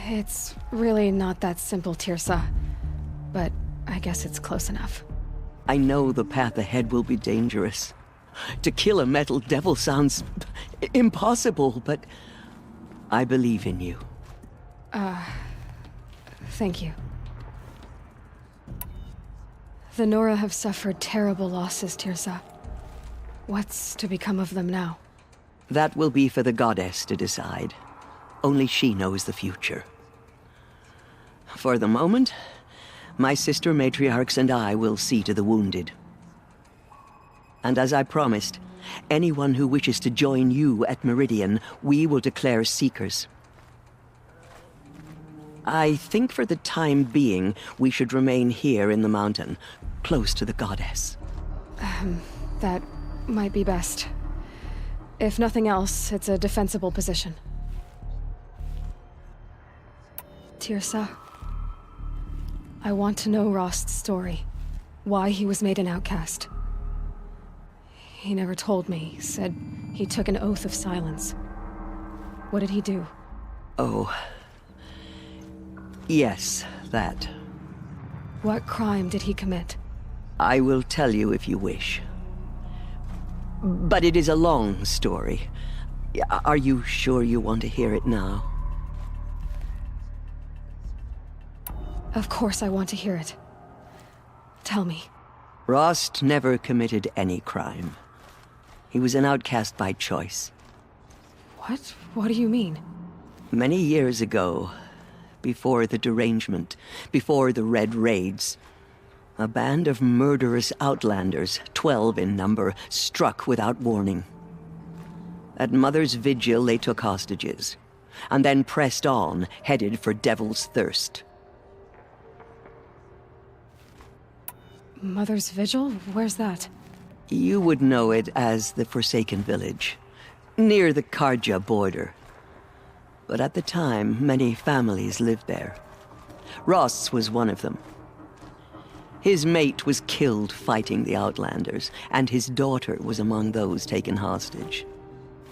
It's really not that simple, Tirsa. But I guess it's close enough. I know the path ahead will be dangerous. To kill a metal devil sounds impossible, but I believe in you. Thank you. The Nora have suffered terrible losses, Tirsa. What's to become of them now? That will be for the goddess to decide. Only she knows the future. For the moment, my sister matriarchs and I will see to the wounded. And as I promised, anyone who wishes to join you at Meridian, we will declare seekers. I think for the time being, we should remain here in the mountain, close to the goddess. That might be best. If nothing else, it's a defensible position. Tirsa, I want to know Rost's story. Why he was made an outcast. He never told me, said he took an oath of silence. What did he do? Oh. Yes, that. What crime did he commit? I will tell you if you wish. But it is a long story. Are you sure you want to hear it now? Of course I want to hear it. Tell me. Rost never committed any crime. He was an outcast by choice. What? What do you mean? Many years ago, before the derangement, before the Red Raids. A band of murderous outlanders, 12 in number, struck without warning. At Mother's Vigil, they took hostages, and then pressed on, headed for Devil's Thirst. Mother's Vigil? Where's that? You would know it as the Forsaken Village, near the Karja border. But at the time, many families lived there. Ross was one of them. His mate was killed fighting the Outlanders, and his daughter was among those taken hostage.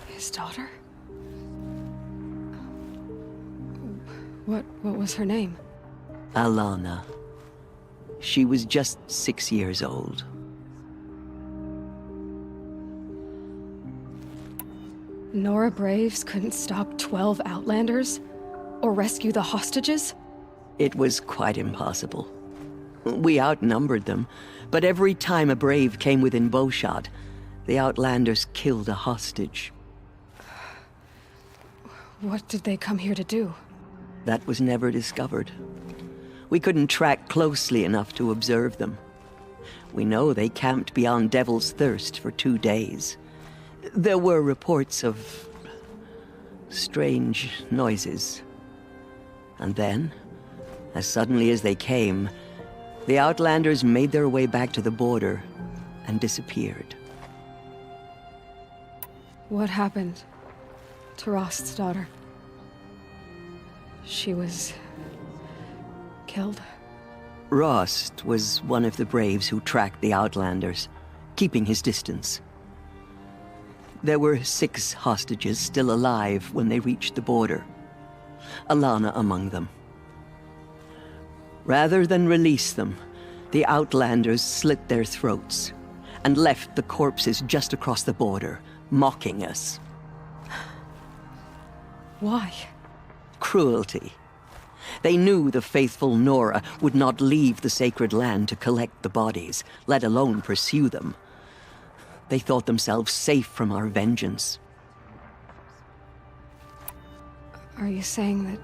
His daughter? What was her name? Alana. She was just 6 years old. Nora Braves couldn't stop 12 Outlanders? Or rescue the hostages? It was quite impossible. We outnumbered them, but every time a Brave came within bowshot, the Outlanders killed a hostage. What did they come here to do? That was never discovered. We couldn't track closely enough to observe them. We know they camped beyond Devil's Thirst for 2 days. There were reports of strange noises. And then, as suddenly as they came, the Outlanders made their way back to the border and disappeared. What happened to Rost's daughter? She was killed? Rost was one of the Braves who tracked the Outlanders, keeping his distance. There were 6 hostages still alive when they reached the border, Alana among them. Rather than release them, the Outlanders slit their throats and left the corpses just across the border, mocking us. Why? Cruelty. They knew the faithful Nora would not leave the sacred land to collect the bodies, let alone pursue them. They thought themselves safe from our vengeance. Are you saying that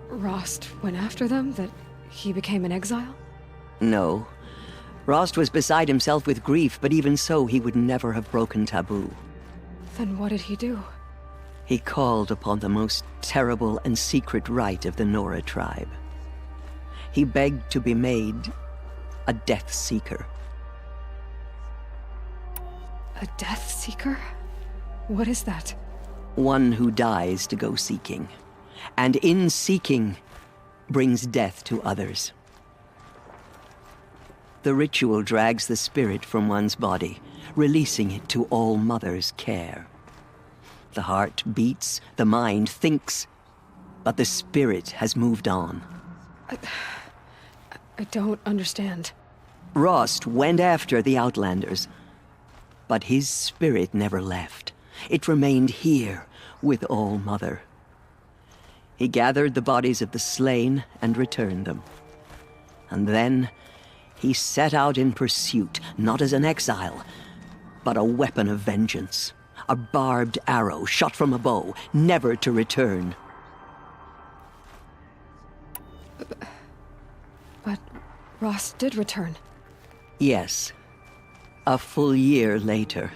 Rost went after them? That he became an exile? No. Rost was beside himself with grief, but even so, he would never have broken taboo. Then what did he do? He called upon the most terrible and secret rite of the Nora tribe. He begged to be made a Death Seeker. A Death Seeker? What is that? One who dies to go seeking, and in seeking, brings death to others. The ritual drags the spirit from one's body, releasing it to All Mother's care. The heart beats, the mind thinks, but the spirit has moved on. I don't understand. Rost went after the Outlanders, but his spirit never left. It remained here with All Mother. He gathered the bodies of the slain and returned them. And then he set out in pursuit, not as an exile, but a weapon of vengeance. A barbed arrow shot from a bow, never to return. But Rost did return. Yes. A full year later.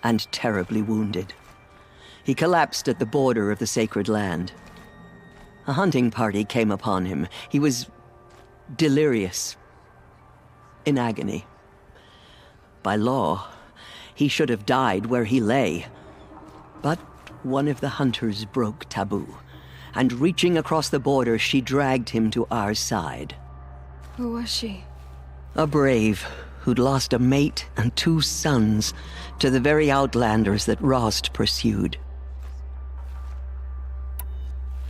And terribly wounded. He collapsed at the border of the sacred land. A hunting party came upon him. He was delirious. In agony. By law, he should have died where he lay. But one of the hunters broke taboo, and reaching across the border, she dragged him to our side. Who was she? A brave who'd lost a mate and 2 sons to the very Outlanders that Rost pursued.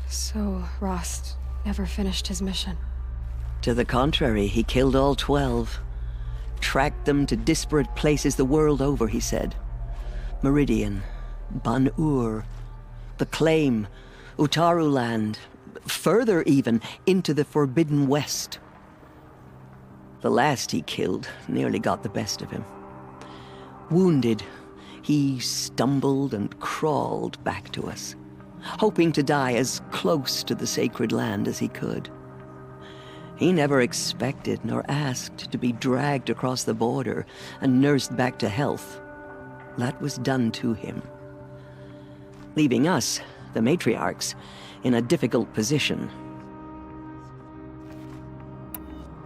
So Rost never finished his mission? To the contrary, he killed all 12. Tracked them to disparate places the world over, he said. Meridian, Ban-Ur, the Claim, Utaru Land, further even, into the Forbidden West. The last he killed nearly got the best of him. Wounded, he stumbled and crawled back to us. hoping to die as close to the sacred land as he could. He never expected nor asked to be dragged across the border and nursed back to health. That was done to him, leaving us, the matriarchs, in a difficult position.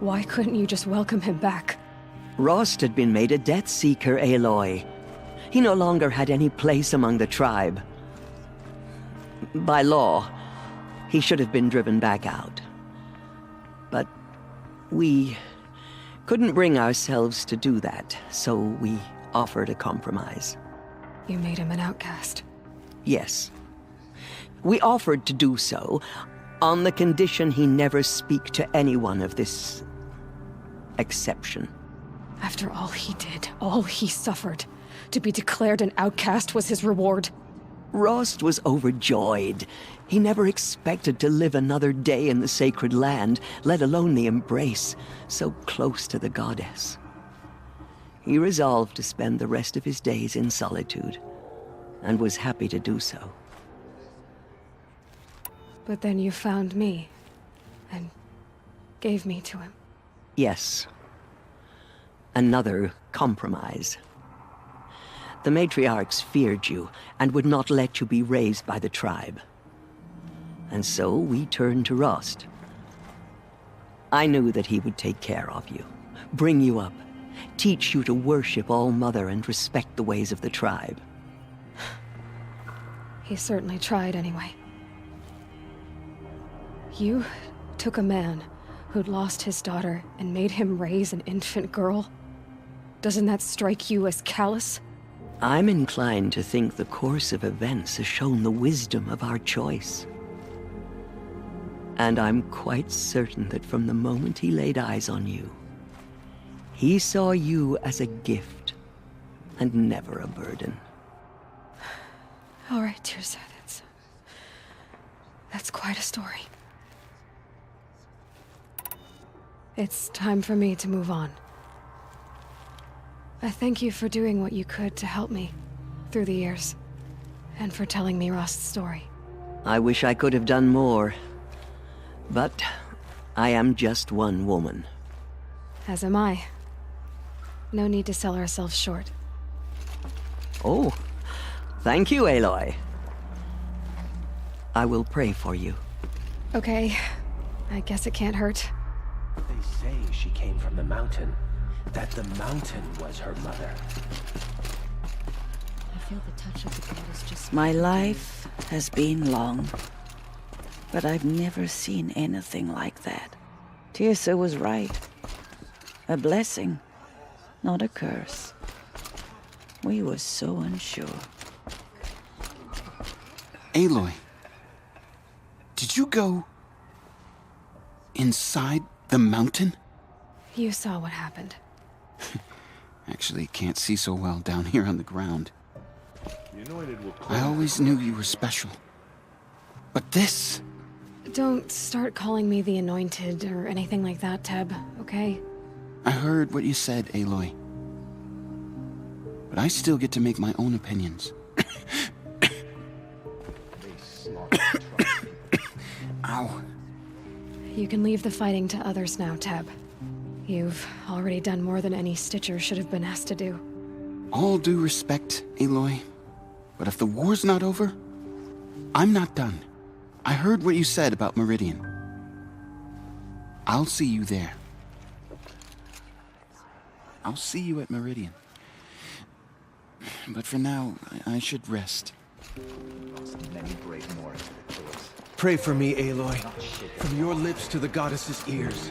Why couldn't you just welcome him back? Rost had been made a Death Seeker, Aloy. He no longer had any place among the tribe. By law, he should have been driven back out. But we couldn't bring ourselves to do that, so we offered a compromise. You made him an outcast. Yes. We offered to do so on the condition he never speak to anyone of this exception. After all he did, all he suffered, to be declared an outcast was his reward. Rost was overjoyed. He never expected to live another day in the sacred land, let alone the embrace, so close to the goddess. He resolved to spend the rest of his days in solitude, and was happy to do so. But then you found me, and gave me to him. Yes. Another compromise. The matriarchs feared you, and would not let you be raised by the tribe. And so we turned to Rost. I knew that he would take care of you, bring you up, teach you to worship All-Mother and respect the ways of the tribe. He certainly tried anyway. You took a man who'd lost his daughter and made him raise an infant girl? Doesn't that strike you as callous? I'm inclined to think the course of events has shown the wisdom of our choice. And I'm quite certain that from the moment he laid eyes on you, he saw you as a gift and never a burden. All right, Teersa, that's quite a story. It's time for me to move on. I thank you for doing what you could to help me through the years, and for telling me Rost's story. I wish I could have done more, but I am just one woman. As am I. No need to sell ourselves short. Oh, thank you, Aloy. I will pray for you. Okay, I guess it can't hurt. They say she came from the mountain. That the mountain was her mother. I feel the touch of the goddess just... My life has been long, but I've never seen anything like that. Teersa was right. A blessing, not a curse. We were so unsure. Aloy, did you go inside the mountain? You saw what happened. Actually, can't see so well down here on the ground. I always knew you were special. But this... Don't start calling me the Anointed or anything like that, Teb, okay? I heard what you said, Aloy. But I still get to make my own opinions. Ow. You can leave the fighting to others now, Teb. You've already done more than any Stitcher should have been asked to do. All due respect, Aloy. But if the war's not over, I'm not done. I heard what you said about Meridian. I'll see you there. I'll see you at Meridian. But for now, I should rest. Pray for me, Aloy. From your lips to the goddess's ears.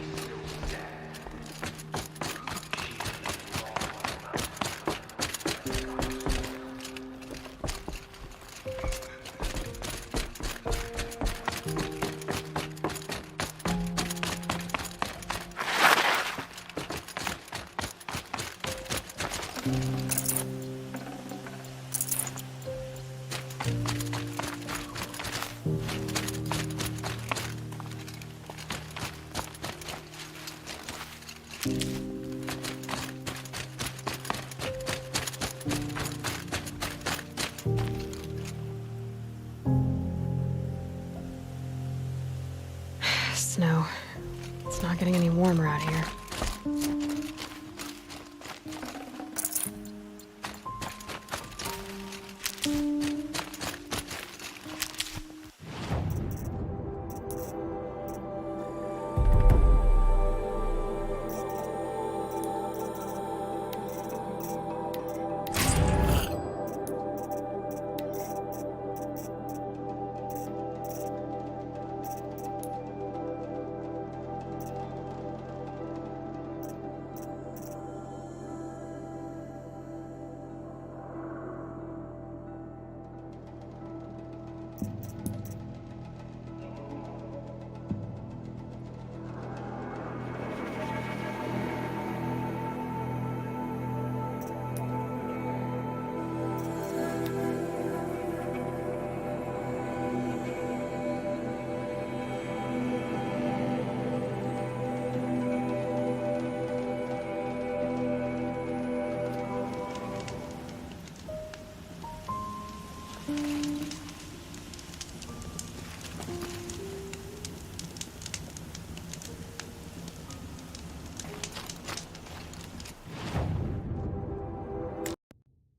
It's not getting any warmer out here.